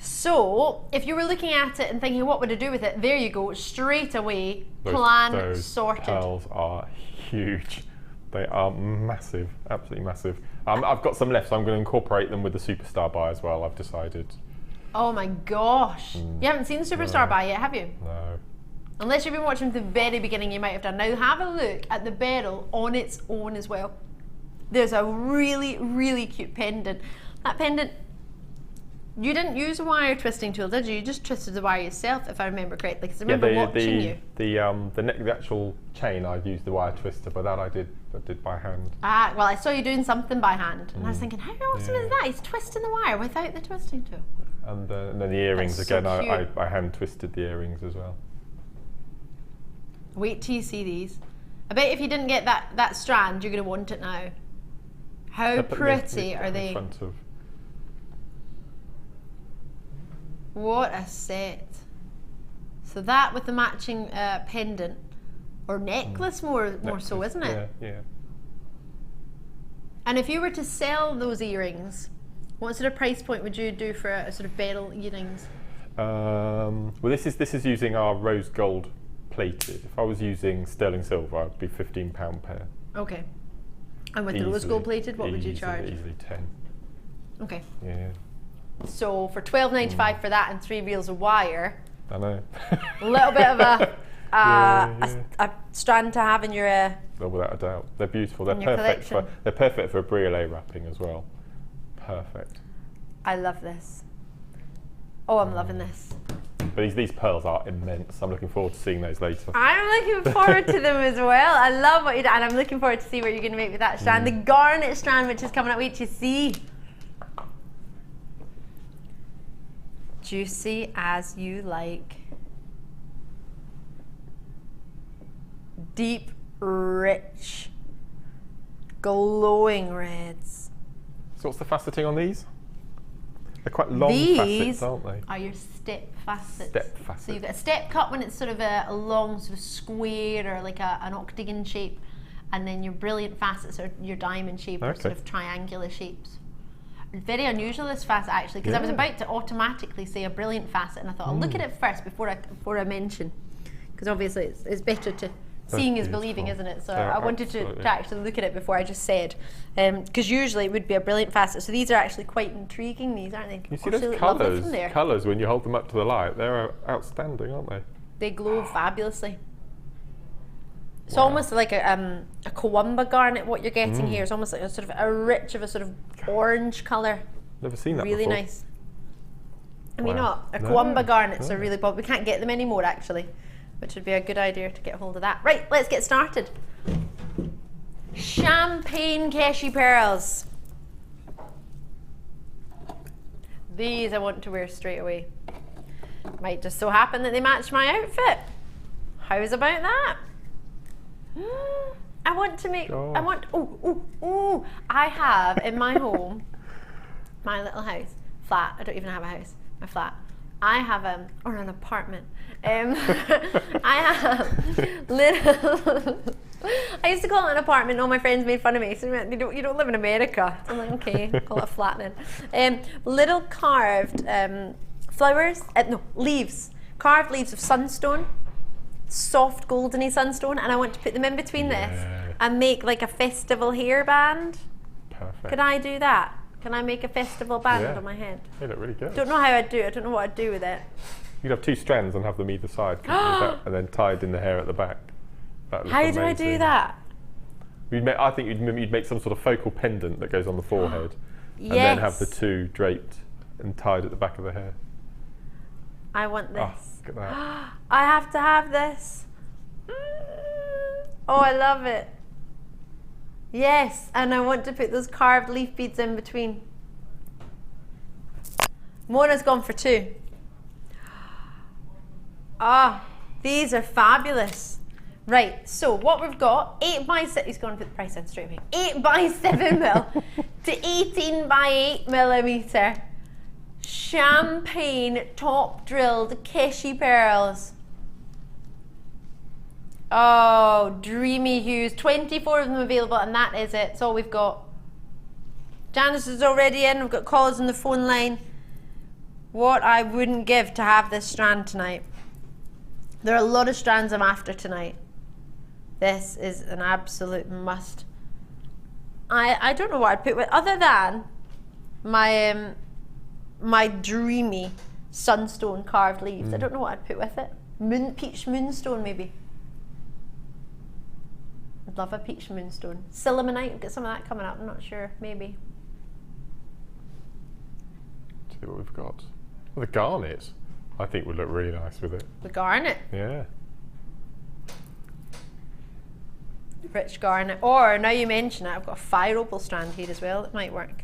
So, if you were looking at it and thinking, what would I do with it? There you go, straight away, plan sorted. Those pearls are huge. They are massive, absolutely massive. I've got some left, so I'm going to incorporate them with the Superstar buy as well, I've decided. Oh my gosh. You haven't seen the Superstar buy yet, have you? No. Unless you've been watching from the very beginning, you might have done. Now, have a look at the Beryl on its own as well. There's a really, really cute pendant. That pendant, you didn't use a wire twisting tool, did you? You just twisted the wire yourself, if I remember correctly, because I remember watching you. The actual chain, I've used the wire twister, but that I did by hand. Ah, well, I saw you doing something by hand, and I was thinking, how awesome is that? He's twisting the wire without the twisting tool. And then the earrings, That's again, so cute. I hand twisted the earrings as well. Wait till you see these. I bet if you didn't get that strand, you're going to want it now. How pretty are they? What a set. So that with the matching pendant, or necklace more so, isn't it? Yeah. And if you were to sell those earrings, what sort of price point would you do for a sort of Beryl earrings? Well, this is using our rose gold plated. If I was using sterling silver, it'd be £15 pair. Okay. And with the rose gold plated, what would you charge? Easily 10. Okay. Yeah. So for $12.95 for that and 3 reels of wire, I know. a little bit of a Yeah. a strand to have in your Oh, without a doubt. They're beautiful. They're in your perfect for collection. they're perfect for briolet wrapping as well. Perfect. I love this. Oh, I'm loving this. But these pearls are immense. I'm looking forward to seeing those later. I'm looking forward to them as well. I love what you do, and I'm looking forward to see what you're going to make with that strand. The garnet strand, which is coming up, wait to see. Juicy as you like. Deep, rich, glowing reds. So what's the faceting on these? They're quite long These facets, aren't they? are your step facets. Step facets. So you've got a step cut when it's sort of a long sort of square or like an octagon shape, and then your brilliant facets are your diamond shape or Okay. sort of triangular shapes. Very unusual, this facet, actually, because I was Yeah. about to automatically say a brilliant facet, and I thought I'll look at it first before I mention, because obviously it's better to seeing is believing, beautiful. isn't it? So They're I wanted to absolutely- actually look at it before I just said, because usually it would be a brilliant facet. So these are actually quite intriguing, these, aren't they? You see Oh, they those look lovely colours? from there. Colours when you hold them up to the light, they're outstanding, aren't they? They glow fabulously. It's Wow. almost like a Kawamba garnet. What you're getting Mm. here is almost like a sort of a rich of a sort of orange colour. Never seen that Really before. nice. I mean, Wow. not a No, Kawamba garnets no. are really bob. We can't get them anymore, actually, which would be a good idea to get hold of that. Right, let's get started. Champagne Keshi pearls. These I want to wear straight away. Might just so happen that they match my outfit. How's about that? I want to make. I want. Oh! I have in my home, my little house, flat. I don't even have a house. My flat. I have or an apartment. I have little. I used to call it an apartment. All my friends made fun of me. So you don't live in America. So I'm like, okay, call it a flat then. Little carved flowers. No, leaves. Carved leaves of sunstone. Soft goldeny sunstone, and I want to put them in between this and make like a festival hairband. Perfect. Could I do that? Can I make a festival band Yeah. on my head? They look really good. Don't know how I'd do it. I don't know what I'd do with it. You'd have 2 strands and have them either side, couldn't you? And then tied in the hair at the back. That'd look How do I do amazing. that? I think you'd make some sort of focal pendant that goes on the forehead, Yes. and then have the 2 draped and tied at the back of the hair. I want this. Oh, look at that. I have to have this. Oh, I love it. Yes, and I want to put those carved leaf beads in between. Mona's gone for 2. Ah, these are fabulous. Right, so what we've got, 8 by 6, he's going to put the price in straight away. 8 by 7 mil to 18 by 8 millimetre. Champagne top drilled Keshi pearls. Oh, dreamy hues. 24 of them available, and that is it. That's all we've got. Janice is already in. We've got callers on the phone line. What I wouldn't give to have this strand tonight. There are a lot of strands I'm after tonight. This is an absolute must. I don't know what I'd put with, other than my my dreamy sunstone carved leaves. I don't know what I'd put with it. Peach moonstone maybe. I'd love a peach moonstone. Silimonite, we've got some of that coming up, I'm not sure, maybe. See what we've got. Well, the garnet, I think, would look really nice with it. The garnet, Yeah. rich garnet. Or, now you mention it, I've got a fire opal strand here as well, it might work.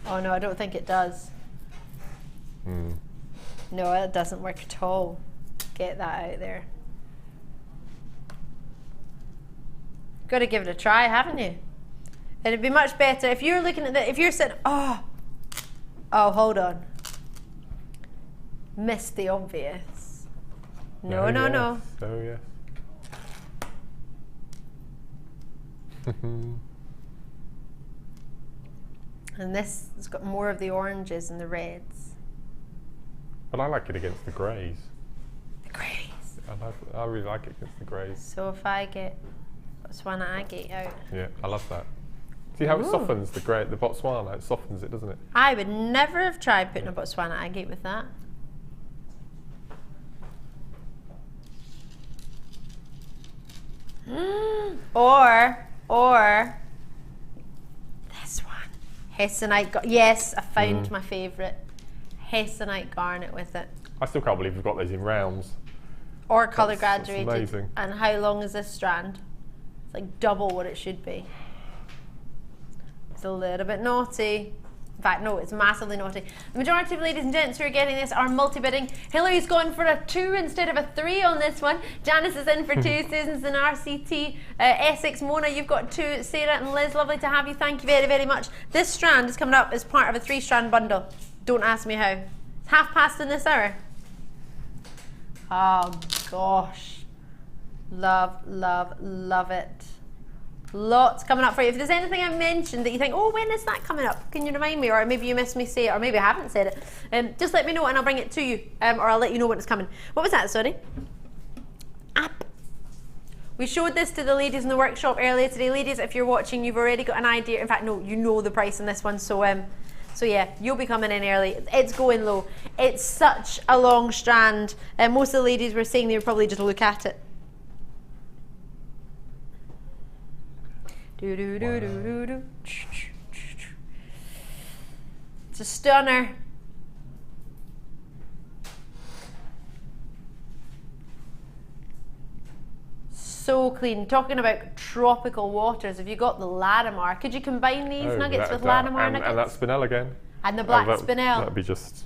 Oh no, I don't think it does. No, it doesn't work at all. Get that out there. Got to give it a try, haven't you? It'd be much better if you're looking at it. If you're saying, oh, hold on, missed the obvious. No. Oh yes. And this has got more of the oranges and the reds. But I like it against the greys. The greys. I really like it against the greys. So if I get Swan Agate out. Yeah, I love that. See how it softens the Botswana? It softens it, doesn't it? I would never have tried putting a Botswana agate with that. Or this one, Hessonite. Yes, I found my favourite. Hessonite garnet with it. I still can't believe we've got those in rounds. Or colour graduated. That's amazing. And how long is this strand? It's like double what it should be. It's a little bit naughty. In fact, no, it's massively naughty. The majority of ladies and gents who are getting this are multi-bidding. Hillary's gone for a 2 instead of a 3 on this one. Janice is in for 2. Susan's in RCT. Essex, Mona, you've got 2. Sarah and Liz, lovely to have you. Thank you very, very much. This strand is coming up as part of a 3-strand bundle. Don't ask me how. It's 1/2 in this hour. Oh, gosh. Love, love, love it. Lots coming up for you. If there's anything I mentioned that you think, oh, when is that coming up? Can you remind me? Or maybe you missed me say it, or maybe I haven't said it. Just let me know and I'll bring it to you. Or I'll let you know when it's coming. What was that, sorry? App. We showed this to the ladies in the workshop earlier today. Ladies, if you're watching, you've already got an idea. In fact, no, you know the price on this one. So yeah, you'll be coming in early. It's going low. It's such a long strand. Most of the ladies were saying they would probably just look at it. It's a stunner. So clean. Talking about tropical waters, have you got the Larimar? Could you combine these nuggets with Larimar nuggets? And that Spinel again. And the black Spinel. That'd be just...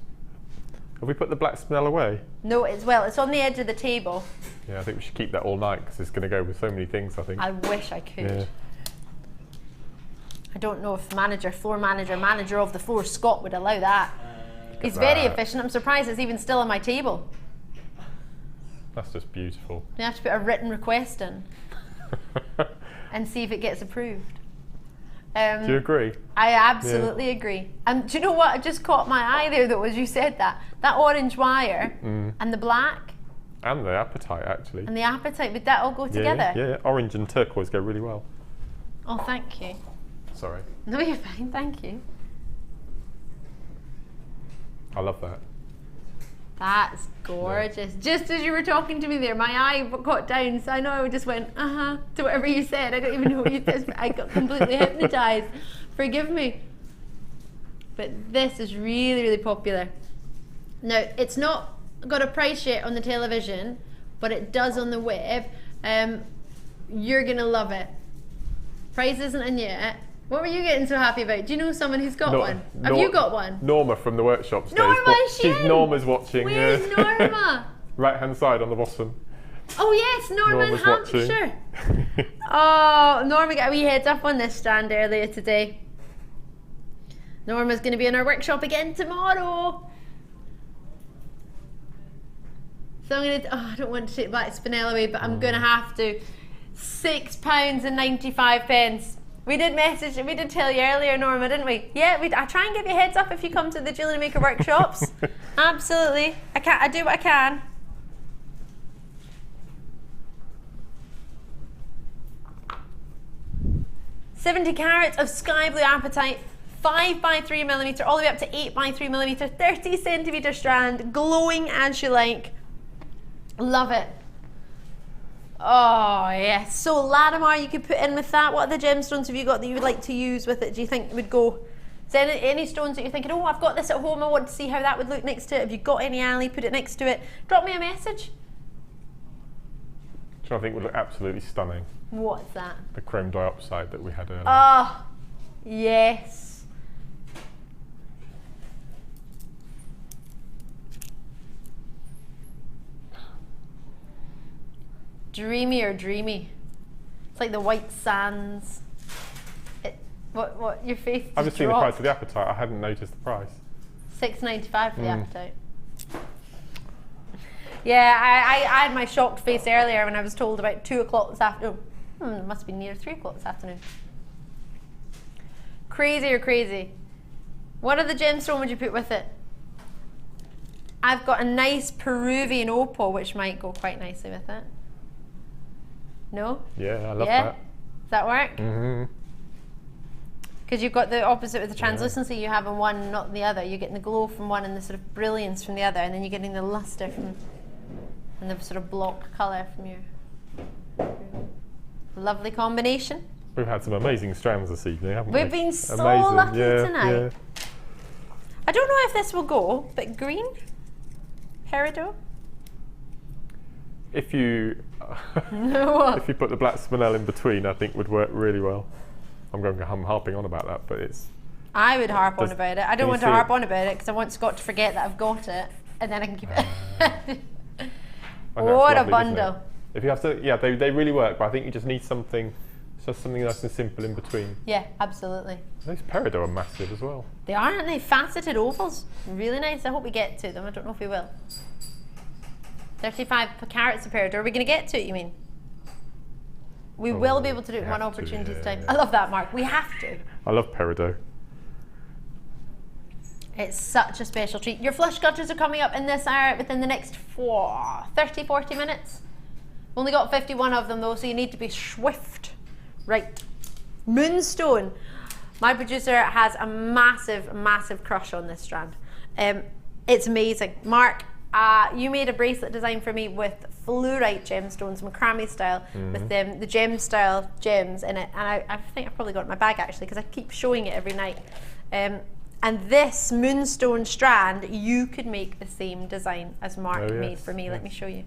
Have we put the black Spinel away? No, it's on the edge of the table. Yeah, I think we should keep that all night because it's going to go with so many things, I think. I wish I could. Yeah. I don't know if floor manager of the floor, Scott, would allow that. He's very efficient. I'm surprised it's even still on my table. That's just beautiful. You have to put a written request in and see if it gets approved. Do you agree? I absolutely agree. And do you know what? It just caught my eye there, though, as you said that. That orange wire and the black. And the apatite, actually. And the apatite, would that all go together? Yeah, orange and turquoise go really well. Oh, thank you. Sorry. No, you're fine, thank you. I love that. That's gorgeous. Yeah. Just as you were talking to me there, my eye got down, so I know I just went, to whatever you said. I don't even know what you said. I got completely hypnotised. Forgive me. But this is really, really popular. Now, it's not got a price yet on the television, but it does on the web. You're going to love it. Price isn't in yet. What were you getting so happy about? Do you know someone who's got one? Have you got one? Norma from the workshop stays. Norma's watching. Where's Norma? Right hand side on the bottom. Oh yes, Norma in Hampshire. Oh, Norma got a wee heads up on this strand earlier today. Norma's going to be in our workshop again tomorrow. So I'm going to, I don't want to take Black Spinel away, but I'm going to have to. £6.95. We did tell you earlier, Norma, didn't we? Yeah, I try and give you a heads up if you come to the JewelleryMaker workshops. Absolutely. I do what I can. $70 carats of sky blue apatite, 5x3mm, all the way up to 8x3mm, 30cm strand, glowing as you like. Love it. Oh yes, so Larimar you could put in with that. What other gemstones have you got that you would like to use with it? Do you think would go? Is there any stones that you're thinking, oh, I've got this at home, I want to see how that would look next to it? Have you got any, Ali? Put it next to it. Drop me a message. Which I think would look absolutely stunning. What's that? The chrome diopside that we had earlier. Oh, yes. Dreamy or dreamy? It's like the white sands. What your face just I've just seen the dropped. price of the apatite. I hadn't noticed the price. $6.95 for the apatite. Yeah, I had my shocked face earlier when I was told about 2 o'clock this afternoon. It must be near 3 o'clock this afternoon. Crazy or crazy? What other gemstone would you put with it? I've got a nice Peruvian opal, which might go quite nicely with it. No? Yeah, I love that. Does that work? Mm-hmm. Because you've got the opposite with the translucency you have in one, not the other. You're getting the glow from one and the sort of brilliance from the other, and then you're getting the luster from, and the sort of block colour from your lovely combination. We've had some amazing strands this evening, haven't we? We've been so lucky tonight. Yeah. I don't know if this will go, but green? Peridot? If you if you put the black spinel in between, I think would work really well. I'm harping on about that, but it's... I would harp on about it. I don't want to harp on about it because I want Scott to forget that I've got it, and then I can keep it. What a bundle. If you have to, yeah, they really work, but I think you just need something, just something nice and simple in between. Yeah, absolutely. Those peridot are massive as well. They are, aren't they? Faceted ovals. Really nice. I hope we get to them. I don't know if we will. 35 carats of peridot. Are we going to get to it, you mean? We will be able to do it in one opportunity this time. I love that, Mark. We have to. I love peridot. It's such a special treat. Your flush gutters are coming up in this hour within the next 30, 40 minutes. We've only got 51 of them though, so you need to be swift. Right. Moonstone. My producer has a massive, massive crush on this strand. It's amazing. Mark, you made a bracelet design for me with fluorite gemstones, macrame style, with the gem style gems in it. And I think I've probably got it in my bag actually, because I keep showing it every night. And this moonstone strand, you could make the same design as Mark made for me. Let me show you.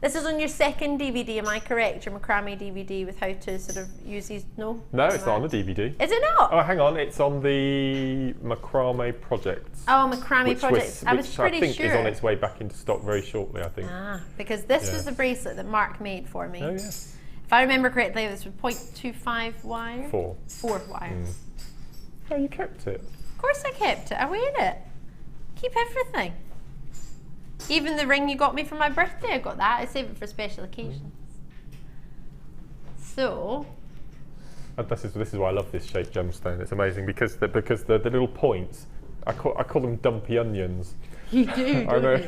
This is on your second DVD, am I correct? Your macrame DVD with how to sort of use these, no? No, it's not on the DVD. Is it not? Oh, hang on, it's on the macrame project. Oh, macrame project. I was pretty sure. Which I think is on its way back into stock very shortly, I think. Ah, because this was the bracelet that Mark made for me. Oh, yes. If I remember correctly, this was 0.25 wire? 4 wire. Oh, you kept it. Of course I kept it. I weighed it. Keep everything. Even the ring you got me for my birthday, I got that. I save it for special occasions. So... This is why I love this shaped gemstone. It's amazing because the little points, I call them dumpy onions. You do, I know.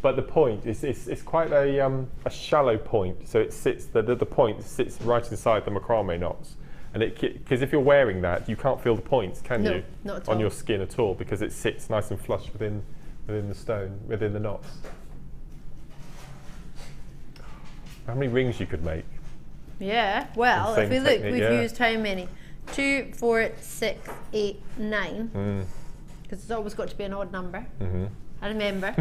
But the point is it's quite a shallow point. So it sits the point sits right inside the macrame knots. And because if you're wearing that, you can't feel the points, can you? Not at on all. your skin at all, because it sits nice and flush within the stone, within the knots. How many rings you could make? Yeah, well, if we look, we've used how many? 2, 4, 6, 8, 9. Because it's always got to be an odd number. I remember.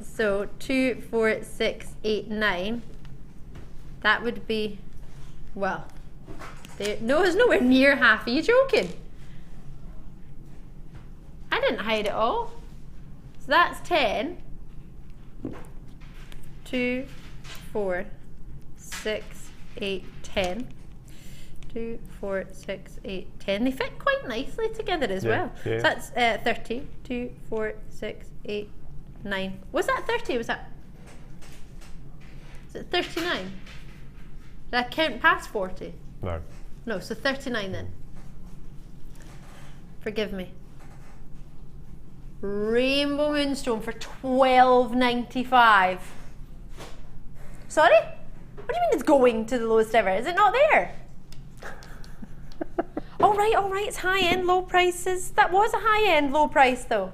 So 2, 4, 6, 8, 9. That would be, well, no, it's nowhere near half. Are you joking? I didn't hide it all. So that's 10. 2, 4, 6, 8, 10. 2, 4, 6, 8, 10. They fit quite nicely together as well. Yeah. So that's 30. 2, 4, 6, 8, 9. Was that 30? Was that? Is it 39? Did I count past 40? No. No, so 39 then. Forgive me. Rainbow moonstone for $12.95. Sorry? What do you mean it's going to the lowest ever? Is it not there? Oh right, it's high-end, low prices. That was a high-end, low price though.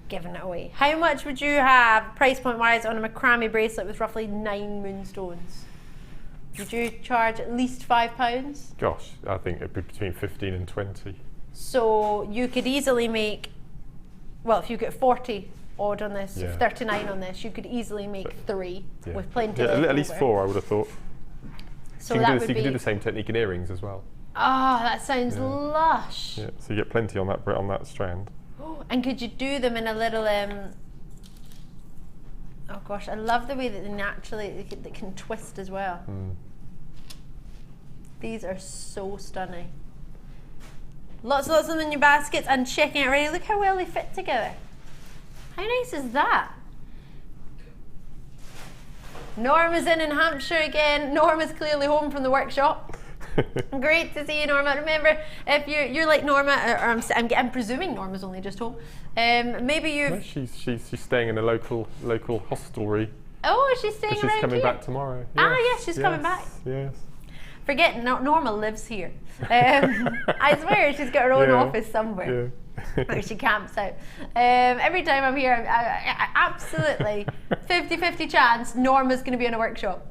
Giving it away. How much would you have, price point-wise, on a macrame bracelet with roughly 9 moonstones? Would you charge at least £5? Gosh, I think it'd be between 15 and 20. So you could easily make, well, if you get 40 odd on this, 39 on this, you could easily make 3 with plenty of at least 4, I would have thought. So you that can would you be. can do the same technique in earrings as well. Oh, that sounds lush. Yeah, so you get plenty on that strand. And could you do them in a little? Oh gosh, I love the way that they can twist as well. These are so stunning. Lots of them in your baskets and checking it already. Look how well they fit together. How nice is that? Norma's in Hampshire again. Norma's clearly home from the workshop. Great to see you, Norma. Remember, if you're like Norma, or I'm presuming Norma's only just home. Maybe you. No, she's staying in a local hostelry. Oh, she's staying around She's coming here? back tomorrow. Yes, she's coming back. Yes. Forget Norma lives here. I swear she's got her own office somewhere. Where she camps out. Every time I'm here, I absolutely 50-50 chance Norma's going to be in a workshop.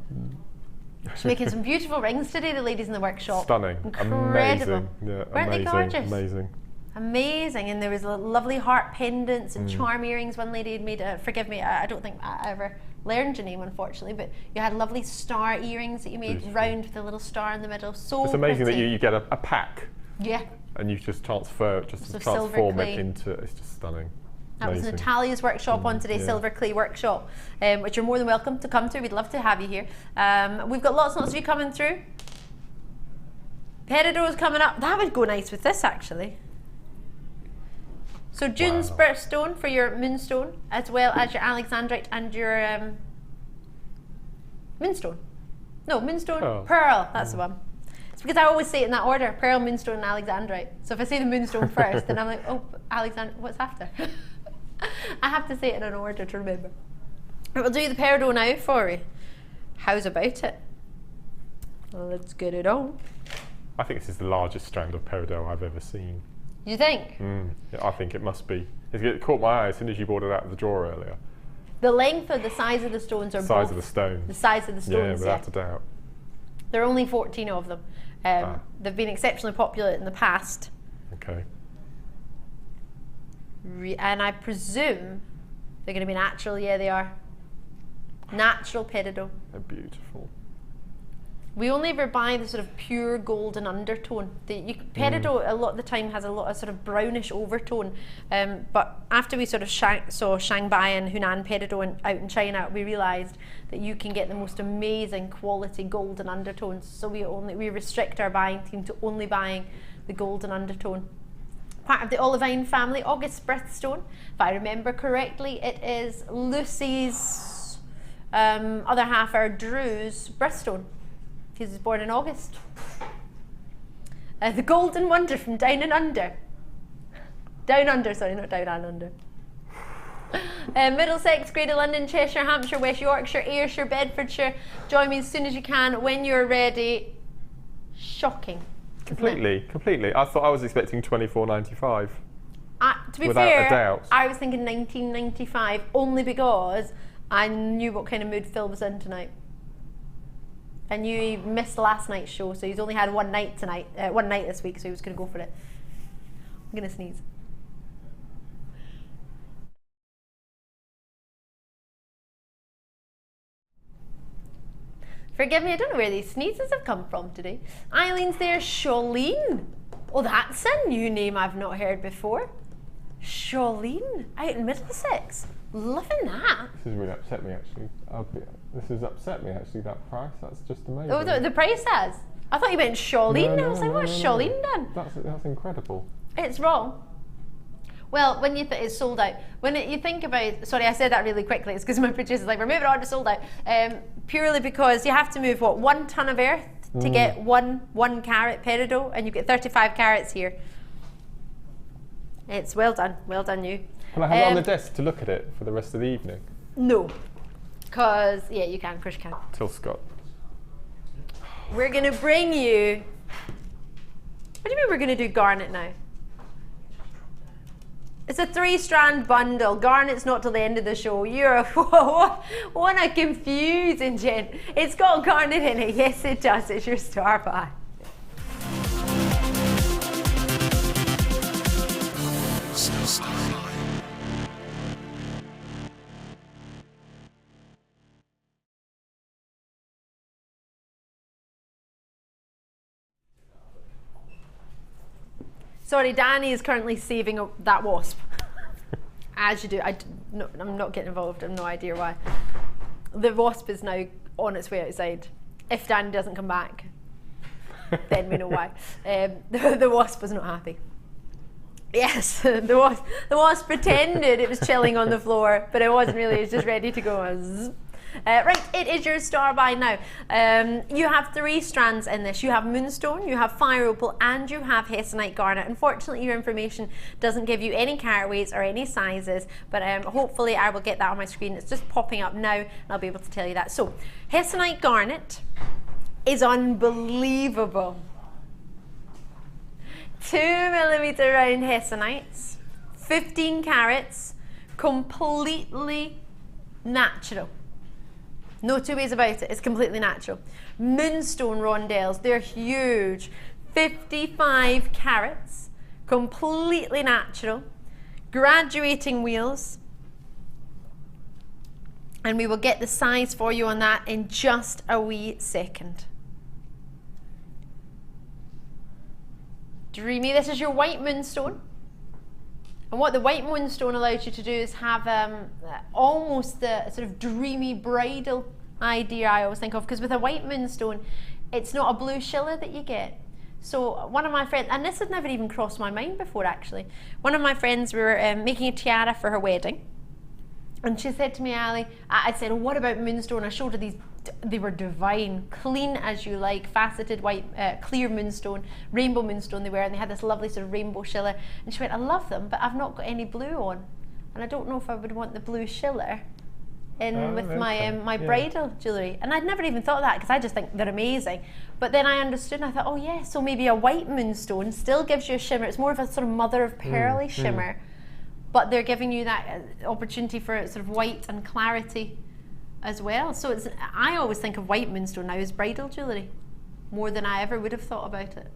She's making some beautiful rings today, the ladies in the workshop. Stunning. Incredible. Amazing. Yeah, Weren't they gorgeous? Amazing. Amazing. And there was lovely heart pendants and charm earrings. One lady had made, forgive me, I don't think I ever learned your name, unfortunately, but you had lovely star earrings that you made round with a little star in the middle. So it's amazing pretty. that you get a pack. Yeah. And you just transform it into, it's just stunning. That was Natalia's workshop on today, Silver Clay Workshop, which you're more than welcome to come to. We'd love to have you here. We've got lots and lots of you coming through. Peridot's coming up. That would go nice with this, actually. So June's birthstone for your moonstone, as well as your alexandrite and your moonstone. No, moonstone, pearl, that's the one. It's because I always say it in that order, pearl, moonstone and alexandrite. So if I say the moonstone first, then I'm like, oh, alexandrite, what's after? I have to say it in an order to remember. But we'll do the peridot now for you. How's about it? Well, let's get it on. I think this is the largest strand of peridot I've ever seen. You think? Yeah, I think it must be. It caught my eye as soon as you brought it out of the drawer earlier. The length or the size of the stones are both? The size of the stones. The size of the stones, yeah. Without a doubt. There are only 14 of them. They've been exceptionally popular in the past. Okay. And I presume they're going to be natural. Yeah, they are. Natural peridot. They're beautiful. We only ever buy the sort of pure golden undertone. Peridot a lot of the time has a lot of sort of brownish overtone, but after we sort of saw Shanghai and Hunan peridot out in China, we realised that you can get the most amazing quality golden undertones. So we restrict our buying team to only buying the golden undertone. Part of the olivine family, August's birthstone. If I remember correctly, it is Lucy's other half, or Drew's birthstone. He was born in August. The Golden Wonder from Down and Under. Down Under, sorry, not Down and Under. Middlesex, Greater London, Cheshire, Hampshire, West Yorkshire, Ayrshire, Bedfordshire. Join me as soon as you can when you're ready. Shocking. Completely. I thought I was expecting $24.95. To be without fair, a doubt. I was thinking $19.95 only because I knew what kind of mood Phil was in tonight. I knew he missed last night's show, so he's only had one night this week, so he was going to go for it. I'm going to sneeze. Forgive me, I don't know where these sneezes have come from today. Eileen's there, Charlene. Oh, that's a new name I've not heard before. Charlene, out in Middlesex. Loving that. This has really upset me, actually. This has upset me, actually, that price. That's just amazing. Oh, the price has? I thought you meant Charlene. I was like, what's Charlene done? That's incredible. It's wrong. Well, when you it's sold out. When you think about, sorry, I said that really quickly. It's because my producer's like, we're moving on to sold out. Purely because you have to move, 1 ton of earth to get one carat peridot, and you get 35 carats here. It's well done you. Can I have it on the desk to look at it for the rest of the evening? No, because, yeah, you can, of course you can. Till Scott. We're going to bring you, what do you mean we're going to do garnet now? It's a 3-strand bundle. Garnet's not till the end of the show. You're what a confusing gent. It's got garnet in it. Yes, it does. It's your star buy. Sorry, Danny is currently saving that wasp. As you do. I'm not getting involved. I have no idea why. The wasp is now on its way outside. If Danny doesn't come back, then we know why. The wasp was not happy. Yes, the wasp pretended it was chilling on the floor, but it wasn't really. It was just ready to go. Right, it is your star by now. You have 3 strands in this. You have moonstone, you have fire opal, and you have hessonite garnet. Unfortunately, your information doesn't give you any carat weights or any sizes, but hopefully I will get that on my screen. It's just popping up now, and I'll be able to tell you that. So, hessonite garnet, is unbelievable. 2mm round hessonites, 15 carats, completely natural. No two ways about it, it's completely natural. Moonstone rondelles, they're huge. 55 carats, completely natural. Graduating wheels. And we will get the size for you on that in just a wee second. Dreamy, this is your white moonstone. And what the white moonstone allows you to do is have almost the sort of dreamy bridal idea I always think of, because with a white moonstone, it's not a blue schiller that you get. So one of my friends, and this had never even crossed my mind before actually, one of my friends, we were making a tiara for her wedding. And she said to me, Ali, I said, oh, what about moonstone? I showed her these, they were divine, clean as you like, faceted white, clear moonstone, rainbow moonstone they were, and they had this lovely sort of rainbow schiller. And she went, I love them, but I've not got any blue on. And I don't know if I would want the blue schiller in with my bridal jewellery. And I'd never even thought of that, because I just think they're amazing. But then I understood, and I thought, oh yeah, so maybe a white moonstone still gives you a shimmer. It's more of a sort of mother of pearl shimmer. But they're giving you that opportunity for sort of white and clarity as well. So it's, I always think of white moonstone now as bridal jewellery, more than I ever would have thought about it.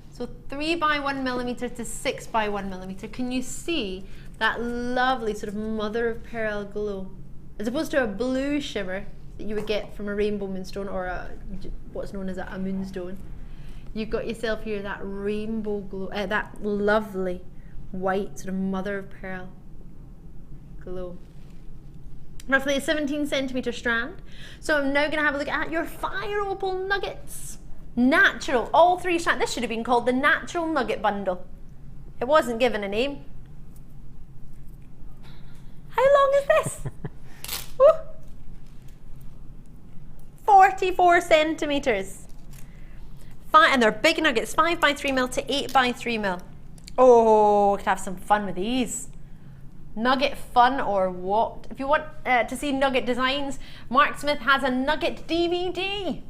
So 3 by 1mm to 6 by 1mm. Can you see that lovely sort of mother of pearl glow? As opposed to a blue shimmer that you would get from a rainbow moonstone or what's known as a moonstone. You've got yourself here that rainbow glow, that lovely white sort of mother of pearl glow. Roughly a 17cm strand. So I'm now going to have a look at your fire opal nuggets. Natural, all 3 strands. This should have been called the natural nugget bundle. It wasn't given a name. How long is this? 44 centimetres. And they're big nuggets, 5 by 3mm to 8 by 3mm. Oh, we could have some fun with these. Nugget fun or what? If you want to see nugget designs, Mark Smith has a nugget DVD.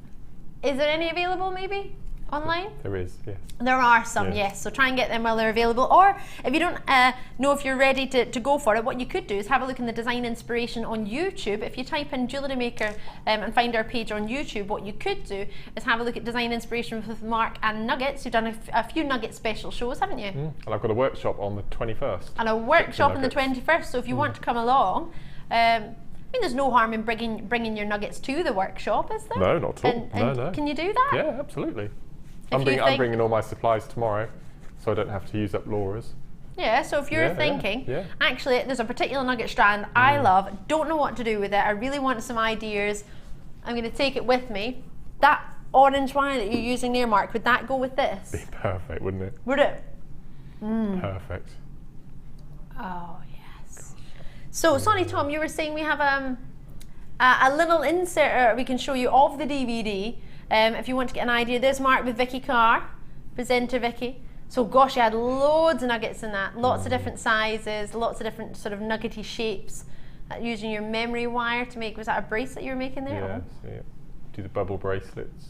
Is there any available maybe online? There is, yes. There are some, yes. So try and get them while they're available. Or if you don't know if you're ready to go for it, what you could do is have a look in the design inspiration on YouTube. If you type in JewelleryMaker and find our page on YouTube, what you could do is have a look at design inspiration with Mark and Nuggets. You've done a few Nugget special shows, haven't you? And I've got a workshop on the 21st. And a workshop on the 21st. So if you want to come along, I mean, there's no harm in bringing your nuggets to the workshop, is there? No, not at all. No. Can you do that? Yeah, absolutely. I'm bringing all my supplies tomorrow, so I don't have to use up Laura's. Yeah, so if you're thinking, actually, there's a particular nugget strand I love, don't know what to do with it, I really want some ideas, I'm going to take it with me. That orange wire that you're using there, Mark, would that go with this? Be perfect, wouldn't it? Would it? Perfect. Oh, yes. So, sorry, Tom, you were saying we have a little insert we can show you of the DVD. If you want to get an idea, there's Mark with Vicky Carr, presenter Vicky. So gosh, you had loads of nuggets in that, lots of different sizes, lots of different sort of nuggety shapes, using your memory wire to make, was that a bracelet you were making there? Yes, yeah. Do the bubble bracelets.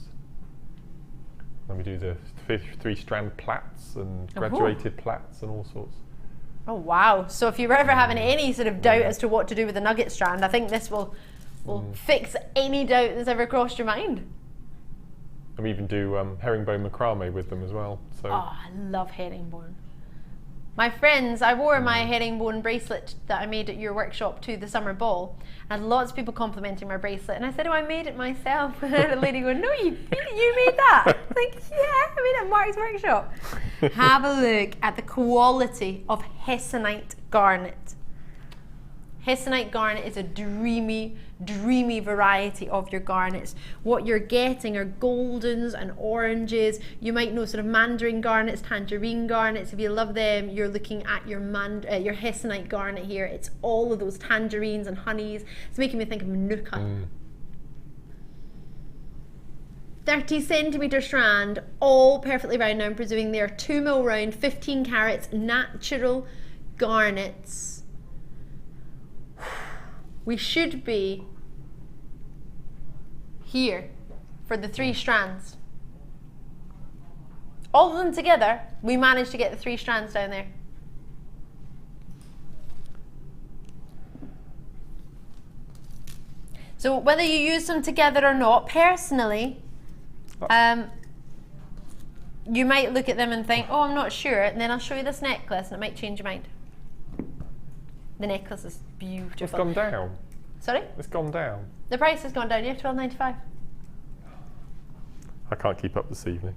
Then we do the 3-strand plaits and graduated plaits and all sorts. Oh wow, so if you were ever having any sort of doubt as to what to do with the nugget strand, I think this will fix any doubt that's ever crossed your mind. And we even do herringbone macrame with them as well. So. Oh, I love herringbone. My friends, I wore my herringbone bracelet that I made at your workshop to the summer ball, and lots of people complimenting my bracelet. And I said, oh, I made it myself. And I had a lady going, no, you made that. I'm like, yeah, I made it at Mark's workshop. Have a look at the quality of hessonite garnet. Hessonite garnet is a dreamy, dreamy variety of your garnets. What you're getting are goldens and oranges. You might know sort of mandarin garnets, tangerine garnets. If you love them, you're looking at your hessonite garnet here. It's all of those tangerines and honeys. It's making me think of Manuka. 30 centimetre strand, all perfectly round. Now I'm presuming they are 2mm round, 15 carats, natural garnets. We should be here for the 3 strands. All of them together, we managed to get the 3 strands down there. So whether you use them together or not, personally, you might look at them and think, oh, I'm not sure, and then I'll show you this necklace and it might change your mind. The necklace is beautiful. It's gone down. Sorry? It's gone down. The price has gone down, yeah, $12.95. I can't keep up this evening.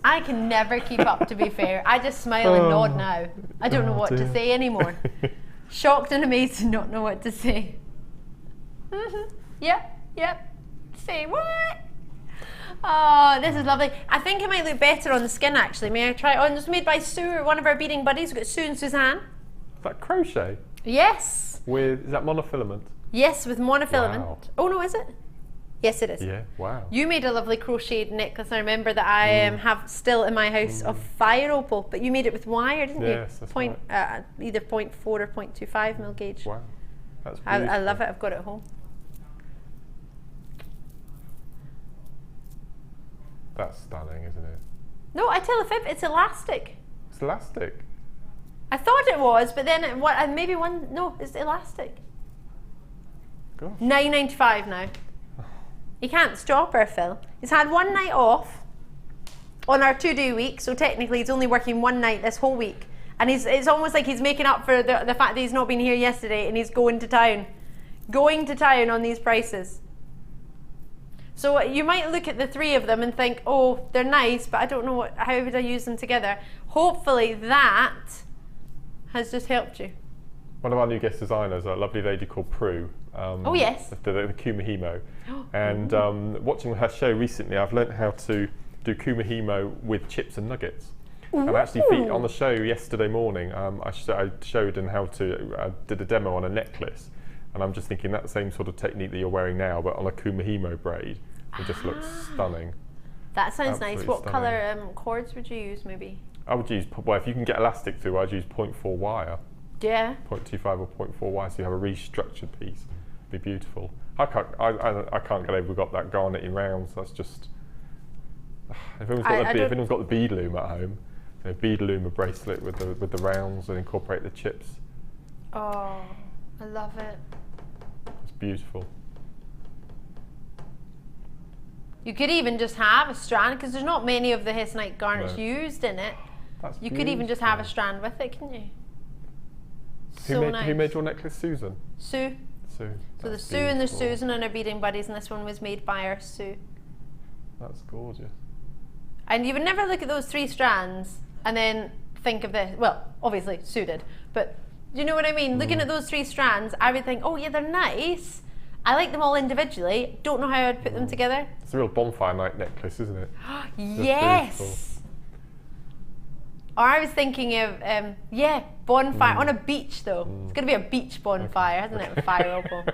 I can never keep up, to be fair. I just smile and nod now. I don't know what to say anymore. Shocked and amazed to not know what to say. Yep. Say what? Oh, this is lovely. I think it might look better on the skin, actually. May I try it on? It's made by Sue, one of our beading buddies. We've got Sue and Suzanne. Is that crochet? Yes. Is that monofilament? Yes, with monofilament. Wow. Oh, no, is it? Yes, it is. Yeah, wow. You made a lovely crocheted necklace. I remember that I have still in my house of fire opal, but you made it with wire, didn't you? Yes, that's right. Either 0.4 or 0.25 mil gauge. Wow, that's beautiful. I love it. I've got it at home. That's stunning, isn't it? No, I tell a fib. It's elastic. It's elastic. I thought it was, but then it's elastic. Gosh. $9.95 now. He can't stop her, Phil. He's had one night off on our 2-day week, so technically he's only working one night this whole week. And it's almost like he's making up for the fact that he's not been here yesterday, and he's going to town. Going to town on these prices. So you might look at the 3 of them and think, oh, they're nice, but I don't know how would I use them together. Hopefully that has just helped you. One of our new guest designers, a lovely lady called Prue. Oh yes. The Kumihimo. And watching her show recently, I've learnt how to do Kumihimo with chips and nuggets. Ooh. And actually, on the show yesterday morning, I showed them how to. I did a demo on a necklace, and I'm just thinking that same sort of technique that you're wearing now, but on a Kumihimo braid, it just looks stunning. That sounds Absolutely nice. What stunning. colour cords would you use, maybe? I would use, well, if you can get elastic through, I'd use 0.4 wire. Yeah. 0.25 or 0.4 wire, so you have a restructured piece. It'd be beautiful. I can't get over we've got that garnet in rounds. That's just. If anyone's got the bead loom at home, bead loom a bracelet with the rounds and incorporate the chips. Oh, I love it. It's beautiful. You could even just have a strand, because there's not many of the Hessonite garnets used in it. You could even just have a strand with it, couldn't you? Who made your necklace, Susan? Sue. Sue. So there's Sue and there's Susan and her beading buddies, and this one was made by our Sue. That's gorgeous. And you would never look at those 3 strands and then think of this. Well, obviously Sue did, but you know what I mean? Looking at those 3 strands, I would think, oh yeah, they're nice. I like them all individually. Don't know how I'd put them together. It's a real bonfire night necklace, isn't it? Yes. Or I was thinking of, bonfire on a beach though. It's going to be a beach bonfire, hasn't it? With fire opal.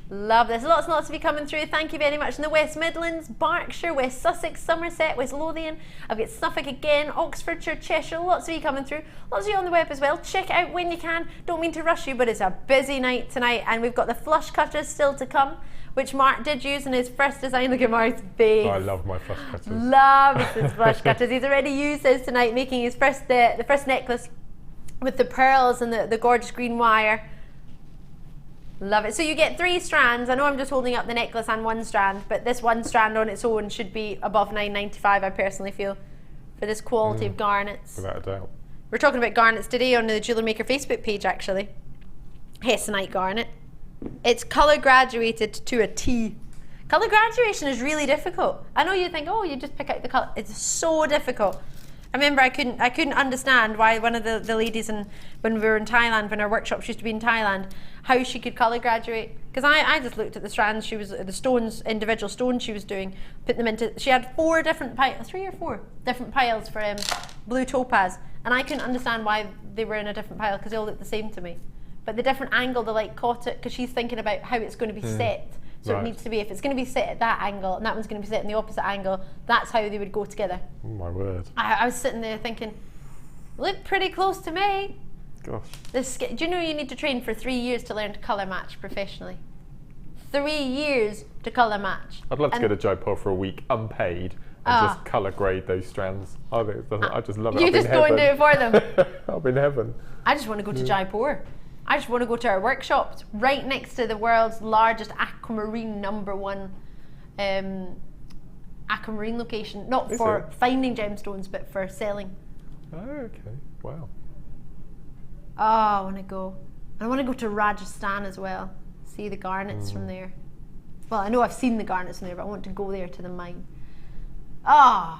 Love this. Lots and lots of you coming through. Thank you very much. In the West Midlands, Berkshire, West Sussex, Somerset, West Lothian. I've got Suffolk again, Oxfordshire, Cheshire. Lots of you coming through. Lots of you on the web as well. Check it out when you can. Don't mean to rush you, but it's a busy night tonight. And we've got the flush cutters still to come, which Mark did use in his first design. Look at Mark's face. I love my flush cutters. Loves his flush cutters. He's already used those tonight, making his first the first necklace with the pearls and the gorgeous green wire. Love it. So you get 3 strands. I know I'm just holding up the necklace and 1 strand, but this 1 strand on its own should be above $9.95, I personally feel, for this quality of garnets. Without a doubt. We're talking about garnets today on the JewelleryMaker Facebook page, actually. Hessonite garnet. It's colour graduated to a T. Colour graduation is really difficult. I know you think, oh, you just pick out the colour. It's so difficult. I remember I couldn't understand why one of the ladies when we were in Thailand, when our workshops used to be in Thailand, how she could colour graduate. Because I just looked at the strands the stones, individual stones she was doing, put them into, she had 4 different piles, 3 or 4 different piles for blue topaz, and I couldn't understand why they were in a different pile, because they all looked the same to me. But the different angle, the light caught it, because she's thinking about how it's going to be set. So it needs to be, if it's going to be set at that angle and that one's going to be set in the opposite angle, that's how they would go together. Oh my word. I was sitting there thinking, look pretty close to me. Gosh. Do you know you need to train for 3 years to learn to colour match professionally? 3 years to colour match. I'd love to go to Jaipur for a week unpaid and just colour grade those strands. I just love it. You just go and do it for them. I'll be in heaven. I just want to go to Jaipur. I just want to go to our workshops right next to the world's largest aquamarine #1 aquamarine location. Not for finding gemstones, but for selling. Oh, okay. Wow. Oh, I want to go. I want to go to Rajasthan as well. See the garnets from there. Well, I know I've seen the garnets from there, but I want to go there to the mine. My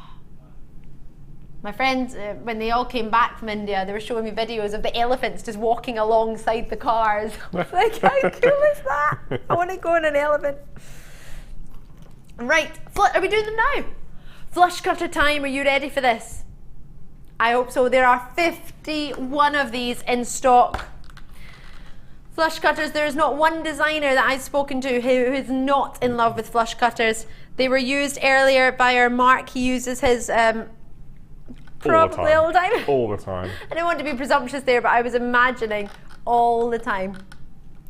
friends, when they all came back from India, they were showing me videos of the elephants just walking alongside the cars. I was like, how cool is that? I want to go on an elephant. Right, are we doing them now? Flush cutter time, are you ready for this? I hope so. There are 51 of these in stock. Flush cutters, there is not one designer that I've spoken to who is not in love with flush cutters. They were used earlier by our Mark. He uses his probably all the time. All the time. I don't want to be presumptuous there, but I was imagining all the time.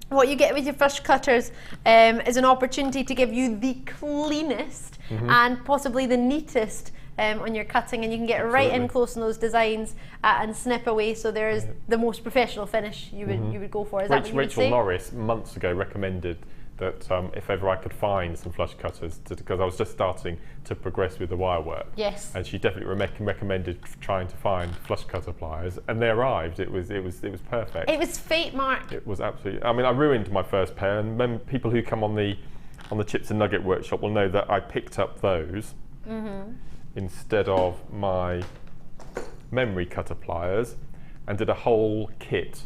What you get with your flush cutters is an opportunity to give you the cleanest and possibly the neatest on your cutting, and you can get right in close on those designs and snip away, so there's the most professional finish you would go for. Is that what you would say? Rachel Norris months ago recommended that if ever I could find some flush cutters, because I was just starting to progress with the wire work. Yes. And she definitely recommended trying to find flush cutter pliers, and they arrived. It was perfect. It was fate, Mark. It was absolutely. I mean, I ruined my first pair, and people who come on the Chips and Nugget workshop will know that I picked up those instead of my memory cutter pliers, and did a whole kit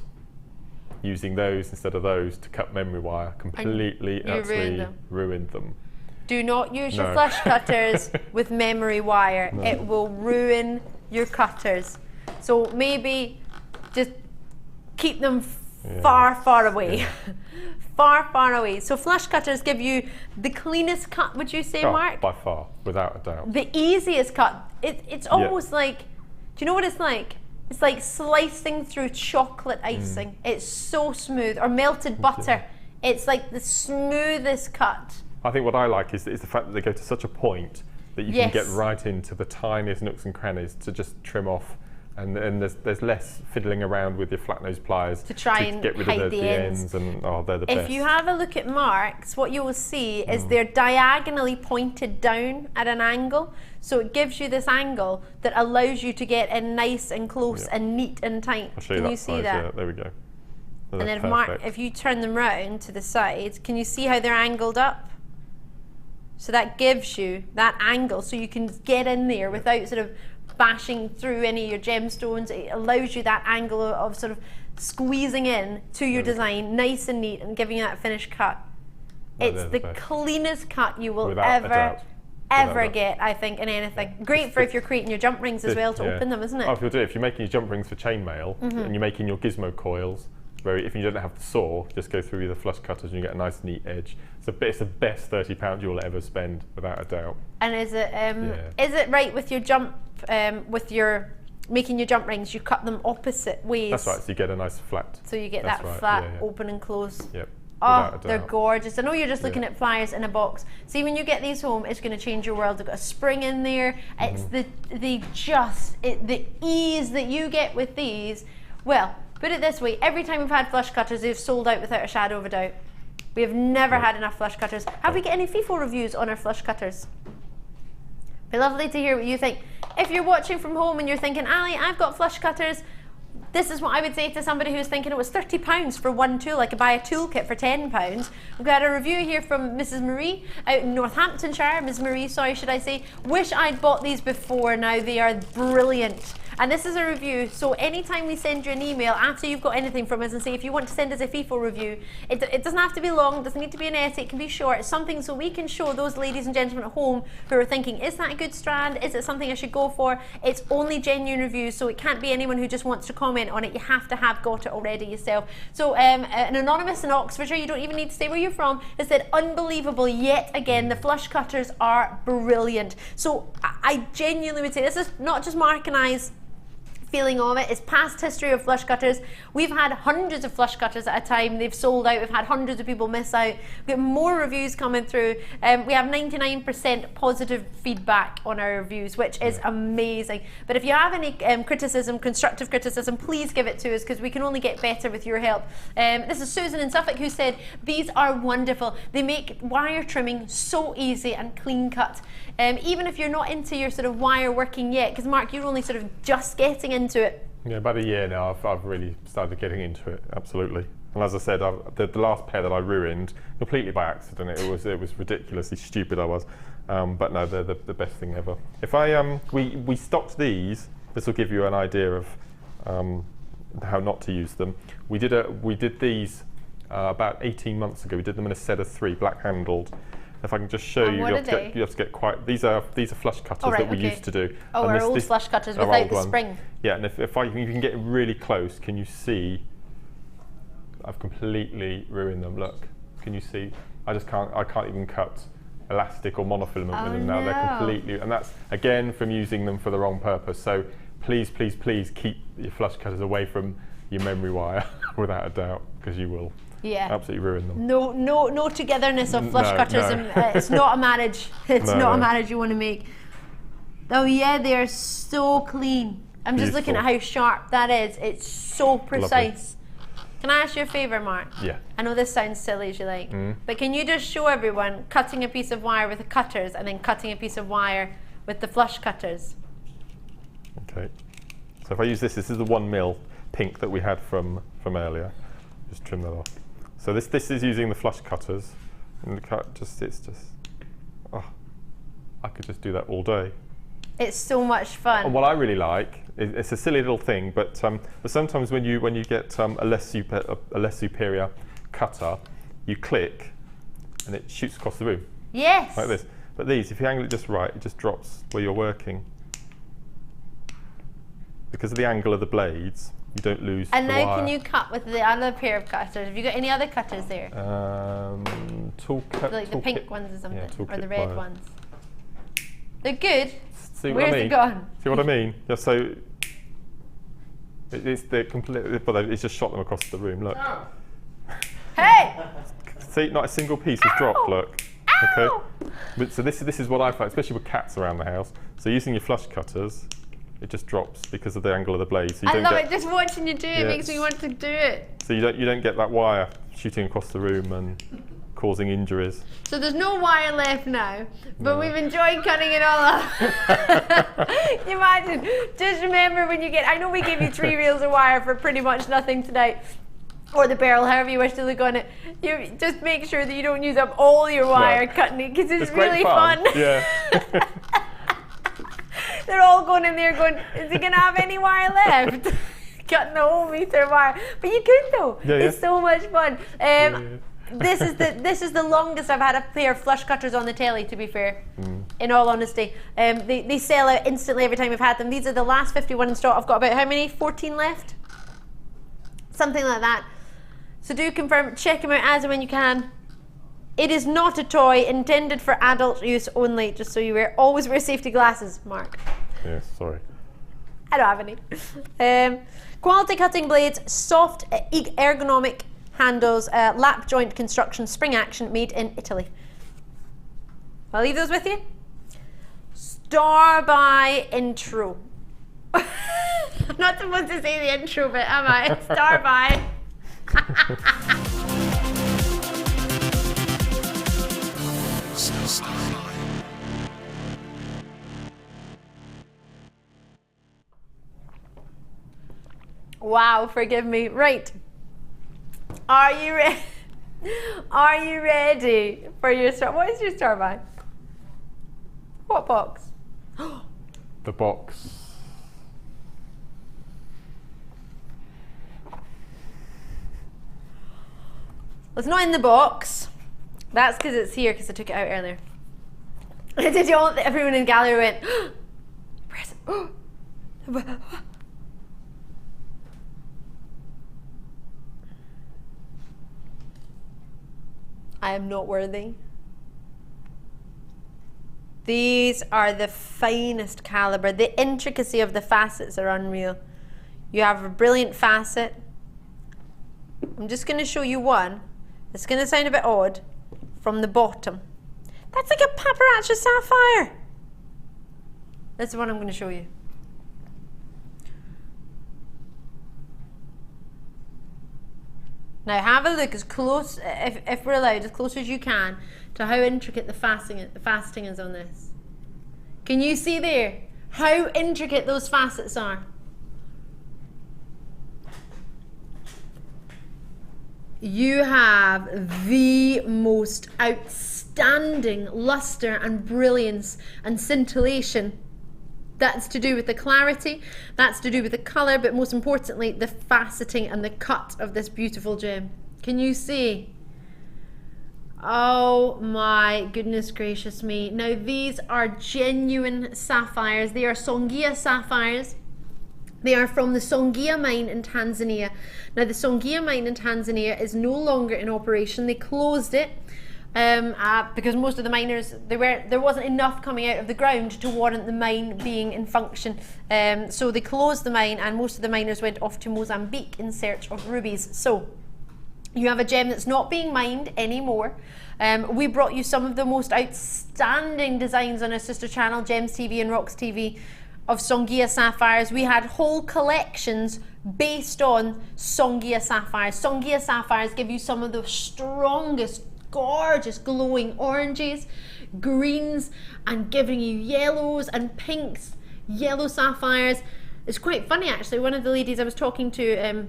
using those instead of those to cut memory wire. Completely, absolutely ruined them. Do not use your flush cutters with memory wire. No. It will ruin your cutters. So maybe just keep them far, far away. Far, far away. So flush cutters give you the cleanest cut, would you say, Mark? By far, without a doubt. The easiest cut. It's almost like, do you know what it's like? It's like slicing through chocolate icing. It's so smooth. Or melted butter. It's like the smoothest cut. I think what I like is the fact that they go to such a point that you can get right into the tiniest nooks and crannies to just trim off, and there's less fiddling around with your flat nose pliers to try and get rid hide of the ends, and they're the best. If you have a look at Mark's, what you will see is they're diagonally pointed down at an angle, so it gives you this angle that allows you to get in nice and close and neat and tight. I'll show you can you see that? Yeah, there we go. And then Mark, if you turn them round to the side, can you see how they're angled up? So that gives you that angle, so you can get in there without sort of bashing through any of your gemstones. It allows you that angle of sort of squeezing in to your design, nice and neat, and giving you that finished cut. It's the cleanest cut you will ever get, I think, in anything. Great for if you're creating your jump rings as well to open them, isn't it? Oh, if you're making your jump rings for chainmail and you're making your gizmo coils, if you don't have the saw, just go through the flush cutters and you get a nice neat edge. It's the best £30 you'll ever spend, without a doubt. And is it right with your jump, making your jump rings, you cut them opposite ways? That's right, so you get a nice flat. So you get that flat open and close. Yep. Oh, they're gorgeous. I know you're just looking at pliers in a box. See, when you get these home, it's going to change your world. They've got a spring in there. It's the ease that you get with these. Well, put it this way, every time we've had flush cutters, they've sold out without a shadow of a doubt. We have never had enough flush cutters. Have we got any FIFO reviews on our flush cutters? Be lovely to hear what you think. If you're watching from home and you're thinking, Ali, I've got flush cutters, this is what I would say to somebody who's thinking it was £30 for one tool. I could buy a toolkit for £10. We've got a review here from Mrs. Marie out in Northamptonshire. Ms. Marie, sorry, should I say. Wish I'd bought these before now. They are brilliant. And this is a review, so anytime we send you an email after you've got anything from us and say if you want to send us a FIFO review, it doesn't have to be long, it doesn't need to be an essay, it can be short. It's something so we can show those ladies and gentlemen at home who are thinking, is that a good strand? Is it something I should go for? It's only genuine reviews, so it can't be anyone who just wants to comment on it. You have to have got it already yourself. So an anonymous in Oxfordshire, you don't even need to say where you're from, has said, unbelievable yet again, the flush cutters are brilliant. So I genuinely would say, this is not just Mark and I's feeling of it. It's past history of flush cutters. We've had hundreds of flush cutters at a time. They've sold out. We've had hundreds of people miss out. We've got more reviews coming through. We have 99% positive feedback on our reviews, which is amazing. But if you have any criticism, constructive criticism, please give it to us, because we can only get better with your help. This is Susan in Suffolk who said, these are wonderful. They make wire trimming so easy and clean cut. Even if you're not into your sort of wire working yet, because Mark, you're only sort of just getting into it. Yeah, about a year now I've really started getting into it, absolutely. And as I said, the last pair that I ruined completely by accident. It was ridiculously stupid I was. But no, they're the best thing ever. If we stocked these, this will give you an idea of how not to use them. We did these about 18 months ago. We did them in a set of 3, black handled. If I can just show you, you have to get quite. These are flush cutters that we used to do. Oh, our old flush cutters without the spring. Yeah, and if you can get really close, can you see? I've completely ruined them. Look, can you see? I can't even cut elastic or monofilament with them now. They're completely, and that's again from using them for the wrong purpose. So please, please, please keep your flush cutters away from your memory wire, without a doubt, because you will. Yeah, absolutely ruin them. No togetherness of flush cutters. And, it's not a marriage. It's not a marriage you want to make. Oh yeah, they are so clean. I'm just looking at how sharp that is. It's so precise. Lovely. Can I ask you a favour, Mark? Yeah. I know this sounds silly as you like, but can you just show everyone cutting a piece of wire with the cutters and then cutting a piece of wire with the flush cutters? Okay. So if I use this is the 1mm pink that we had from earlier. Just trim that off. So this is using the flush cutters, and it's just I could just do that all day. It's so much fun. And what I really like, it's a silly little thing, but sometimes when you get a less superior cutter, you click, and it shoots across the room. Yes. Like this. But these, if you angle it just right, it just drops where you're working. Because of the angle of the blades, you don't lose And the now wire. can you cut with the other pair of cutters? Have you got any other cutters there? Toolkit. Like the pink ones or something, yeah, or the red ones. They're good. See Where's what I mean? it gone? See what I mean? Yeah, so they're completely, but it's just shot them across the room. Look. Oh. Hey! See, not a single piece has dropped. Look. Ow! Okay. But so this is what I find, especially with cats around the house. So using your flush cutters, it just drops because of the angle of the blade. So you I love it. Just watching you do it makes me want to do it. So you don't get that wire shooting across the room and causing injuries. So there's no wire left now, but we've enjoyed cutting it all up. Can you imagine? Just remember when you get, I know we gave you 3 reels of wire for pretty much nothing tonight, or the Beryl, however you wish to look on it. You just make sure that you don't use up all your wire cutting it, because it's really fun. Yeah. They're all going in there going, is he going to have any wire left? Cutting the whole meter of wire. But you could though. Yeah, it's so much fun. This is the longest I've had a pair of flush cutters on the telly, to be fair, in all honesty. They sell out instantly every time we've had them. These are the last 51 in stock. I've got about how many? 14 left? Something like that. So do confirm, check them out as and when you can. It is not a toy, intended for adult use only, just so you always wear safety glasses, Mark. Yes, sorry. I don't have any. Quality cutting blades, soft, ergonomic handles, lap joint construction, spring action, made in Italy. I'll leave those with you. Star by intro. I'm not supposed to say the intro bit, am I? Star by. Wow, forgive me. Right. Are you ready? Are you ready for your star? What is your star by? What box? The box. Well, it's not in the box. That's because it's here, because I took it out earlier. Did you all? Everyone in the gallery went, where's it? I am not worthy. These are the finest caliber. The intricacy of the facets are unreal. You have a brilliant facet. I'm just going to show you one. It's going to sound a bit odd from the bottom. That's like a paparazzi sapphire. That's the one I'm going to show you. Now have a look as close, if we're allowed, as close as you can to how intricate the faceting is on this. Can you see there how intricate those facets are? You have the most outstanding luster and brilliance and scintillation. That's to do with the clarity, that's to do with the colour, but most importantly, the faceting and the cut of this beautiful gem. Can you see? Oh my goodness gracious me. Now these are genuine sapphires. They are Songea sapphires. They are from the Songea mine in Tanzania. Now the Songea mine in Tanzania is no longer in operation. They closed it because most of the miners, there wasn't enough coming out of the ground to warrant the mine being in function. So they closed the mine and most of the miners went off to Mozambique in search of rubies. So you have a gem that's not being mined anymore. We brought you some of the most outstanding designs on our sister channel, Gems TV and Rocks TV, of Songea sapphires. We had whole collections based on Songea sapphires. Songea sapphires give you some of the strongest, gorgeous, glowing oranges, greens, and giving you yellows and pinks, yellow sapphires. It's quite funny actually. One of the ladies I was talking to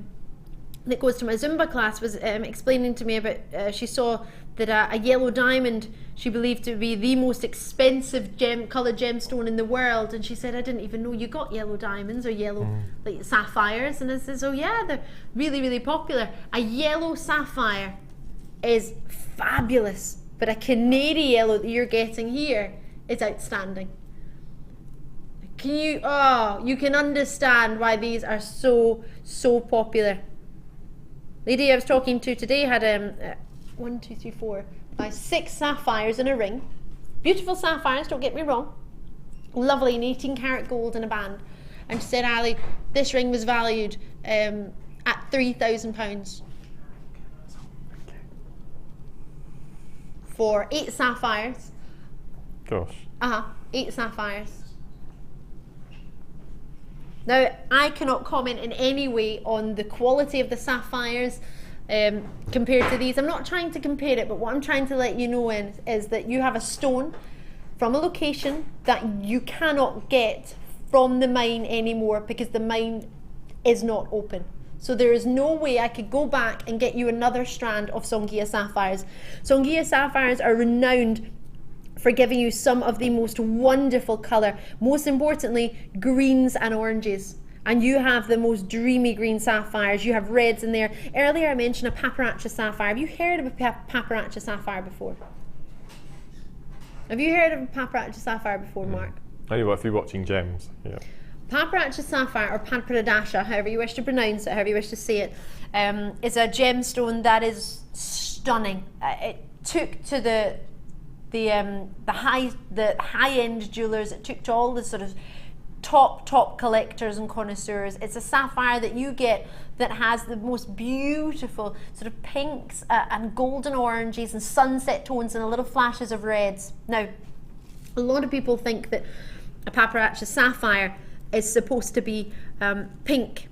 that goes to my Zumba class was explaining to me about, she saw that a yellow diamond she believed to be the most expensive coloured gemstone in the world, and she said, I didn't even know you got yellow diamonds or yellow like sapphires. And I says, oh yeah, they're really, really popular. A yellow sapphire is fabulous, but a canary yellow that you're getting here is outstanding. Can you, you can understand why these are so popular. Lady I was talking to today had 1, 2, 3, 4, 5, 6 sapphires in a ring. Beautiful sapphires, don't get me wrong. Lovely, in 18 karat gold in a band. And she said, Ali, this ring was valued at £3,000 for 8 sapphires. Gosh. 8 sapphires. Now, I cannot comment in any way on the quality of the sapphires compared to these. I'm not trying to compare it, but what I'm trying to let you know is that you have a stone from a location that you cannot get from the mine anymore because the mine is not open. So there is no way I could go back and get you another strand of Songea sapphires. Songea sapphires are renowned for giving you some of the most wonderful colour, most importantly greens and oranges. And you have the most dreamy green sapphires. You have reds in there. Earlier I mentioned a paparazzi sapphire. Have you heard of a paparazzi sapphire before? Have you heard of a paparazzi sapphire before, Mark? Only if you're watching Gems, yeah. Paparazzi sapphire, or paparadasha, however you wish to pronounce it, however you wish to say it, is a gemstone that is stunning. It took to the high-end jewelers, it took to all the sort of top collectors and connoisseurs. It's a sapphire that you get that has the most beautiful sort of pinks and golden oranges and sunset tones and a little flashes of reds. Now, a lot of people think that a paparazzi sapphire is supposed to be pink,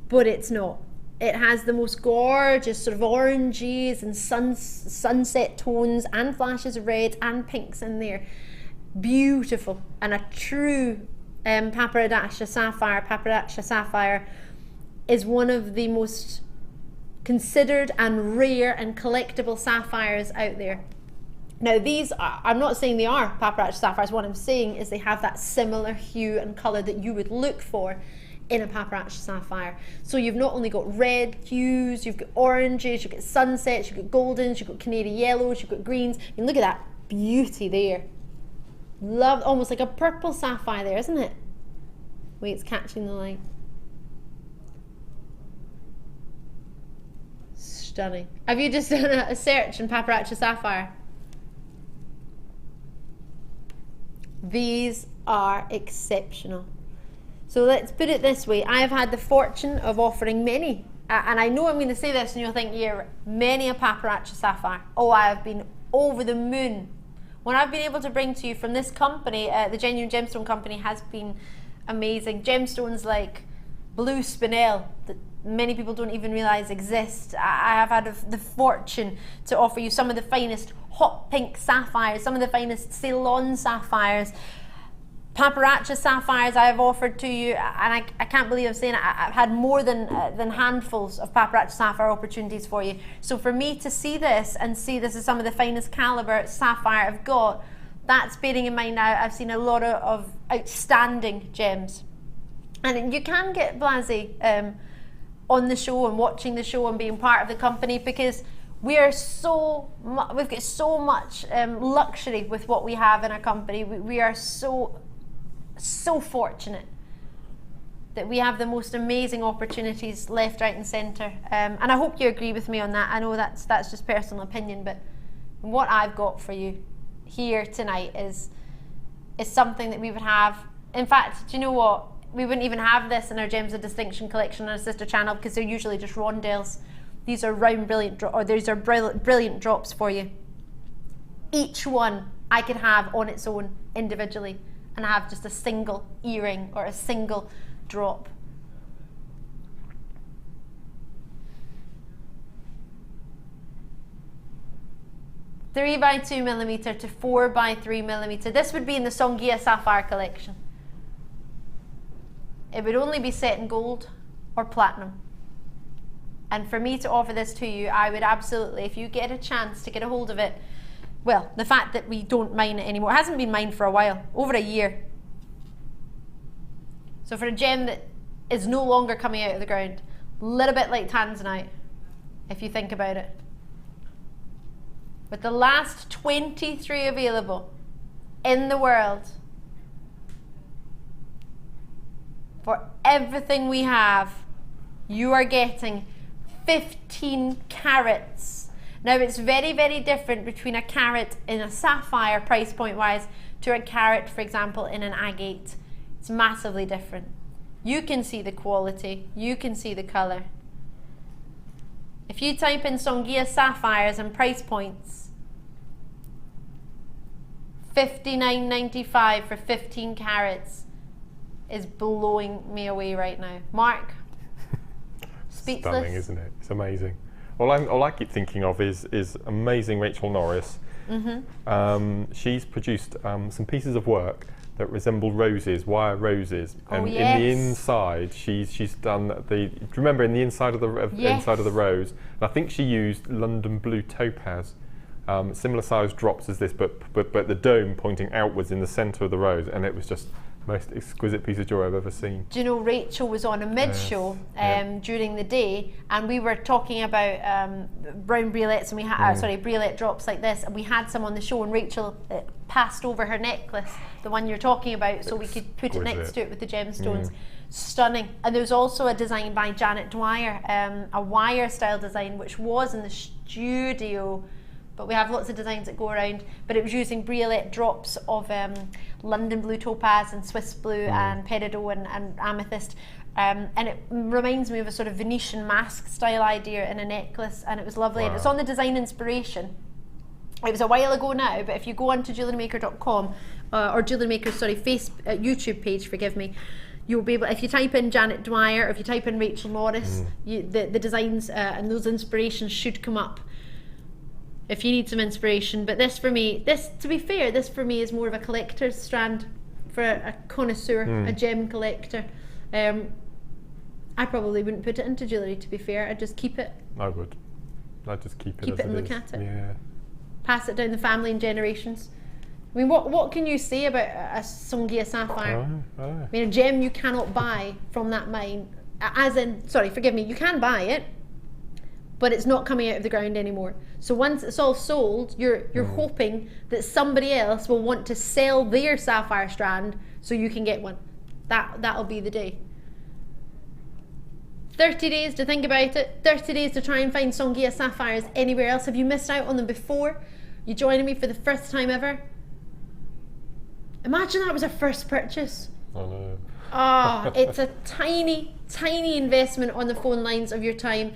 but it's not. It has the most gorgeous sort of oranges and sunset tones and flashes of red and pinks in there. Beautiful, and a true paparazzi sapphire is one of the most considered and rare and collectible sapphires out there. Now these are, I'm not saying they are paparazzi sapphires, what I'm saying is they have that similar hue and colour that you would look for in a paparazzi sapphire. So you've not only got red hues, you've got oranges, you've got sunsets, you've got goldens, you've got canary yellows, you've got greens. I mean, look at that beauty there. Love, almost like a purple sapphire there, isn't it? Wait, it's catching the light. Stunning. Have you just done a search in paparazzi sapphire? These are exceptional. So let's put it this way. I have had the fortune of offering many, and I know I'm going to say this and you'll think, yeah, many a paparazzi sapphire. Oh, I have been over the moon. What I've been able to bring to you from this company, the Genuine Gemstone Company, has been amazing. Gemstones like blue spinel that many people don't even realise exist. I have had the fortune to offer you some of the finest hot pink sapphires, some of the finest Ceylon sapphires, paparazzi sapphires I have offered to you, and I can't believe I'm saying it. I've had more than handfuls of paparazzi sapphire opportunities for you. So for me to see this and see this is some of the finest calibre sapphire I've got, that's bearing in mind now I've seen a lot of outstanding gems. And you can get blasé on the show and watching the show and being part of the company, because we've got so much luxury with what we have in our company. We are so fortunate that we have the most amazing opportunities left, right and centre, and I hope you agree with me on that. I know that's just personal opinion, but what I've got for you here tonight is something that we would have. In fact, do you know what? We wouldn't even have this in our Gems of Distinction collection on our sister channel, because they're usually just rondelles. These are round brilliant brilliant drops for you. Each one I could have on its own individually and have just a single earring or a single drop. Three by 2mm to 4 by 3mm. This would be in the Songea Sapphire collection. It would only be set in gold or platinum. And for me to offer this to you, I would absolutely, if you get a chance to get a hold of it, well, the fact that we don't mine it anymore, it hasn't been mined for a while, over a year. So for a gem that is no longer coming out of the ground, a little bit like tanzanite, if you think about it. With the last 23 available in the world, for everything we have, you are getting 15 carats. Now it's very, very different between a carat in a sapphire price point wise to a carat, for example, in an agate. It's massively different. You can see the quality, you can see the colour. If you type in Songea Sapphires and price points, $59.95 for 15 carats is blowing me away right now. Mark? Speechless. Stunning, isn't it? It's amazing. All I keep thinking of is amazing Rachel Norris. Mm-hmm. She's produced some pieces of work that resemble roses, wire roses, and in the inside, she's done the. Do you remember in the inside of the inside of the rose? And I think she used London blue topaz, similar size drops as this, but the dome pointing outwards in the centre of the rose, and it was just most exquisite piece of jewellery I've ever seen. Do you know, Rachel was on a mid-show during the day, and we were talking about brown briolets, and we had briolette drops like this, and we had some on the show, and Rachel passed over her necklace, the one you're talking about, so we could put it next to it with the gemstones. Stunning. And there was also a design by Janet Dwyer, a wire style design, which was in the studio, but we have lots of designs that go around, but it was using briolette drops of London blue topaz and Swiss blue and peridot and amethyst, and it reminds me of a sort of Venetian mask style idea in a necklace, and it was lovely. Wow. And it's on the design inspiration. It was a while ago now, but if you go onto JewelleryMaker.com or JewelleryMaker's YouTube page, forgive me, you'll be able, if you type in Janet Dwyer or if you type in Rachel Norris, the designs and those inspirations should come up if you need some inspiration. But this for me, to be fair, this for me is more of a collector's strand for a connoisseur, a gem collector. I probably wouldn't put it into jewellery, to be fair. I'd just keep it. I would. I'd just keep it Keep as it and look is. at it. Yeah. Pass it down the family and generations. I mean, what can you say about a Songea Sapphire? I mean, a gem you cannot buy from that mine, as in, sorry, forgive me, you can buy it, but it's not coming out of the ground anymore. So once it's all sold, you're hoping that somebody else will want to sell their sapphire strand so you can get one. That'll be the day. 30 days to think about it, 30 days to try and find Songea Sapphires anywhere else. Have you missed out on them before? You joining me for the first time ever? Imagine that was our first purchase. Oh no. Oh, it's a tiny, tiny investment on the phone lines of your time.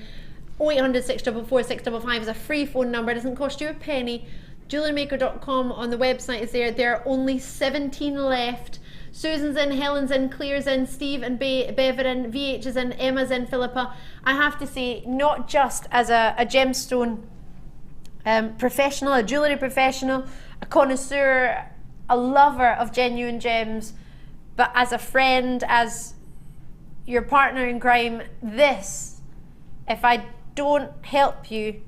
0800 644 655 is a free phone number. It doesn't cost you a penny. JewelleryMaker.com on the website is there. There are only 17 left. Susan's in, Helen's in, Claire's in, Steve and Bev are in, VH is in, Emma's in, Philippa. I have to say, not just as a gemstone professional, a jewellery professional, a connoisseur, a lover of genuine gems, but as a friend, as your partner in crime, this, if I don't help you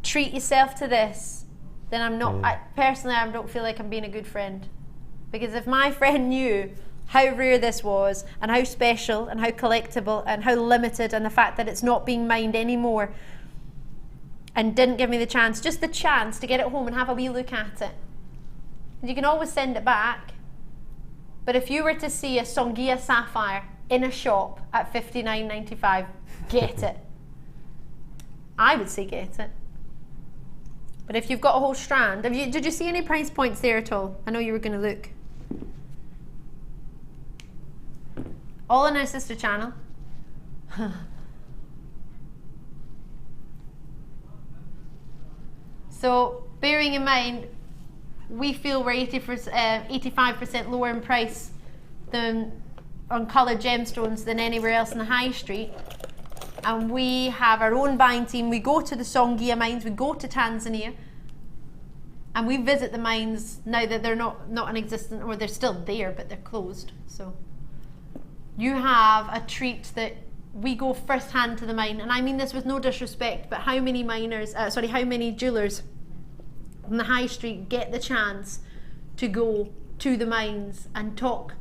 treat yourself to this, then I'm not, personally I don't feel like I'm being a good friend. Because if my friend knew how rare this was, and how special, and how collectible, and how limited, and the fact that it's not being mined anymore, and didn't give me the chance, just the chance to get it home and have a wee look at it. And you can always send it back. But if you were to see a Songea Sapphire in a shop at $59.95, get it. I would say get it. But if you've got a whole strand, did you see any price points there at all? I know you were going to look. All in our sister channel. So, bearing in mind, we feel we're 85% lower in price than on coloured gemstones than anywhere else in the high street. And we have our own buying team. We go to the Songea mines, we go to Tanzania, and we visit the mines now that they're not in existence, or they're still there, but they're closed. So you have a treat that we go first hand to the mine, and I mean this with no disrespect, but how many jewellers on the high street get the chance to go to the mines and talk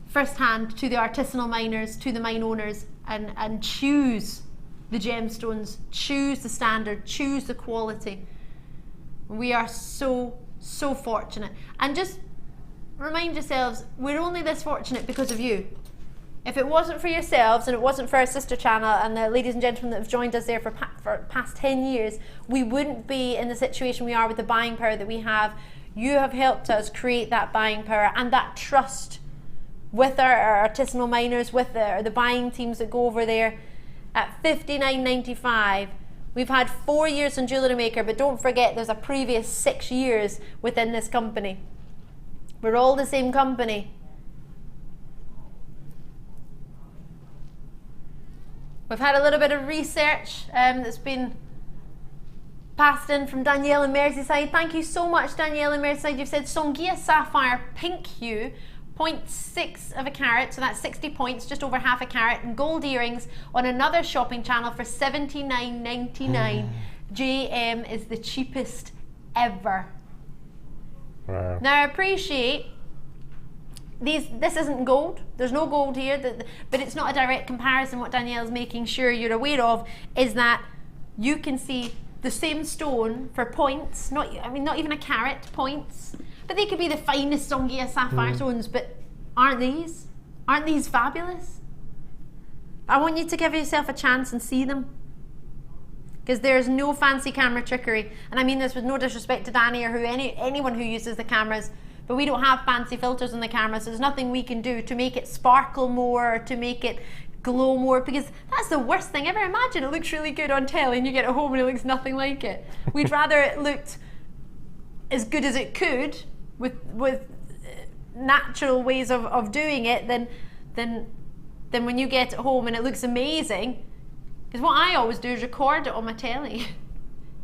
first hand to the artisanal miners, to the mine owners, and choose the gemstones, choose the standard, choose the quality. We are so fortunate. And just remind yourselves, we're only this fortunate because of you. If it wasn't for yourselves, and it wasn't for our sister channel and the ladies and gentlemen that have joined us there for past 10 years, we wouldn't be in the situation we are with the buying power that we have. You have helped us create that buying power and that trust with our artisanal miners, with the buying teams that go over there. At $59.95, we've had 4 years on JewelleryMaker, but don't forget there's a previous 6 years within this company. We're all the same company. We've had a little bit of research that's been passed in from Danielle in Merseyside. Thank you so much, Danielle in Merseyside. You've said Songea Sapphire pink hue, 0.6 of a carat, so that's 60 points, just over half a carat, and gold earrings on another shopping channel for $79.99. JM is the cheapest ever. Wow. Now I appreciate this isn't gold, there's no gold here, but it's not a direct comparison. What Danielle's making sure you're aware of is that you can see the same stone for points, not even a carat, points. But they could be the finest Songea Sapphire stones, but aren't these fabulous? I want you to give yourself a chance and see them. Because there's no fancy camera trickery. And I mean this with no disrespect to Danny or anyone who uses the cameras, but we don't have fancy filters on the camera, so there's nothing we can do to make it sparkle more, or to make it glow more, because that's the worst thing ever. Imagine it looks really good on telly and you get it home and it looks nothing like it. We'd rather it looked as good as it could with natural ways of doing it than when you get it home and it looks amazing. Because what I always do is record it on my telly.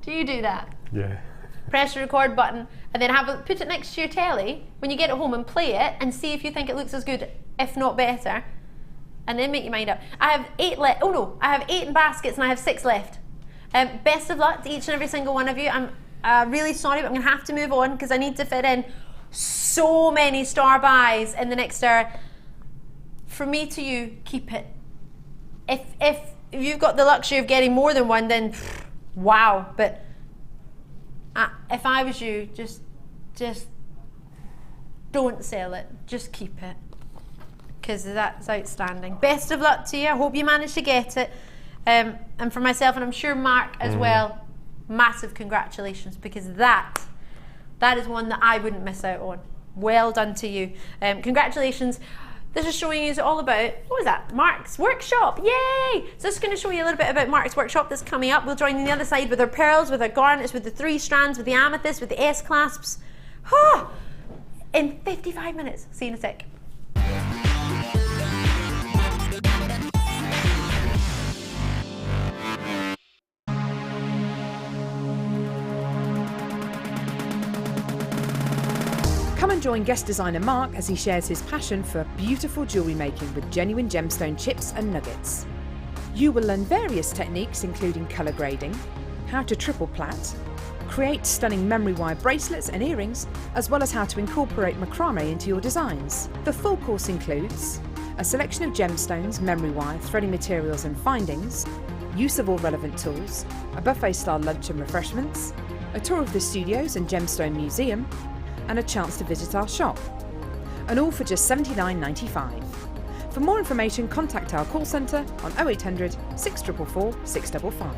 Do you do that? Yeah. Press the record button and then put it next to your telly when you get it home and play it and see if you think it looks as good, if not better, and then make your mind up. I have 8 left. Oh no, I have 8 in baskets and I have 6 left. Best of luck to each and every single one of you. I'm really sorry, but I'm going to have to move on because I need to fit in so many star buys in the next hour. From me to you, keep it. If you've got the luxury of getting more than one, then wow. But if I was you, just don't sell it. Just keep it, because that's outstanding. Best of luck to you. I hope you manage to get it. And for myself, and I'm sure Mark as well, massive congratulations, because that is one that I wouldn't miss out on. Well done to you. Congratulations. This is showing you all about, what was that? Mark's workshop, yay! So this is going to show you a little bit about Mark's workshop that's coming up. We'll join you on the other side with our pearls, with our garnets, with the 3 strands, with the amethyst, with the S clasps. In 55 minutes. See you in a sec. Come and join guest designer Mark as he shares his passion for beautiful jewellery making with genuine gemstone chips and nuggets. You will learn various techniques including colour grading, how to triple plait, create stunning memory wire bracelets and earrings, as well as how to incorporate macrame into your designs. The full course includes a selection of gemstones, memory wire, threading materials and findings, use of all relevant tools, a buffet-style lunch and refreshments, a tour of the studios and gemstone museum, and a chance to visit our shop. And all for just $79.95. For more information, contact our call centre on 0800 644 655.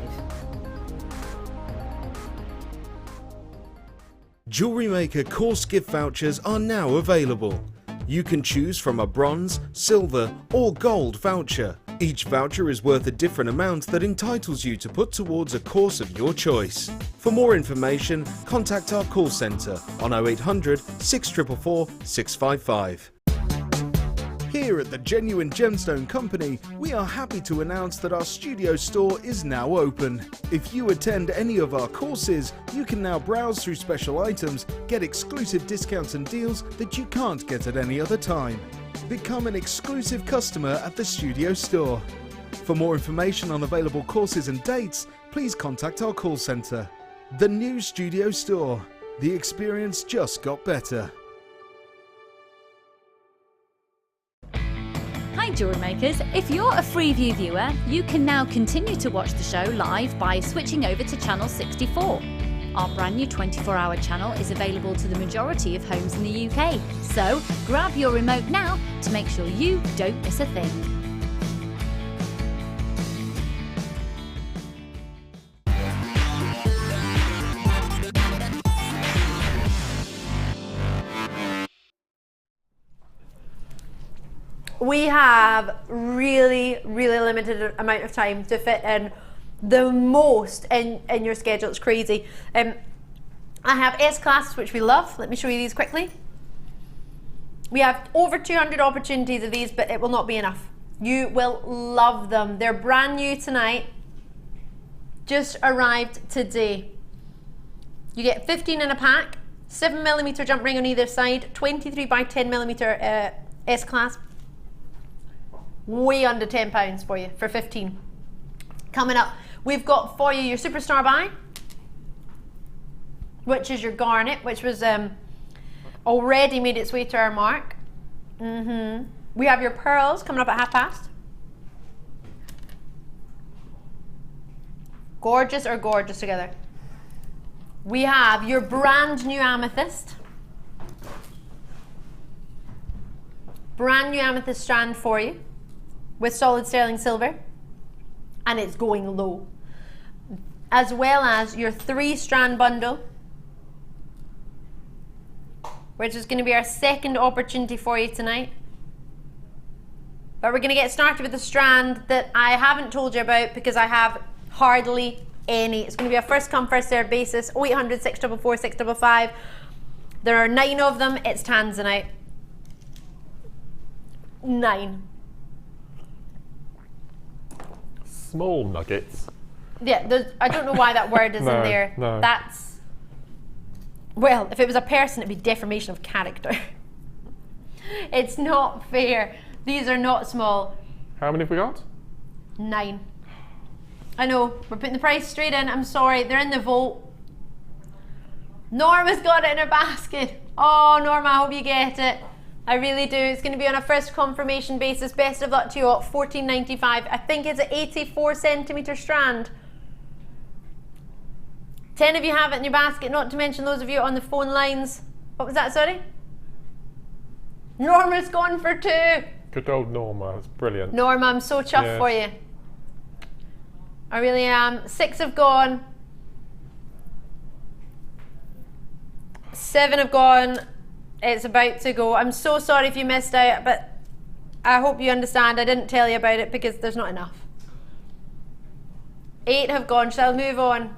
JewelleryMaker course gift vouchers are now available. You can choose from a bronze, silver or gold voucher. Each voucher is worth a different amount that entitles you to put towards a course of your choice. For more information, contact our call centre on 0800 644 655. Here at the Genuine Gemstone Company, we are happy to announce that our studio store is now open. If you attend any of our courses, you can now browse through special items, get exclusive discounts and deals that you can't get at any other time. Become an exclusive customer at the studio store. For more information on available courses and dates, please contact our call centre. The new studio store. The experience just got better. Hi Jewellery Makers, if you're a Freeview viewer, you can now continue to watch the show live by switching over to channel 64. Our brand new 24-hour channel is available to the majority of homes in the UK, so grab your remote now to make sure you don't miss a thing. We have really limited amount of time to fit in the most in your schedule. It's crazy. I have S classes, which we love. Let me show you these quickly. We have over 200 opportunities of these, but it will not be enough. You will love them. They're brand new tonight. Just arrived today. You get 15 in a pack, 7mm jump ring on either side, 23 by 10mm S clasp. Way under £10 for you for 15. Coming up, we've got for you your Superstar Buy, which is your garnet, which was already made its way to our mark. We have your pearls coming up at past. Gorgeous or gorgeous together. We have your brand new amethyst. Brand new amethyst strand for you, with solid sterling silver, and it's going low, as well as your 3-strand bundle, which is going to be our second opportunity for you tonight. But we're going to get started with a strand that I haven't told you about because I have hardly any. It's going to be a first come first served basis. 0800 644 655. There are 9 of them. It's tanzanite. 9. Small nuggets. Yeah, I don't know why that word is in there. No. That's, well, if it was a person, it'd be defamation of character. It's not fair. These are not small. How many have we got? 9. I know, we're putting the price straight in. I'm sorry, they're in the vault. Norma's got it in her basket. Oh, Norma, I hope you get it. I really do. It's going to be on a first confirmation basis. Best of luck to you all. $14.95. I think it's an 84cm strand. 10 of you have it in your basket, not to mention those of you on the phone lines. What was that, sorry? Norma's gone for 2. Good old Norma, that's brilliant. Norma, I'm so chuffed for you. I really am. 6 have gone. 7 have gone. It's about to go. I'm so sorry if you missed out, but I hope you understand I didn't tell you about it because there's not enough. 8 have gone, so I'll move on.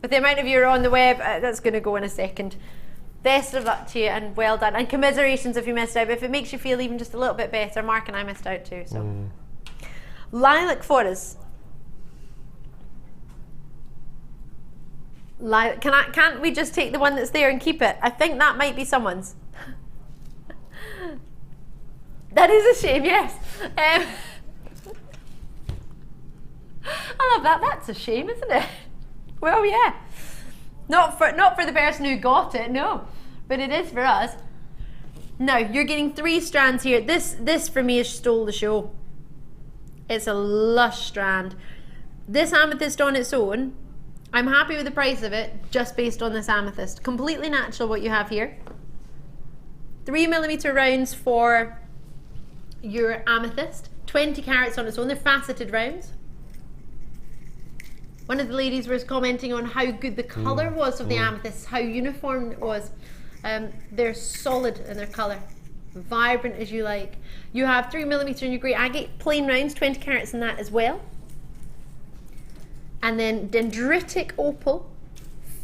With the amount of you who are on the web, that's going to go in a second. Best of luck to you and well done. And commiserations if you missed out, but if it makes you feel even just a little bit better, Mark and I missed out too. So, lilac for us. Can't we just take the one that's there and keep it? I think that might be someone's. That is a shame, yes. I love that. That's a shame, isn't it? Well, yeah. Not for the person who got it, no. But it is for us. Now, you're getting 3 strands here. This for me is stole the show. It's a lush strand. This amethyst on its own, I'm happy with the price of it just based on this amethyst. Completely natural what you have here. 3mm rounds for your amethyst. 20 carats on its own. They're faceted rounds. One of the ladies was commenting on how good the colour was of the amethyst, how uniform it was. They're solid in their colour. Vibrant as you like. You have 3mm in your grey agate, plain rounds, 20 carats in that as well. And then dendritic opal,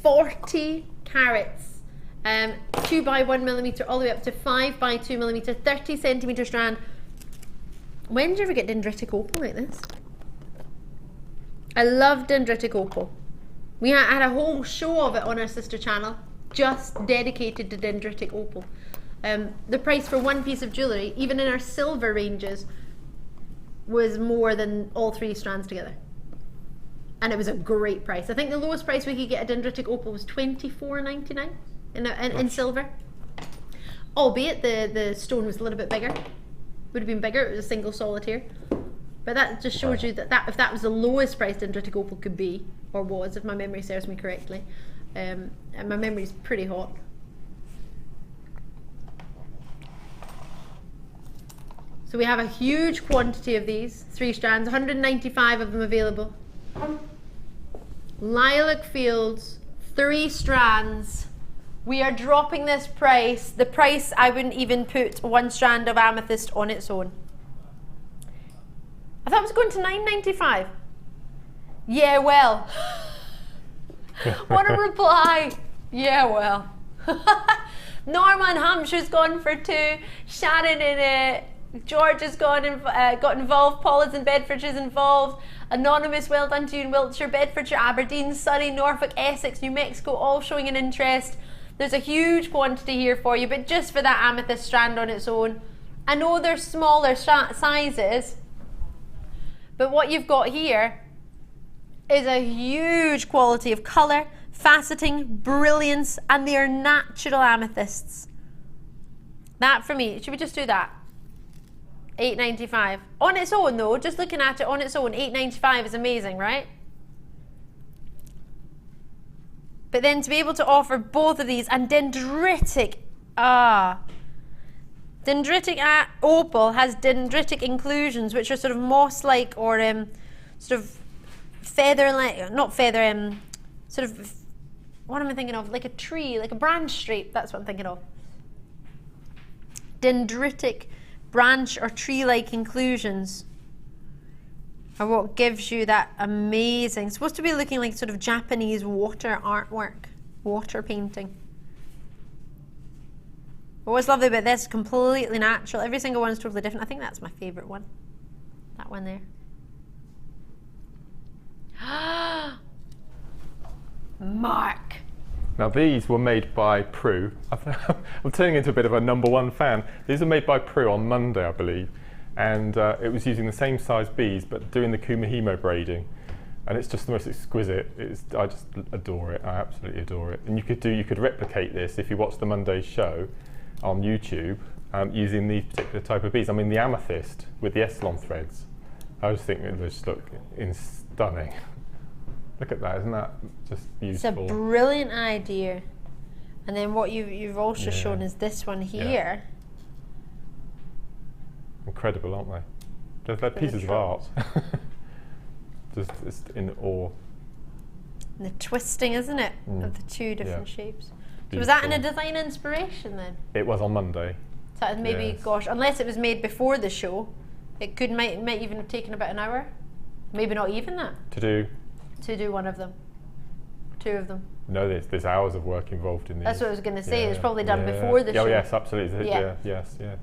40 carats. 2 by 1mm all the way up to 5 by 2mm, 30 centimetre strand. When did you ever get dendritic opal like this? I love dendritic opal. We had a whole show of it on our sister channel, just dedicated to dendritic opal. The price for one piece of jewellery, even in our silver ranges, was more than all 3 strands together. And it was a great price. I think the lowest price we could get a dendritic opal was $24.99 in silver. Albeit the stone was a little bit bigger. Would have been bigger, it was a single solitaire. But that just shows you that if that was the lowest price dendritic opal could be, or was, if my memory serves me correctly. And my memory's pretty hot. So we have a huge quantity of these, 3 strands, 195 of them available. Lilac fields, 3 strands. We are dropping this price. The price, I wouldn't even put 1 strand of amethyst on its own. I thought it was going to $9.95. Yeah, well. What a reply. Yeah, well. Norma in Hampshire's gone for 2. Shannon in George has got involved. Paul is in Bedfordshire's involved. Anonymous, well done to you in Wiltshire, Bedfordshire, Aberdeen, Surrey, Norfolk, Essex, New Mexico, all showing an interest. There's a huge quantity here for you, but just for that amethyst strand on its own. I know they're smaller sizes, but what you've got here is a huge quality of colour, faceting, brilliance, and they are natural amethysts. That for me, should we just do that? $8.95. On its own though, just looking at it on its own, $8.95 is amazing, right? But then to be able to offer both of these, and dendritic, dendritic opal has dendritic inclusions, which are sort of moss-like or sort of feather-like, not feather, sort of, what am I thinking of? Like a tree, like a branch shape, that's what I'm thinking of. Dendritic branch or tree-like inclusions are what gives you that amazing, it's supposed to be looking like sort of Japanese water artwork, water painting. But what's lovely about this, completely natural. Every single one is totally different. I think that's my favourite one. That one there. Mark. Now these were made by Prue. I'm turning into a bit of a #1 fan. These are made by Prue on Monday, I believe. And it was using the same size beads, but doing the Kumihimo braiding. And it's just the most exquisite. I just adore it. I absolutely adore it. And you could replicate this if you watch the Monday show on YouTube using these particular type of beads. I mean, the amethyst with the Eslon threads. I just think it just look stunning. Look at that, isn't that just beautiful? It's a brilliant idea. And then what you've also shown is this one here. Yeah. Incredible, aren't they? They're pieces of art. just in awe. And the twisting, isn't it, of the 2 different shapes. So was that in a design inspiration then? It was on Monday. So maybe, Yes. gosh, unless it was made before the show, it might even have taken about an hour. Maybe not even that. To do one of them. 2 of them. no, there's hours of work involved in these. That's what I was going to say. It was probably done Yeah. before the show. Oh yes, absolutely. Yeah. Yes, yeah.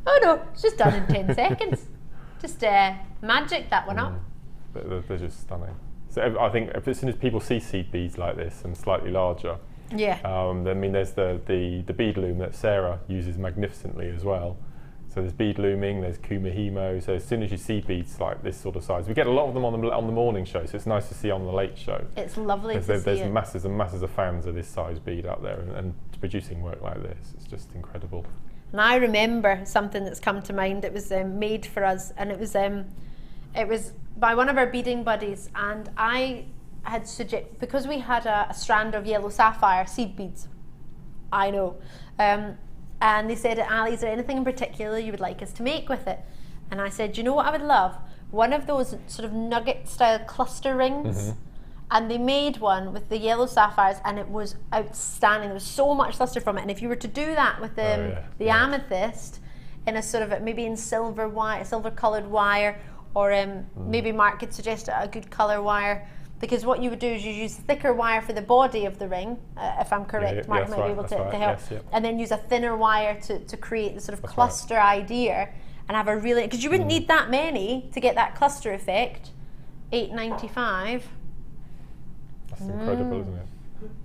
Oh no, it's just done in 10 seconds. Just magic that one up. They're just stunning. So I think as soon as people see seed beads like this and slightly larger, Yeah. I mean, there's the bead loom that Sarah uses magnificently as well. So there's bead looming, there's kumihimo. So as soon as you see beads like this sort of size, we get a lot of them on the morning show. So it's nice to see on the late show. It's lovely to see There's it. masses and masses of fans of this size bead out there, and producing work like this, it's just incredible. And I remember something that's come to mind. It was made for us, and it was by one of our beading buddies. And I had suggested, because we had a strand of yellow sapphire seed beads. I know. And they said, Ali, is there anything in particular you would like us to make with it? And I said, you know what I would love? One of those sort of nugget style cluster rings. And they made one with the yellow sapphires, and it was outstanding. There was so much luster from it. And if you were to do that with the amethyst in a sort of maybe in silver coloured wire, or maybe Mark could suggest a good colour wire. Because what you would do is you use thicker wire for the body of the ring, if I'm correct. Mark might be able to help. Yes, and then use a thinner wire to create the sort of cluster idea, and have a really, because you wouldn't need that many to get that cluster effect. $8.95. That's incredible, isn't it?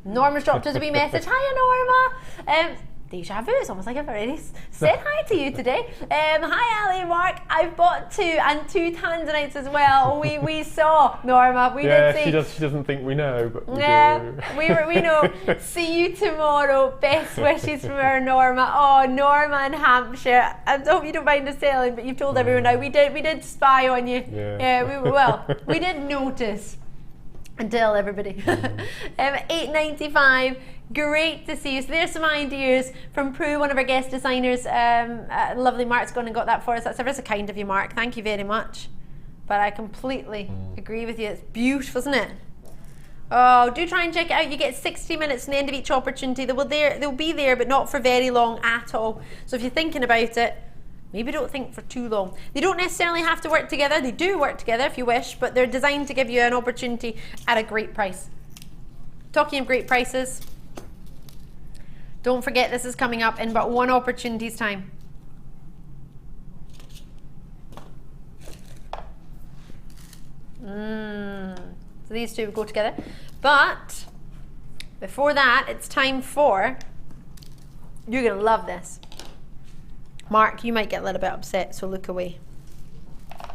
Norma's dropped us a wee message. Hiya, Norma. Deja vu, it's almost like I've already said hi to you today. Hi, Ali and Mark. I've bought 2 and 2 tanzanites as well. We saw, Norma. We did see. She doesn't think we know, but we do. We know. See you tomorrow. Best wishes from our Norma. Oh, Norma in Hampshire. I hope you don't mind us telling, but you've told everyone now. We did spy on you. We did notice. And tell everybody. $8.95. Great to see you. So there's some ideas from Prue, one of our guest designers. Lovely Mark's gone and got that for us. That's ever so kind of you, Mark. Thank you very much. But I completely agree with you. It's beautiful, isn't it? Oh, do try and check it out. You get 60 minutes in the end of each opportunity. They'll be there, but not for very long at all. So if you're thinking about it, maybe don't think for too long. They don't necessarily have to work together. They do work together if you wish, but they're designed to give you an opportunity at a great price. Talking of great prices, don't forget this is coming up in but one opportunity's time. So these two will go together. But before that, it's time for, you're going to love this. Mark, you might get a little bit upset, so look away. I'm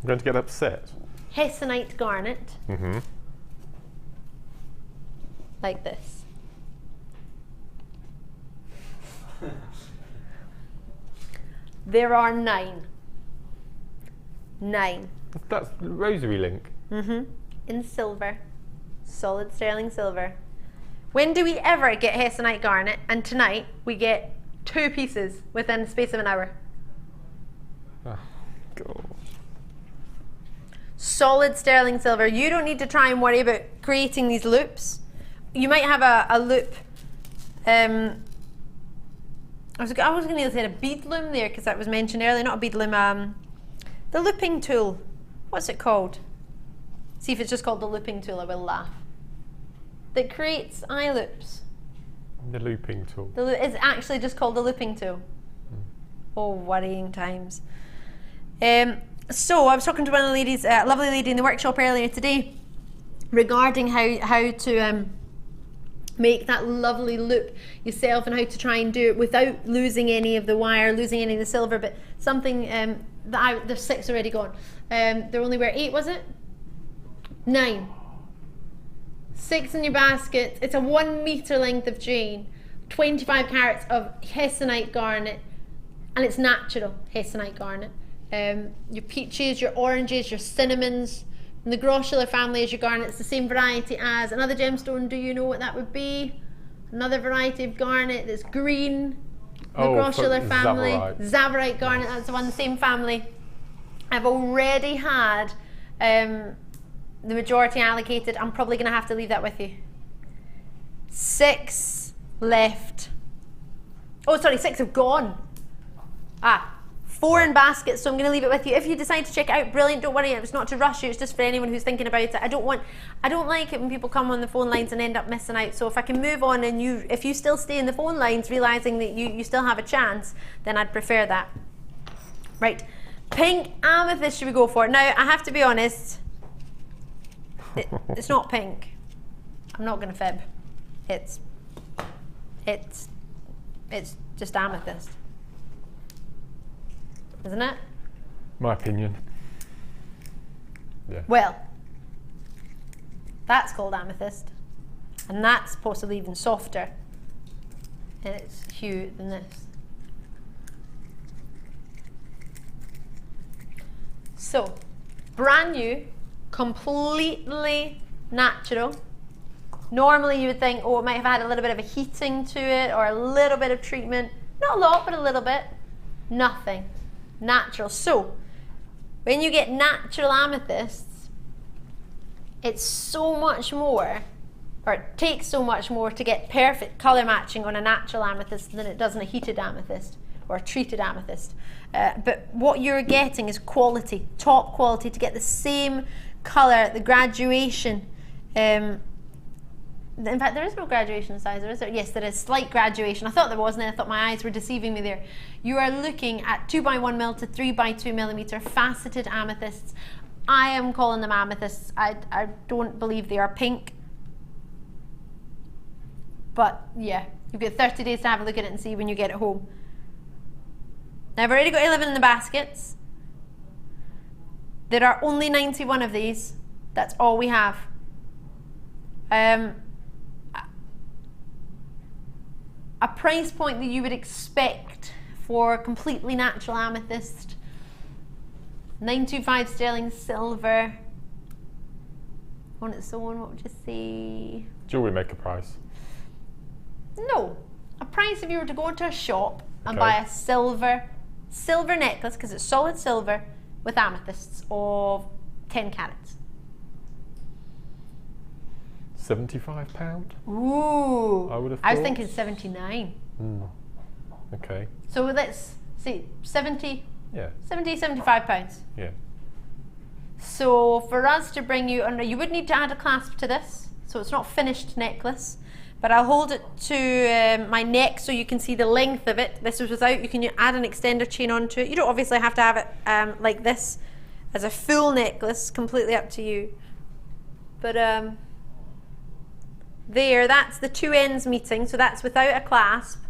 going to get upset. Hessonite garnet. Like this. There are 9. 9. That's rosary link. In silver. Solid sterling silver. When do we ever get Hessonite garnet? And tonight we get 2 pieces within the space of an hour. Oh, God. Solid sterling silver. You don't need to try and worry about creating these loops. You might have a loop. I was going to say a bead loom there because that was mentioned earlier. Not a bead loom. The looping tool. What's it called? See if it's just called the looping tool. I will laugh. That creates eye loops. The looping tool. It's actually just called the looping tool. Oh, worrying times. So I was talking to one of the ladies, a lovely lady in the workshop earlier today, regarding how to make that lovely loop yourself and how to try and do it without losing any of the wire, losing any of the silver, but something there's 6 already gone. There only were 8, was it? 9. 6 in your basket. It's a 1 meter length of chain, 25 carats of Hessonite garnet, and it's natural Hessonite garnet. Your peaches, your oranges, your cinnamons, and the grossular family is your garnet. It's the same variety as another gemstone. Do you know what that would be? Another variety of garnet that's green. The grossular family. Zavarite garnet, that's the one, the same family. I've already had the majority allocated. I'm probably going to have to leave that with you. 6 left Oh, sorry, 6 have gone. 4 in baskets, so I'm going to leave it with you. If you decide to check it out, brilliant, don't worry, it's not to rush you, it's just for anyone who's thinking about it. I don't like it when people come on the phone lines and end up missing out, so if I can move on and if you still stay in the phone lines realising that you still have a chance, then I'd prefer that. Right, pink amethyst should we go for? Now, I have to be honest, it's not pink. I'm not going to fib. It's just amethyst. Isn't it? My opinion. Yeah. Well, that's called amethyst, and that's possibly even softer in its hue than this. So, brand new, completely natural. Normally you would think, oh, it might have had a little bit of a heating to it or a little bit of treatment. Not a lot, but a little bit. Nothing. Natural. So, when you get natural amethysts, it's so much more, or it takes so much more to get perfect colour matching on a natural amethyst than it does on a heated amethyst or a treated amethyst. But what you're getting is quality, top quality, to get the same colour, the graduation. In fact, there is no graduation size, is there? Yes, there is slight graduation. I thought there wasn't, and I thought my eyes were deceiving me there. You are looking at 2x1mm to 3x2mm faceted amethysts. I am calling them amethysts. I don't believe they are pink. But yeah, you've got 30 days to have a look at it and see when you get it home. Now, I've already got 11 in the baskets. There are only 91 of these. That's all we have. A price point that you would expect for completely natural amethyst, 925 sterling silver. On its own, what would you say? JewelleryMaker price. No, a price if you were to go into a shop and buy a silver necklace, because it's solid silver with amethysts of 10 carats. £75? Ooh. I would have thought. I was thinking 79. Okay. So let's see, 70, Yeah. 70, 75 pounds. Yeah. So for us to bring you under, you would need to add a clasp to this. So it's not finished necklace, but I'll hold it to my neck so you can see the length of it. This is without, you can add an extender chain onto it. You don't obviously have to have it like this as a full necklace, completely up to you. But there, that's the two ends meeting, so that's without a clasp.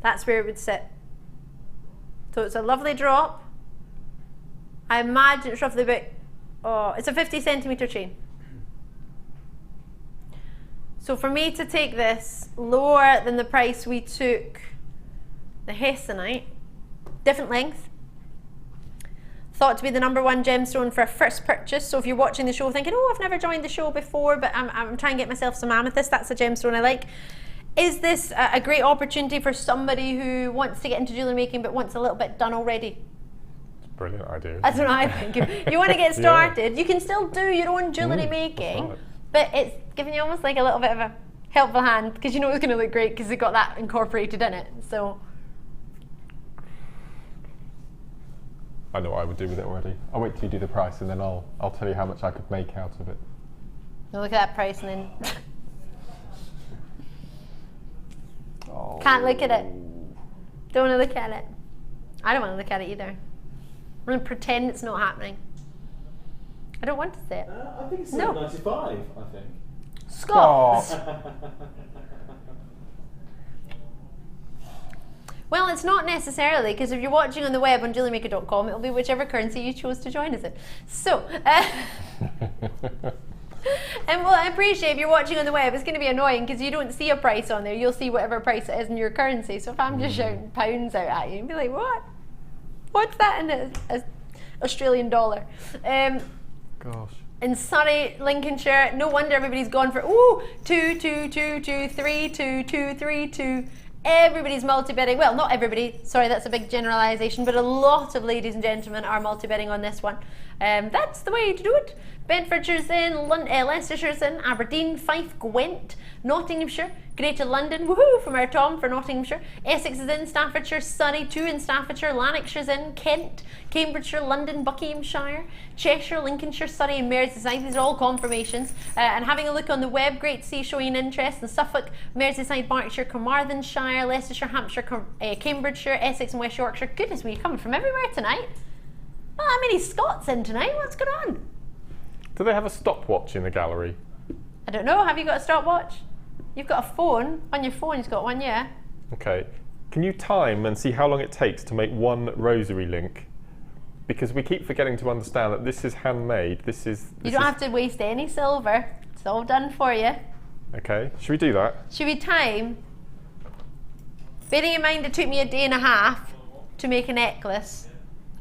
That's where it would sit. So it's a lovely drop. I imagine it's roughly about, it's a 50 centimetre chain. So for me to take this lower than the price we took the Hessonite, different length, thought to be the #1 gemstone for a first purchase. So if you're watching the show thinking, oh, I've never joined the show before, but I'm trying to get myself some amethyst, that's a gemstone I like. Is this a great opportunity for somebody who wants to get into jewellery making but wants a little bit done already? Brilliant idea. That's what I think. If you want to get started, you can still do your own jewellery making, right. but it's giving you almost like a little bit of a helpful hand, because you know it's going to look great because you've got that incorporated in it. So I know what I would do with it already. I'll wait till you do the price and then I'll tell you how much I could make out of it. you look at that price and then can't look at it. Don't want to look at it. I don't want to look at it either. I'm going to pretend it's not happening. I don't want to see it. I think it's No. 95, I think. Scott! Well, it's not necessarily, because if you're watching on the web on jewellerymaker.com, it'll be whichever currency you chose to join us in. So, and well, I appreciate if you're watching on the web, it's going to be annoying because you don't see a price on there. You'll see whatever price it is in your currency. So if I'm just shouting pounds out at you, you'll be like, what? What's that in a Australian dollar? Gosh. In Surrey, Lincolnshire, no wonder everybody's gone for, ooh, 2, 2, 2, 2, 3, 2, 2, 3, 2. Everybody's multi-bidding. Well, not everybody. Sorry, that's a big generalisation, but a lot of ladies and gentlemen are multi-bidding on this one. That's the way to do it. Bedfordshire's in, Leicestershire's in, Aberdeen, Fife, Gwent, Nottinghamshire, Greater London, woohoo from our Tom for Nottinghamshire, Essex is in, Staffordshire, Surrey, 2 in Staffordshire, Lanarkshire's in, Kent, Cambridgeshire, London, Buckinghamshire, Cheshire, Lincolnshire, Surrey and Merseyside. These are all confirmations. And having a look on the web, great to see showing interest in Suffolk, Merseyside, Berkshire, Carmarthenshire, Leicestershire, Hampshire, Cambridgeshire, Essex and West Yorkshire. Goodness me, you're coming from everywhere tonight. Not that many Scots in tonight. What's going on? Do they have a stopwatch in the gallery? I don't know. Have you got a stopwatch? You've got a phone. On your phone, you've got one, yeah. Okay. Can you time and see how long it takes to make one rosary link? Because we keep forgetting to understand that this is handmade. You don't have to waste any silver. It's all done for you. Okay. Should we do that? Should we time? Bearing in mind it took me a day and a half to make a necklace.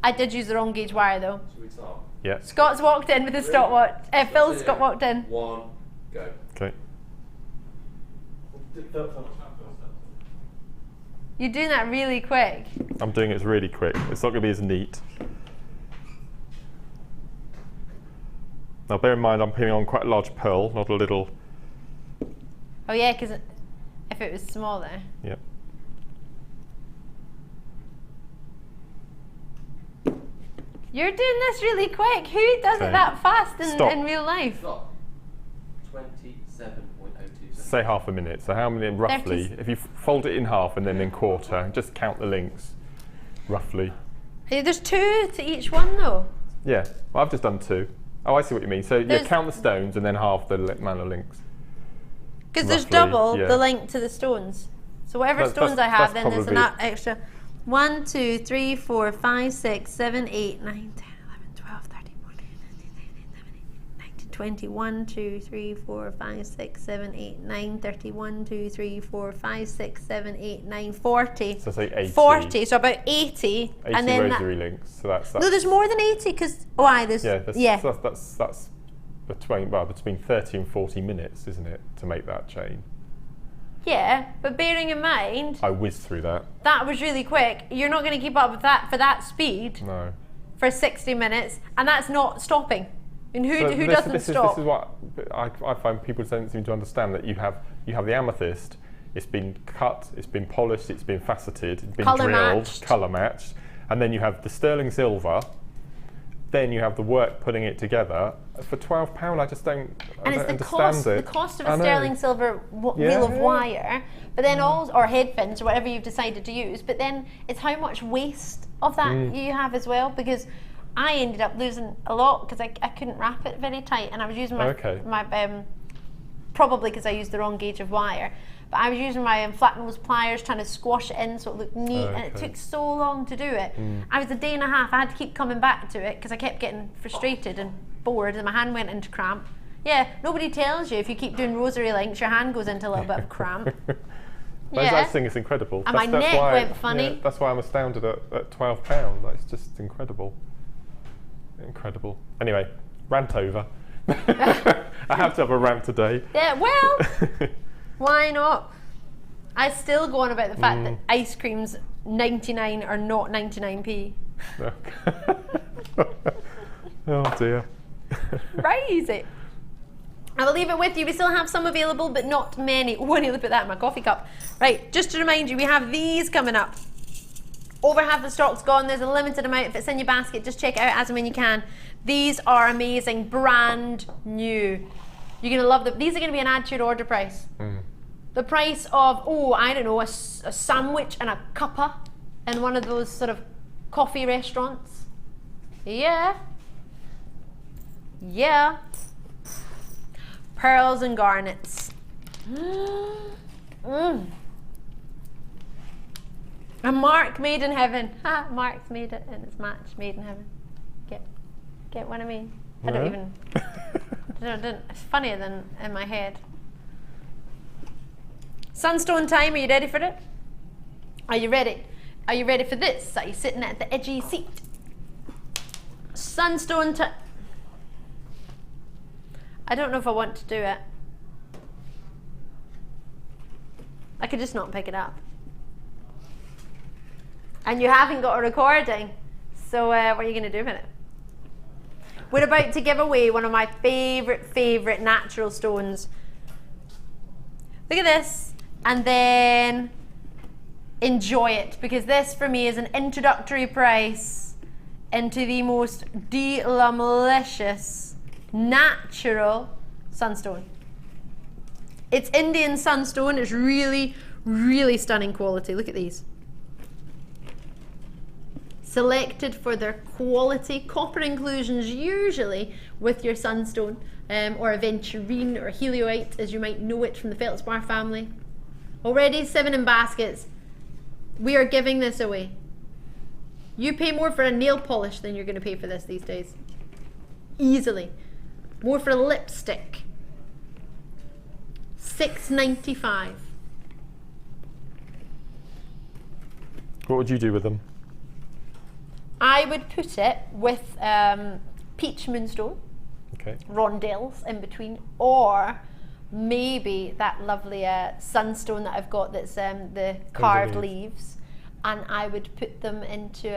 I did use the wrong gauge wire though. Should we start? Yeah. Scott's walked in with his stopwatch. Phil Scott walked in. 1, go. Okay. You're doing that really quick. I'm doing it really quick. It's not going to be as neat. Now bear in mind I'm putting on quite a large pearl, not a little. Oh yeah, because if it was smaller. Yep. You're doing this really quick. Who does it that fast in real life? Stop. 27.02. Say half a minute. So how many roughly? If you fold it in half and then in quarter, just count the links, roughly. There's 2 to each one though. Yeah, well, I've just done 2. Oh, I see what you mean. So yeah, count the stones and then half the amount of links. Because there's double the length to the stones. So whatever stones I have, then there's an extra. 1, 2, 3, 4, 5, 6, 7, 8, 9, 10, 11, 12, 13, 14, 15, 16, 17, 18, 19, 20, 1, 2, 3, 4, 5, 6, 7, 8, 9, 30, 1, 2, 3, 4, 5, 6, 7, 8, 9, 40. So say 80. 40, so about 80. 80 and then rosary links. So that's no, there's more than 80 because there's So that's between 30 and 40 minutes, isn't it, to make that chain? Yeah, but bearing in mind, I whizzed through that. That was really quick. You're not going to keep up with that for that speed. No. For 60 minutes, and that's not stopping. And who doesn't stop? This is what I find people don't seem to understand, that you have the amethyst. It's been cut, it's been polished, it's been faceted, it's been drilled, colour matched, and then you have the sterling silver. Then you have the work putting it together. For £12, I just don't understand the cost of a sterling silver reel of wire, but then or head fins or whatever you've decided to use. But then it's how much waste of that you have as well, because I ended up losing a lot because I couldn't wrap it very tight, and I was using my probably because I used the wrong gauge of wire. But I was using my flat nose pliers trying to squash it in so it looked neat, and it took so long to do it. I was a day and a half. I had to keep coming back to it because I kept getting frustrated and bored, and my hand went into cramp. Yeah, nobody tells you if you keep doing rosary links, your hand goes into a little bit of cramp. I think it's incredible. And my neck went funny. Yeah, that's why I'm astounded at £12. That's just incredible. Incredible. Anyway, rant over. I have to have a rant today. Yeah, well... Why not? I still go on about the fact that ice cream's 99 or not 99p. Oh dear. Crazy. I will leave it with you. We still have some available, but not many. Oh, I nearly put that in my coffee cup. Right, just to remind you, we have these coming up. Over half the stock's gone. There's a limited amount. If it's in your basket, just check it out as and when you can. These are amazing, brand new. You're going to love them. These are going to be an add to your order price. The price of, I don't know, a sandwich and a cuppa in one of those sort of coffee restaurants. Yeah. Yeah. Pearls and garnets. A mark made in heaven. Mark's made it and it's match made in heaven. Get what I mean? I don't even... it's funnier than in my head. Sunstone time, are you ready for it? Are you ready? Are you ready for this? Are you sitting at the edgy seat? Sunstone time. I don't know if I want to do it. I could just not pick it up. And you haven't got a recording. So what are you going to do with it? We're about to give away one of my favourite natural stones. Look at this, and then enjoy it, because this for me is an introductory price into the most delicious natural sunstone. It's Indian sunstone. It's really, really stunning quality. Look at these. Selected for their quality. Copper inclusions usually with your sunstone, or Aventurine or Helioite as you might know it from the feldspar family. Already 7 in baskets. We are giving this away. You pay more for a nail polish than you're going to pay for this these days. Easily. More for a lipstick. $6.95. What would you do with them? I would put it with peach moonstone, Okay. rondelles in between, or maybe that lovely sunstone that I've got that's the carved leaves, and I would put them into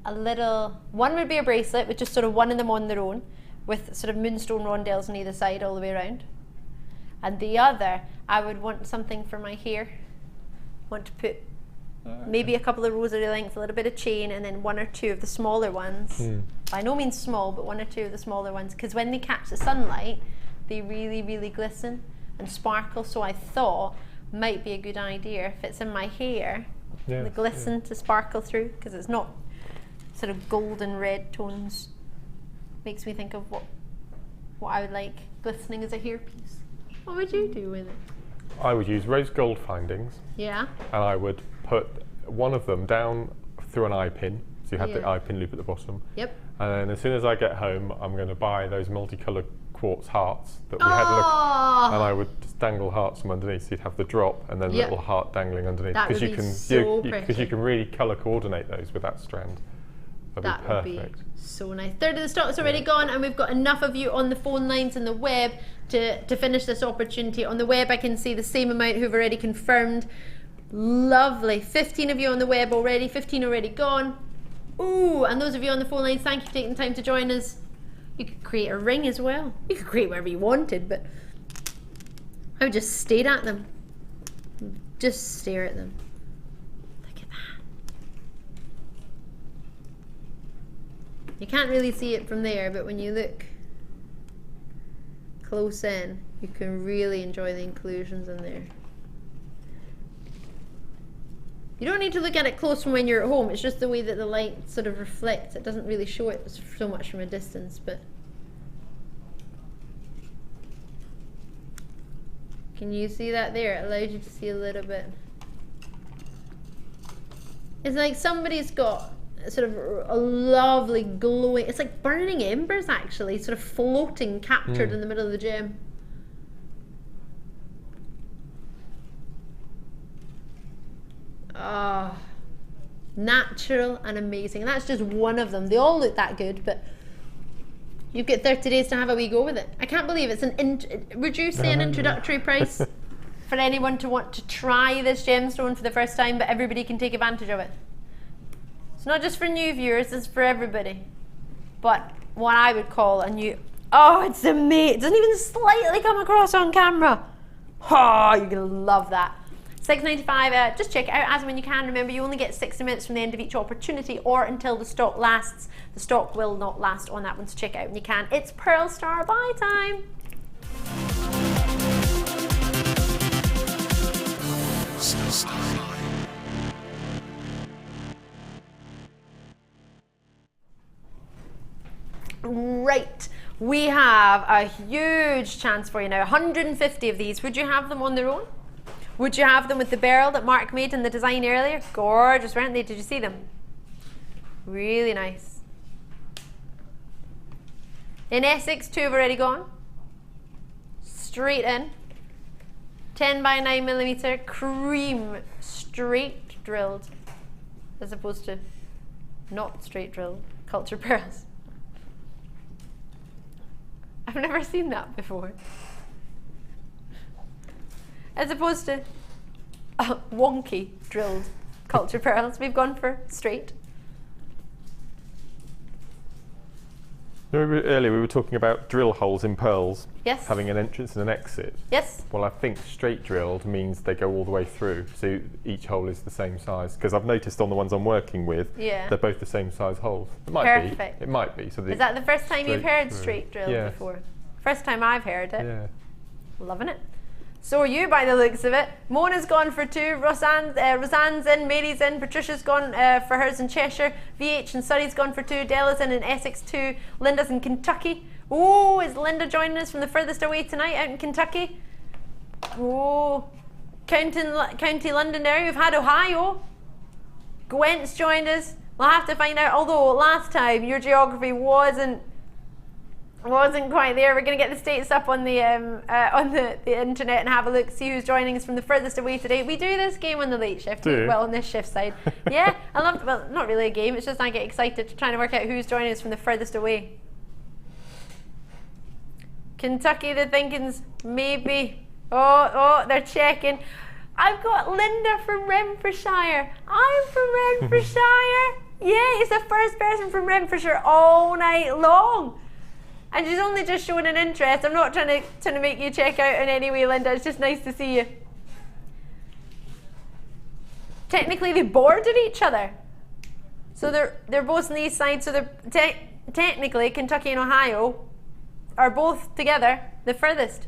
a little, one would be a bracelet with just sort of one of them on their own with sort of moonstone rondelles on either side all the way around, and the other I would want something for my hair. Want to put maybe a couple of rosary lengths, a little bit of chain, and then 1 or 2 of the smaller ones. By no means small, but 1 or 2 of the smaller ones, because when they catch the sunlight they really, really glisten and sparkle. So I thought might be a good idea if it's in my hair, the glisten to sparkle through, because it's not sort of golden red tones. Makes me think of what I would like glistening as a hairpiece. What would you do with it? I would use rose gold findings. Yeah. And I would put one of them down through an eye pin, so you have the eye pin loop at the bottom. Yep. And then as soon as I get home, I'm going to buy those multicoloured quartz hearts that we had a look, and I would just dangle hearts from underneath, so you'd have the drop and then the little heart dangling underneath. That would be so pretty. Because you can really colour coordinate those with that strand. That'd be perfect. Would be so nice. Third of the stock's already gone, and we've got enough of you on the phone lines and the web to finish this opportunity. On the web I can see the same amount who've already confirmed. Lovely. 15 of you on the web already, 15 already gone. Ooh, and those of you on the phone lines, thank you for taking the time to join us. You could create a ring as well. You could create whatever you wanted, but I would just stare at them. Just stare at them. Look at that. You can't really see it from there, but when you look close in, you can really enjoy the inclusions in there. You don't need to look at it close from when you're at home, it's just the way that the light sort of reflects. It doesn't really show it so much from a distance, but can you see that there? It allows you to see a little bit. It's like somebody's got sort of a lovely glowing, it's like burning embers actually, sort of floating, captured in the middle of the gem. Oh, natural and amazing. And that's just one of them. They all look that good, but you've got 30 days to have a wee go with it. I can't believe it's would you say an introductory price for anyone to want to try this gemstone for the first time, but everybody can take advantage of it? It's not just for new viewers, it's for everybody. But what I would call a new, oh, it's amazing. It doesn't even slightly come across on camera. Oh, you're gonna love that. $6.95, just check it out as and when you can. Remember, you only get 60 minutes from the end of each opportunity or until the stock lasts. The stock will not last on that one, so check it out when you can. It's Pearl Star buy time. Right, we have a huge chance for you now. 150 of these. Would you have them on their own? Would you have them with the Beryl that Mark made in the design earlier? Gorgeous, weren't they? Did you see them? Really nice. In Essex, 2 have already gone. Straight in. 10 by 9mm, cream, straight drilled, as opposed to not straight drilled, cultured pearls. I've never seen that before. As opposed to wonky drilled culture pearls, we've gone for straight. Earlier we were talking about drill holes in pearls. Yes. Having an entrance and an exit. Yes. Well, I think straight drilled means they go all the way through, so each hole is the same size. Because I've noticed on the ones I'm working with, they're both the same size holes. It might be. It might be. So is that the first time you've heard straight drilled before? First time I've heard it. Yeah. Loving it. So are you, by the looks of it. Mona's gone for 2, Roseanne's in, Mary's in, Patricia's gone for hers in Cheshire, VH and Surrey's gone for 2, Della's in Essex 2, Linda's in Kentucky. Oh, is Linda joining us from the furthest away tonight out in Kentucky? Oh, County Londonderry, we've had Ohio. Gwent's joined us. We'll have to find out, although last time your geography wasn't quite there. We're going to get the states up on the internet and have a look, see who's joining us from the furthest away today. We do this game on the late shift, well, on this shift side. Yeah, I love, well, not really a game, it's just I get excited trying to work out who's joining us from the furthest away. Kentucky, the thinking's maybe. Oh, they're checking. I've got Linda from Renfrewshire. I'm from Renfrewshire. Yeah, it's the first person from Renfrewshire all night long. And she's only just showing an interest. I'm not trying to make you check out in any way, Linda. It's just nice to see you. Technically, they border each other. So they're both on the east side. So they're technically Kentucky and Ohio are both together the furthest.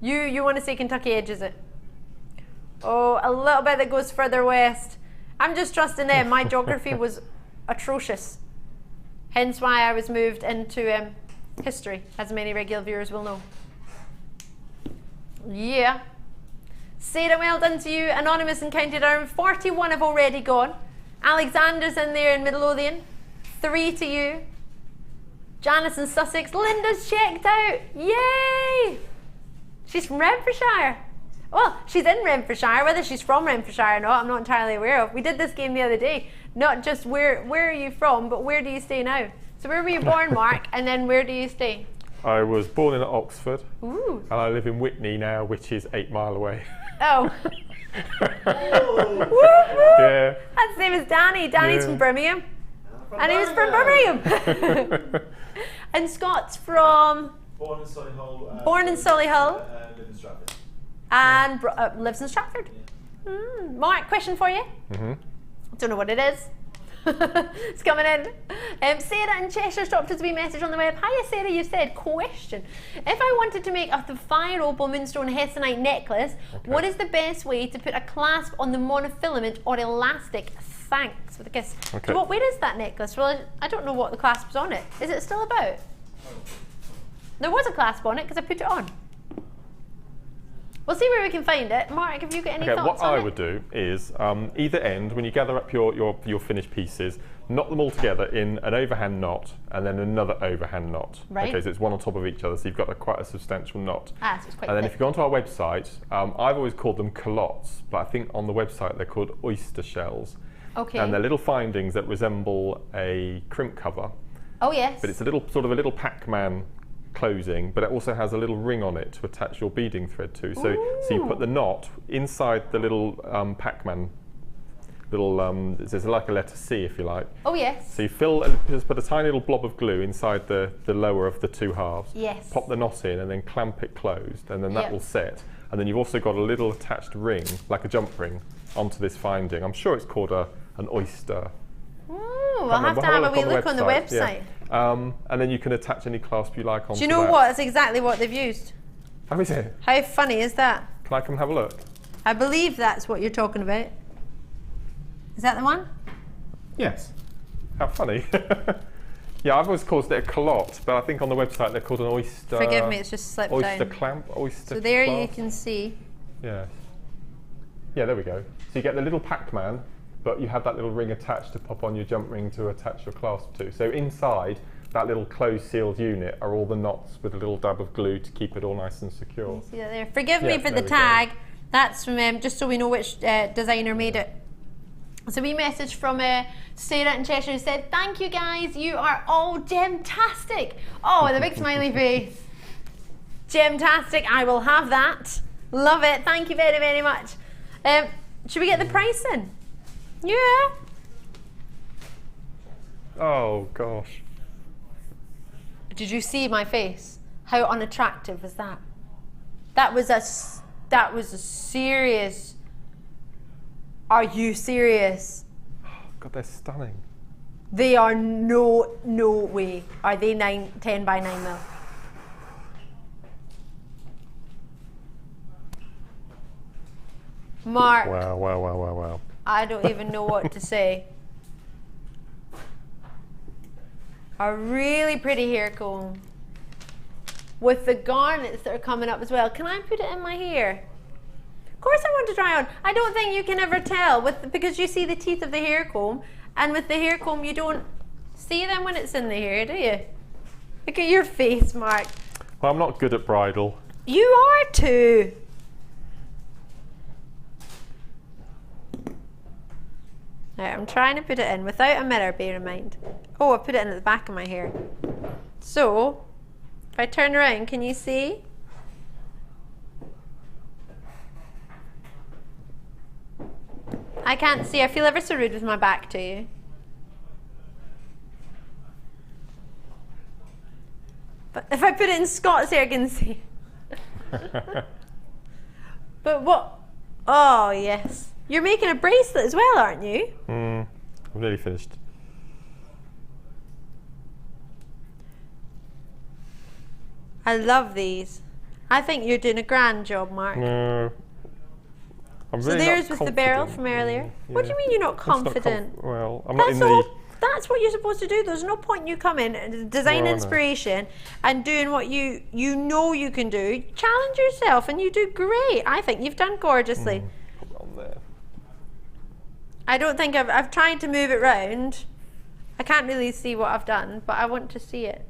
You want to say Kentucky edges it? Oh, a little bit that goes further west. I'm just trusting them. My geography was atrocious. Hence why I was moved into history, as many regular viewers will know. Yeah. Sarah, well done to you. Anonymous in County Durham. 41 have already gone. Alexander's in there in Midlothian. 3 to you. Janice in Sussex. Linda's checked out. Yay! She's from Renfrewshire. Well, she's in Renfrewshire. Whether she's from Renfrewshire or not, I'm not entirely aware of. We did this game the other day. Not just where are you from, but where do you stay now? So where were you born, Mark, and then where do you stay? I was born in Oxford. Ooh. And I live in Witney now, which is 8 miles away. Oh. Yeah. That's the same as Danny. Danny's from Birmingham. And he was from Birmingham. And Scott's from? Born in Solihull. Born in Solihull. Live in Stratford. And lives in Stratford. Mark, question for you. Don't know what it is. It's coming in. Sarah in Cheshire's dropped us a wee message on the web. Hiya Sarah, you said, question. If I wanted to make a fire opal moonstone hessonite necklace, what is the best way to put a clasp on the monofilament or elastic? Thanks with a kiss. Okay. Where is that necklace? Well, I don't know what the clasp's on it. Is it still about? There was a clasp on it because I put it on. We'll see where we can find it. Mark, have you got any thoughts what on I it? would do is, either end, when you gather up your finished pieces, knot them all together in an overhand knot and then another overhand knot. Right. Okay, so it's one on top of each other, so you've got quite a substantial knot. So it's quite and then thick. if you go onto our website, I've always called them culottes, but I think on the website they're called oyster shells. Okay. And they're little findings that resemble a crimp cover. Oh yes. But it's a little Pac-Man closing, but it also has a little ring on it to attach your beading thread to. So you put the knot inside the little Pac-Man, there's like a letter C if you like. Oh yes. So you just put a tiny little blob of glue inside the lower of the 2 halves. Yes. Pop the knot in and then clamp it closed, and then that will set. And then you've also got a little attached ring, like a jump ring, onto this finding. I'm sure it's called an oyster. We'll have to have a wee look on the website. Yeah. And then you can attach any clasp you like onto that. Do you know what? That's exactly what they've used. How is it? How funny is that? Can I come and have a look? I believe that's what you're talking about. Is that the one? Yes. How funny. Yeah, I've always called it a culotte, but I think on the website they're called an oyster. Forgive me, it's just slipped down. Oyster clamp, oyster So there clasp. you can see. Yeah. Yeah, there we go. So you get the little Pac-Man, but you have that little ring attached to pop on your jump ring to attach your clasp to. So inside that little closed sealed unit are all the knots with a little dab of glue to keep it all nice and secure. See that there? Forgive me for there the we tag. That's from just so we know which designer made it. So we messaged from Sarah in Cheshire who said, "Thank you guys, you are all gemtastic." Oh, with a big smiley face. Gemtastic, I will have that. Love it. Thank you very, very much. Should we get the price in? Yeah. Oh gosh. Did you see my face? How unattractive was that? That was a serious. Are you serious? God, they're stunning. They are no way. Are they 10 by 9 mil? Mark. Wow. I don't even know what to say. A really pretty hair comb. With the garnets that are coming up as well. Can I put it in my hair? Of course I want to try on. I don't think you can ever tell because you see the teeth of the hair comb, and with the hair comb you don't see them when it's in the hair, do you? Look at your face, Mark. Well, I'm not good at bridal. You are too. Right, I'm trying to put it in without a mirror, bear in mind. Oh, I put it in at the back of my hair. So, if I turn around, can you see? I can't see. I feel ever so rude with my back to you. But if I put it in Scott's hair, I can see. But what? Oh, yes. You're making a bracelet as well, aren't you? I'm nearly finished. I love these. I think you're doing a grand job, Mark. No. I'm really so there's not with the Beryl confident. from earlier. Yeah. What do you mean you're not confident? Well, I'm not in That's what you're supposed to do. There's no point in you coming, design inspiration, and doing what you know you can do. Challenge yourself, and you do great. I think you've done gorgeously. Put it on there. I don't think I've tried to move it round. I can't really see what I've done, but I want to see it.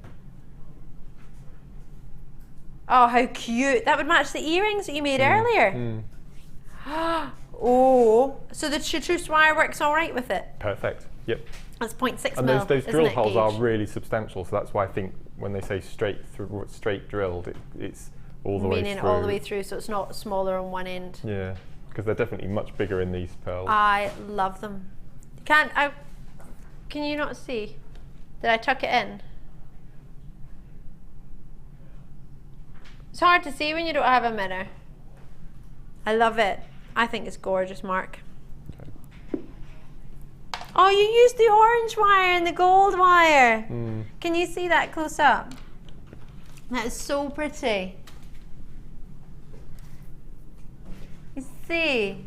Oh, how cute. That would match the earrings that you made earlier. Oh, so the chartreuse wire works all right with it? Perfect. Yep. That's 0.6 and mil. those drill holes are gauge? really substantial, so that's why I think when they say straight drilled, it's all the way through. Meaning all the way through, so it's not smaller on one end. Yeah, because they're definitely much bigger in these pearls. I love them. Can you not see? Did I tuck it in? It's hard to see when you don't have a mirror. I love it. I think it's gorgeous, Mark. Okay. Oh, you used the orange wire and the gold wire. Can you see that close up? That is so pretty. You see?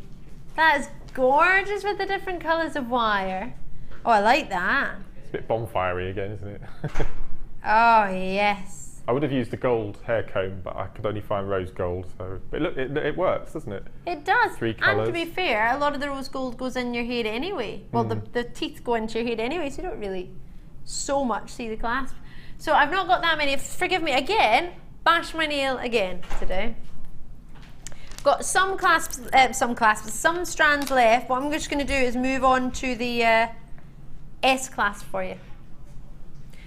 That is gorgeous with the different colours of wire. Oh, I like that. It's a bit bonfire-y again, isn't it? Oh, yes. I would have used the gold hair comb, but I could only find rose gold. So, but look, it works, doesn't it? It does. 3 colours. And to be fair, a lot of the rose gold goes in your hair anyway. Well, the teeth go into your hair anyway, so you don't really so much see the clasp. So I've not got that many. Forgive me again. Bash my nail again today. Got some strands left. What I'm just going to do is move on to the S clasp for you.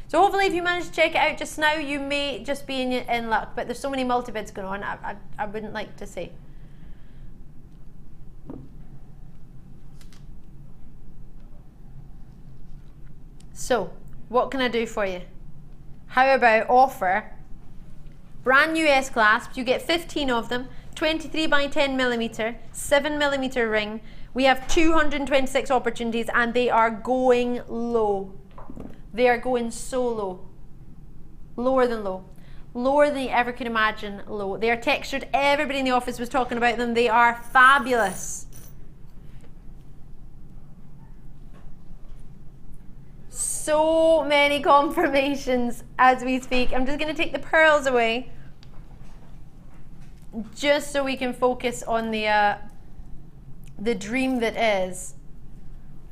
So hopefully if you manage to check it out just now, you may just be in luck, but there's so many multi-bids going on, I wouldn't like to say. So, what can I do for you? How about offer brand new S clasps? You get 15 of them, 23 by 10 millimeter, 7 millimeter ring. We have 226 opportunities and they are going low. They are going so low. Lower than low. Lower than you ever could imagine low. They are textured. Everybody in the office was talking about them. They are fabulous. So many confirmations as we speak. I'm just going to take the pearls away, just so we can focus on the dream that is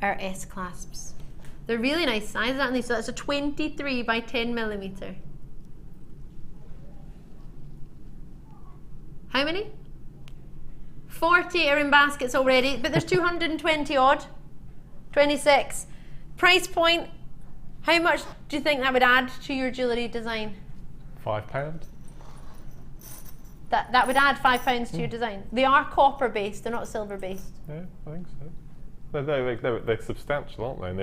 our S clasps. They're really nice size, aren't they? So that's a 23 by 10 millimeter. How many? 40 are in baskets already, but there's 220 odd. 26. Price point, how much do you think that would add to your jewellery design? £5. That would add £5 to your design. They are copper based, they're not silver based. Yeah, I think so. They're substantial, aren't they? And,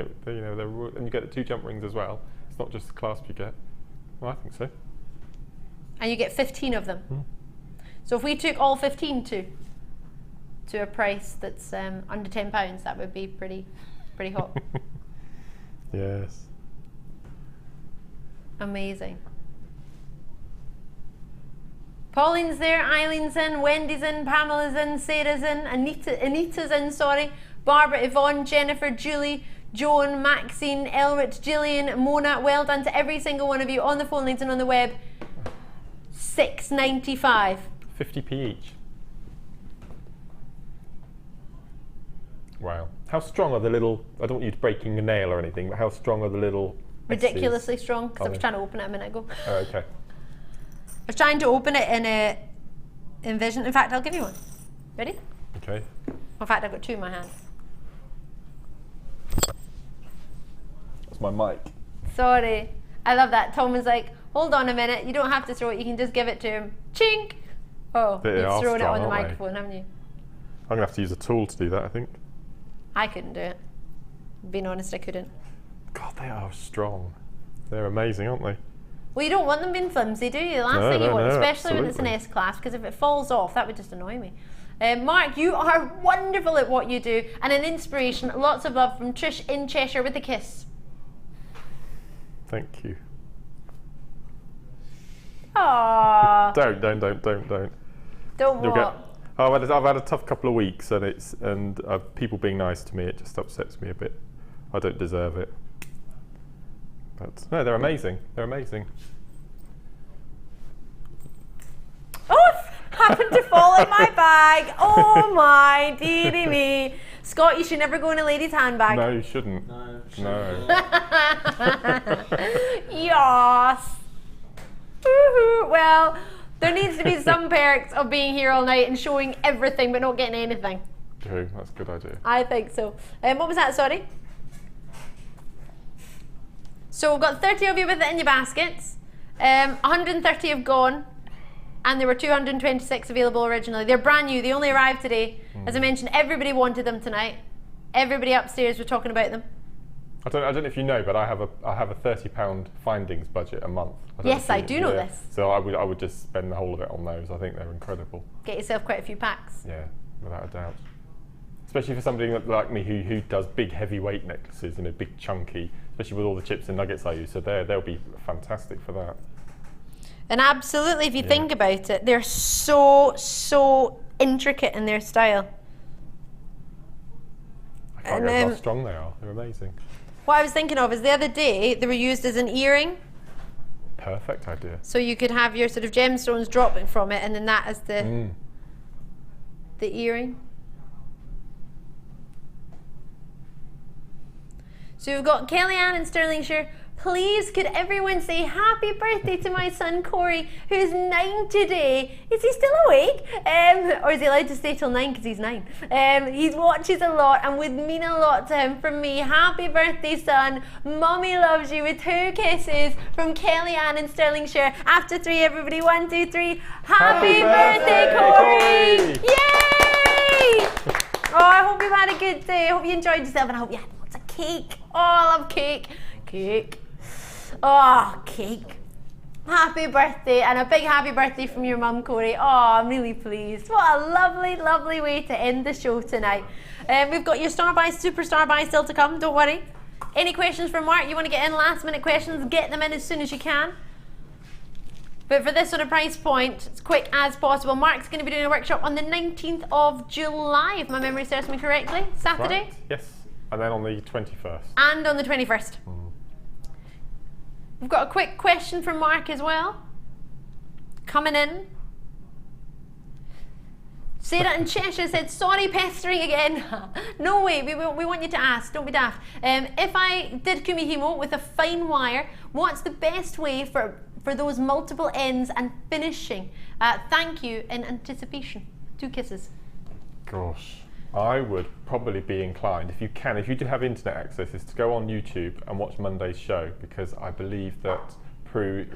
and you get the 2 jump rings as well. It's not just the clasp you get. Well, I think so. And you get 15 of them. So if we took all 15 to a price that's under £10, that would be pretty hot. Yes. Amazing. Pauline's there, Eileen's in, Wendy's in, Pamela's in, Sarah's in, Anita's in, sorry, Barbara, Yvonne, Jennifer, Julie, Joan, Maxine, Elrich, Gillian, Mona. Well done to every single one of you on the phone lines and on the web. $6.95. 50p each. Wow. How strong are the little, I don't want you to breaking a nail or anything, but how strong are the little Ridiculously S's? strong, because I was trying to open it a minute ago. Oh, okay. I was trying to open it in Vision. In fact, I'll give you one. Ready? Okay. In fact, I've got two in my hand. That's my mic. Sorry. I love that. Tom was like, hold on a minute. You don't have to throw it. You can just give it to him. Chink! Oh, They you've are thrown it strong, on the aren't they? microphone, haven't you? I'm going to have to use a tool to do that, I think. I couldn't do it. Being honest, I couldn't. God, they are strong. They're amazing, aren't they? Well, you don't want them being flimsy, do you? The last No, thing you no, want, no, especially when it's an absolutely. S-Class, because if it falls off, that would just annoy me. Mark, you are wonderful at what you do, and an inspiration. Lots of love from Trish in Cheshire with a kiss. Thank you. Aww. Don't. Don't You'll what? get. I've had a tough couple of weeks, and people being nice to me, it just upsets me a bit. I don't deserve it. But no, they're amazing. They're amazing. Oh, it happened to fall in my bag. Oh my dearie me. Scott, you should never go in a lady's handbag. No, you shouldn't. No. Yes. Woohoo. Well, there needs to be some perks of being here all night and showing everything but not getting anything. True, that's a good idea. I think so. What was that, sorry? So we've got 30 of you with it in your baskets. 130 have gone, and there were 226 available originally. They're brand new, they only arrived today. As I mentioned, everybody wanted them tonight. Everybody upstairs were talking about them. I don't know if you know, but I have a £30 findings budget a month. Yes, I do know this. So I would just spend the whole of it on those. I think they're incredible. Get yourself quite a few packs. Yeah, without a doubt. Especially for somebody like me who does big heavyweight necklaces, big chunky, especially with all the chips and nuggets I use. So they'll be fantastic for that. And absolutely, if you think about it, they're so intricate in their style. I can't guess how strong they are. They're amazing. What I was thinking of is the other day they were used as an earring. Perfect idea. So you could have your sort of gemstones dropping from it, and then that as the earring. So we've got Kellyanne in Stirlingshire. Please, could everyone say happy birthday to my son Corey, who's 9 today? Is he still awake? Or is he allowed to stay till 9 because he's 9? He watches a lot and would mean a lot to him. From me, happy birthday, son. Mummy loves you with 2 kisses from Kellyanne in Stirlingshire. After 3, everybody. 1, 2, 3. Happy birthday, Corey! Yay! Oh, I hope you've had a good day. I hope you enjoyed yourself, and I hope you had lots of cake. Oh, I love cake. Cake. Oh, cake. Happy birthday, and a big happy birthday from your mum, Corey. Oh, I'm really pleased. What a lovely, lovely way to end the show tonight. We've got your Star Buy, Superstar Buy still to come, don't worry. Any questions from Mark? You want to get in last minute questions, get them in as soon as you can. But for this sort of price point, as quick as possible. Mark's going to be doing a workshop on the 19th of July, if my memory serves me correctly. Saturday? Right. Yes, and then on the 21st. And on the 21st. We've got a quick question from Mark as well. Coming in. Sarah in Cheshire said, sorry, pestering again. No way, we want you to ask, don't be daft. If I did kumihimo with a fine wire, what's the best way for those multiple ends and finishing? Thank you in anticipation. 2 kisses. Gosh. I would probably be inclined, if you do have internet access, is to go on YouTube and watch Monday's show, because I believe that Prue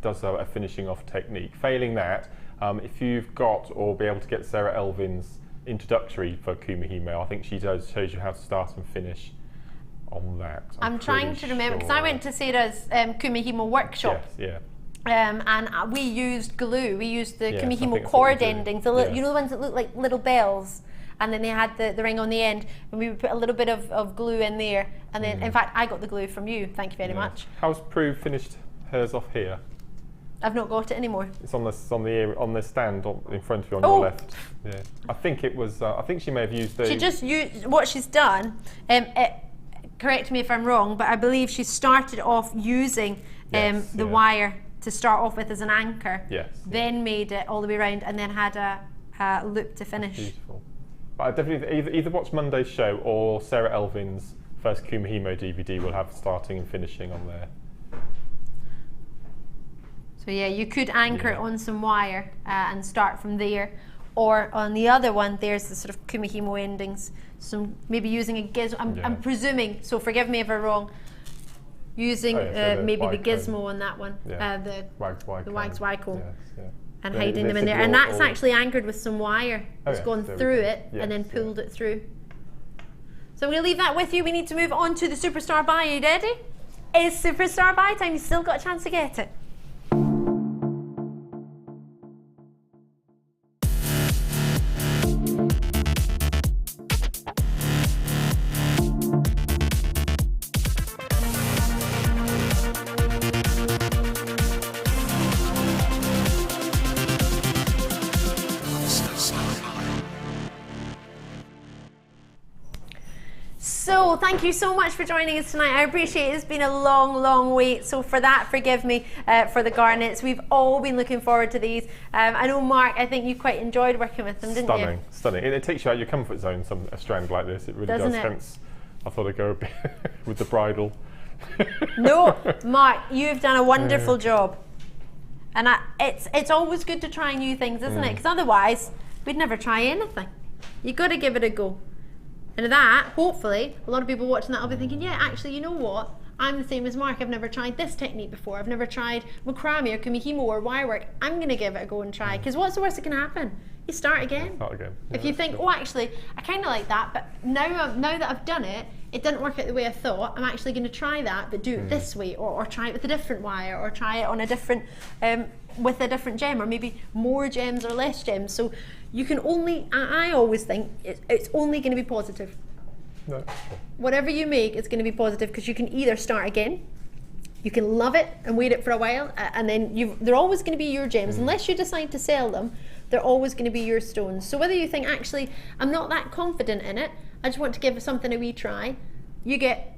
does a finishing off technique. Failing that, if you've got or be able to get Sarah Elvin's introductory for kumihimo, I think she shows you how to start and finish on that. I'm trying to remember, because I went to Sarah's Kumihimo workshop. Yes, and we used glue. We used the Yes, Kumihimo cord endings, you know the ones that look like little bells, and then they had the ring on the end, and we would put a little bit of glue in there, and then in fact I got the glue from you, thank you very much. How's Prue finished hers off here? I've not got it anymore. It's on the stand in front of you on your left. Yeah, I think it was. I think she may have used the. She just used what she's done. Correct me if I'm wrong, but I believe she started off using the wire to start off with as an anchor. Yes. Then made it all the way around, and then had a loop to finish. Beautiful. But I definitely either watch Monday's show or Sarah Elvin's first Kumihimo DVD will have starting and finishing on there. So yeah, you could anchor it on some wire and start from there, or on the other one, there's the sort of Kumihimo endings. So maybe using a gizmo. I'm presuming. So forgive me if I'm wrong. Using maybe the gizmo on that one, the Wags Wycombe, and hiding them in there, and that's actually anchored with some wire. It's gone through it and then pulled it through. So I'm going to leave that with you. We need to move on to the Superstar Buy. Are you ready? It's Superstar Buy time. You still got a chance to get it. So thank you so much for joining us tonight. I appreciate it. It's been a long wait, so for that, forgive me for the garnets. We've all been looking forward to these. I know, Mark, I think you quite enjoyed working with them, didn't you? Stunning. It takes you out of your comfort zone, a strand like this. It really does. Hence, I thought I'd go a bit with the bridle. No, Mark, you've done a wonderful job. And it's always good to try new things, isn't it? Because otherwise, we'd never try anything. You've got to give it a go. And that, hopefully, a lot of people watching that will be thinking, yeah, actually, you know what? I'm the same as Mark. I've never tried this technique before. I've never tried macrame or kumihimo or wire work. I'm going to give it a go and try. Because what's the worst that can happen? You start again. If you think, oh, actually, I kind of like that, but now that I've done it, it didn't work out the way I thought. I'm actually going to try that, but do it this way, or try it with a different wire, or try it on a different, with a different gem, or maybe more gems or less gems. So you can only, I always think, it's only going to be positive. No. Whatever you make, it's going to be positive, because you can either start again, you can love it and wait it for a while, and then they're always going to be your gems. Unless you decide to sell them, they're always going to be your stones. So whether you think, actually, I'm not that confident in it, I just want to give something a wee try, you get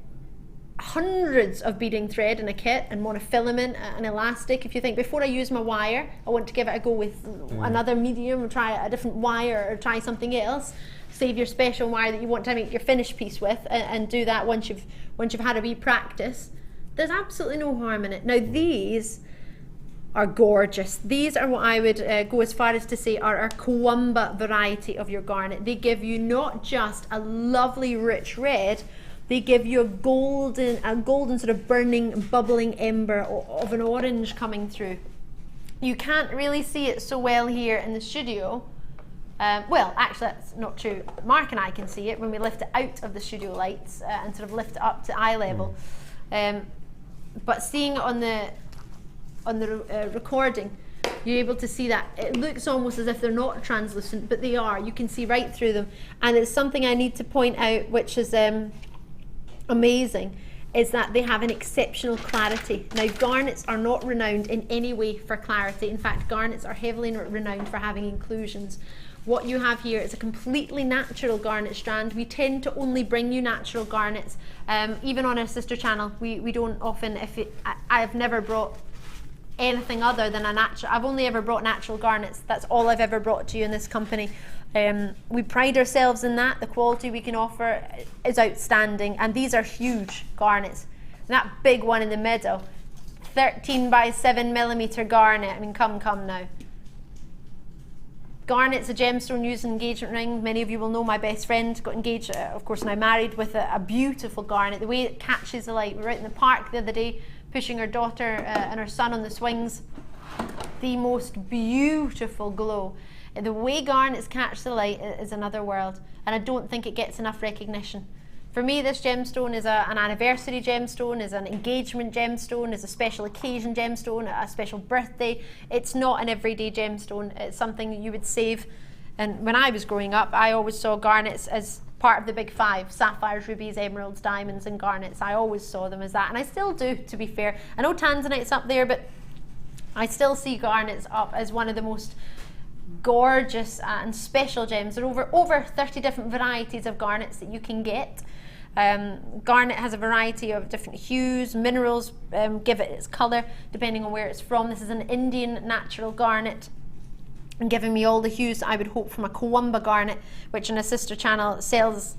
hundreds of beading thread in a kit and monofilament and elastic. If you think, before I use my wire, I want to give it a go with another medium, or try a different wire, or try something else, save your special wire that you want to make your finished piece with, and do that once you've had a wee practice. There's absolutely no harm in it. Now these are gorgeous. These are what I would go as far as to say are our Kawamba variety of your garnet. They give you not just a lovely rich red, they give you a golden sort of burning, bubbling ember of an orange coming through. You can't really see it so well here in the studio. Well, actually, that's not true. Mark and I can see it when we lift it out of the studio lights and sort of lift it up to eye level. But seeing it on the recording, you're able to see that it looks almost as if they're not translucent, but they are. You can see right through them. And it's something I need to point out, which is amazing, is that they have an exceptional clarity. Now, garnets are not renowned in any way for clarity. In fact, garnets are heavily renowned for having inclusions. What you have here is a completely natural garnet strand. We tend to only bring you natural garnets. Even on our sister channel, we don't often, I've never brought anything other than a natural, I've only ever brought natural garnets. That's all I've ever brought to you in this company. We pride ourselves in that. The quality we can offer is outstanding, and these are huge garnets. And that big one in the middle, 13 by 7mm garnet. I mean, come now. Garnet's a gemstone used in engagement ring. Many of you will know my best friend got engaged, of course, now married, with a beautiful garnet. The way it catches the light. We were out in the park the other day, pushing her daughter and her son on the swings. The most beautiful glow. The way garnets catch the light is another world, and I don't think it gets enough recognition. For me, this gemstone is an anniversary gemstone, is an engagement gemstone, is a special occasion gemstone, a special birthday. It's not an everyday gemstone. It's something you would save. And when I was growing up, I always saw garnets as part of the big five: sapphires, rubies, emeralds, diamonds, and garnets. I always saw them as that, and I still do, to be fair. I know tanzanite's up there, but I still see garnets up as one of the most gorgeous and special gems. There are over 30 different varieties of garnets that you can get. Garnet has a variety of different hues, minerals give it its colour depending on where it's from. This is an Indian natural garnet, and giving me all the hues I would hope from a Kawamba garnet, which in a sister channel sells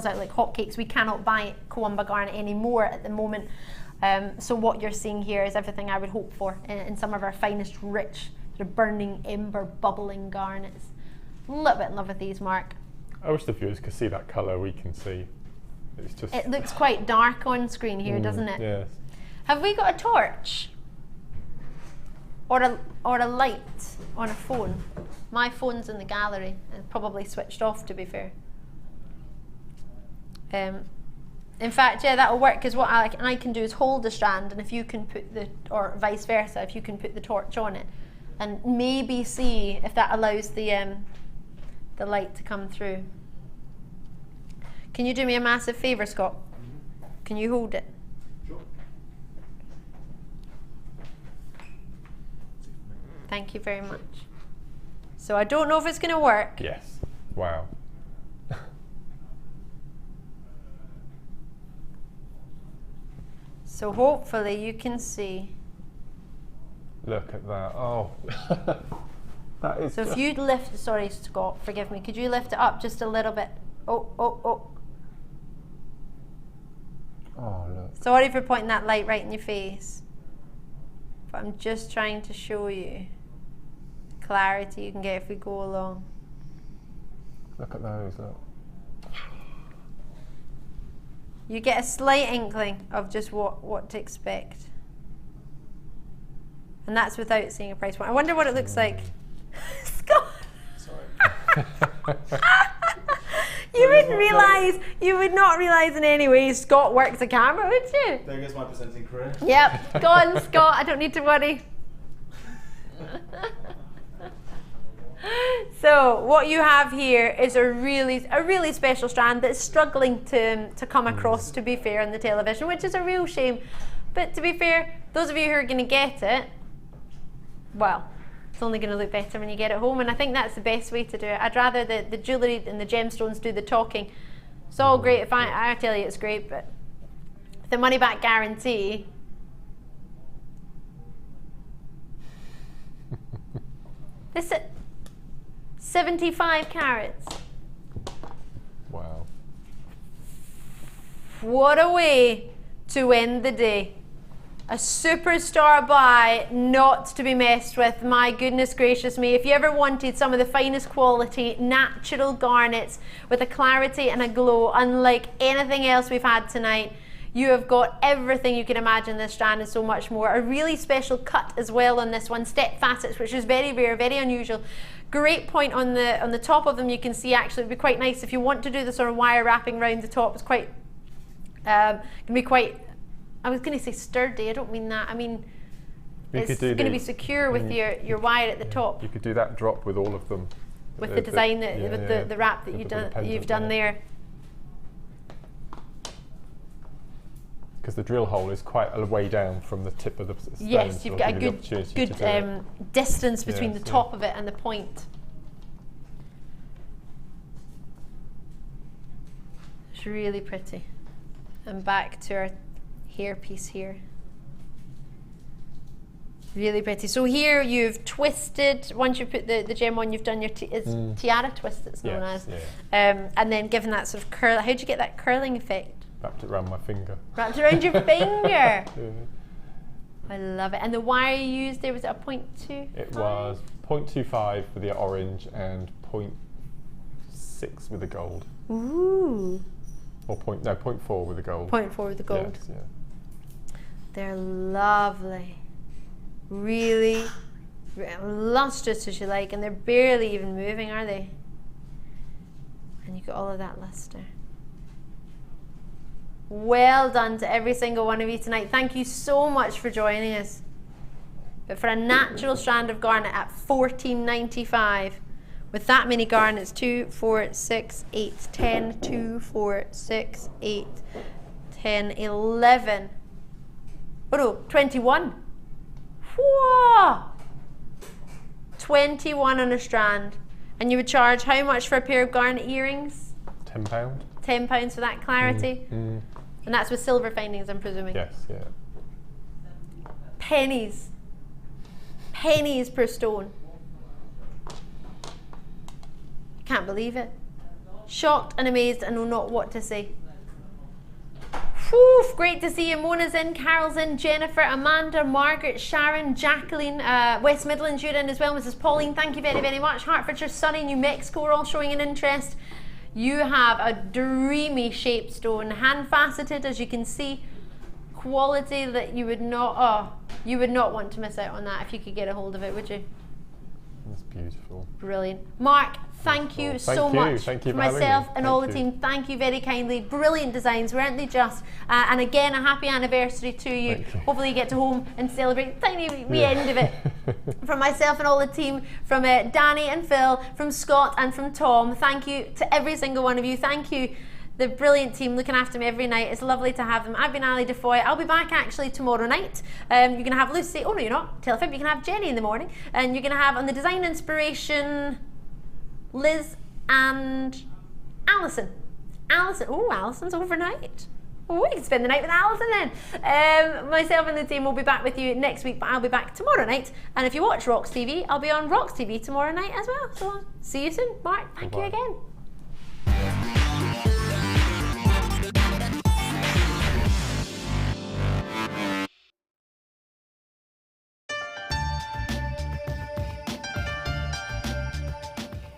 out like hotcakes. We cannot buy Kawamba garnet anymore at the moment. So what you're seeing here is everything I would hope for in some of our finest, rich, sort of burning ember, bubbling garnets. A little bit in love with these, Mark. I wish the viewers could see that colour we can see. It's just. It looks quite dark on screen here, doesn't it? Yes. Have we got a torch? Or a light on a phone? My phone's in the gallery. It's probably switched off, to be fair. In fact, yeah, that'll work, because what I can do is hold the strand, and if you can put or vice versa, if you can put the torch on it, and maybe see if that allows the light to come through. Can you do me a massive favour, Scott? Can you hold it? Sure. Thank you very much. So I don't know if it's going to work. Yes. Wow. So hopefully you can see. Look at that. Oh. That is. So if you'd lift, sorry Scott, forgive me, could you lift it up just a little bit? Oh. Oh, look. Sorry for pointing that light right in your face. But I'm just trying to show you the clarity you can get if we go along. Look at those, look. You get a slight inkling of just what to expect. And that's without seeing a price point. I wonder what it looks like. Scott! Sorry. You would not realise in any way Scott works a camera, would you? There goes my presenting career. Yep, go on Scott, I don't need to worry. So what you have here is a really special strand that's struggling to come across, to be fair, on the television, which is a real shame. But to be fair, those of you who are going to get it, well, it's only going to look better when you get it home, and I think that's the best way to do it. I'd rather the jewellery and the gemstones do the talking. It's all great, if I tell you it's great, but the money back guarantee. This is 75 carats. Wow. What a way to end the day. A superstar buy, not to be messed with. My goodness gracious me. If you ever wanted some of the finest quality natural garnets with a clarity and a glow unlike anything else we've had tonight, you have got everything you can imagine this strand and so much more. A really special cut as well on this one, step facets, which is very rare, very unusual. Great point on the top of them. You can see actually it would be quite nice if you want to do the sort of wire wrapping around the top. It's quite can be quite, I was going to say sturdy, I don't mean that. I mean, it's going to be secure with your wire at the top. You could do that drop with all of them. With the design, the wrap that you've done there. Because the drill hole is quite a way down from the tip of the stone. Yes, you've got a good distance between the top of it and the point. It's really pretty. And back to our hairpiece here. Really pretty. So here you've twisted, once you put the gem on, you've done your tiara twist, it's known as. Yeah. And then given that sort of curl, how'd you get that curling effect? Wrapped it around my finger. Wrapped it around your finger? Yeah. I love it. And the wire you used there, was it a 0.25? It was 0.25 for the orange and 0.6 with the gold. Ooh. Or 0.4 with the gold. 0.4 with the gold. Yes, yeah. They're lovely. Really lustrous as you like, and they're barely even moving, are they? And you've got all of that luster. Well done to every single one of you tonight. Thank you so much for joining us. But for a natural strand of garnet at $14.95, with that many garnets, 2, 4, 6, 8, 10, 2, 4, 6, 8, 10, 11. Oh no, 21. Whoa! 21 on a strand. And you would charge how much for a pair of garnet earrings? £10. £10 for that clarity. And that's with silver findings, I'm presuming. Yes, yeah. Pennies. Pennies per stone. Can't believe it. Shocked and amazed and know not what to say. Whew, great to see you. Mona's in, Carol's in, Jennifer, Amanda, Margaret, Sharon, Jacqueline, West Midlands, you're in as well. Mrs. Pauline, thank you very, very much. Hertfordshire, Surrey, New Mexico are all showing an interest. You have a dreamy shaped stone, hand faceted, as you can see. Quality that you would not want to miss out on that if you could get a hold of it, would you? That's beautiful. Brilliant. Mark, thank you so much. Thank you for for having myself me. and all the team. Thank you very kindly. Brilliant designs, weren't they just? And again, a happy anniversary to you. Hopefully you get to home and celebrate the tiny wee end of it. From myself and all the team, from Danny and Phil, from Scott and from Tom, thank you to every single one of you. Thank you, the brilliant team looking after me every night. It's lovely to have them. I've been Ali Defoy. I'll be back actually tomorrow night. You're going to have Lucy. Oh no, you're not. Telefib. You can have Jenny in the morning. And you're going to have on the design inspiration Liz and Alison. Oh, Alison's overnight. Oh, we can spend the night with Alison then. Myself and the team will be back with you next week, but I'll be back tomorrow night. And if you watch Rox TV, I'll be on Rox TV tomorrow night as well. So I'll see you soon. Mark, thank you again.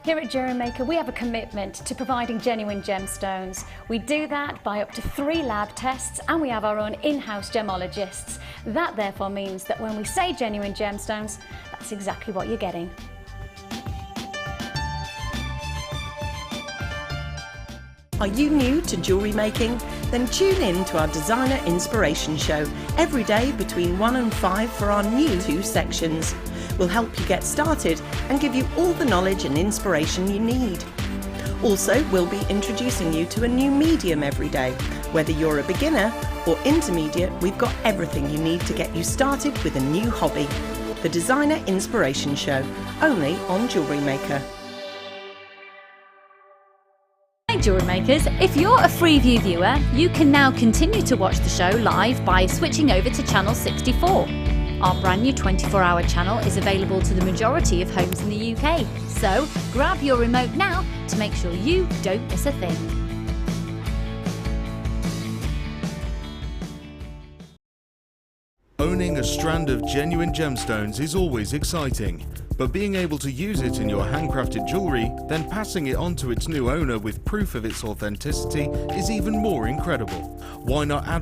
Here at JewelleryMaker, we have a commitment to providing genuine gemstones. We do that by up to 3 lab tests, and we have our own in-house gemologists. That therefore means that when we say genuine gemstones, that's exactly what you're getting. Are you new to jewellery making? Then tune in to our Designer Inspiration Show every day between 1 and 5 for our new 2 sections. We'll help you get started and give you all the knowledge and inspiration you need. Also, we'll be introducing you to a new medium every day. Whether you're a beginner or intermediate, we've got everything you need to get you started with a new hobby. The Designer Inspiration Show, only on JewelleryMaker. Hey Jewellery Makers, if you're a Freeview viewer, you can now continue to watch the show live by switching over to channel 64. Our brand new 24-hour channel is available to the majority of homes in the UK, so grab your remote now to make sure you don't miss a thing. Owning a strand of genuine gemstones is always exciting, but being able to use it in your handcrafted jewellery, then passing it on to its new owner with proof of its authenticity is even more incredible. Why not add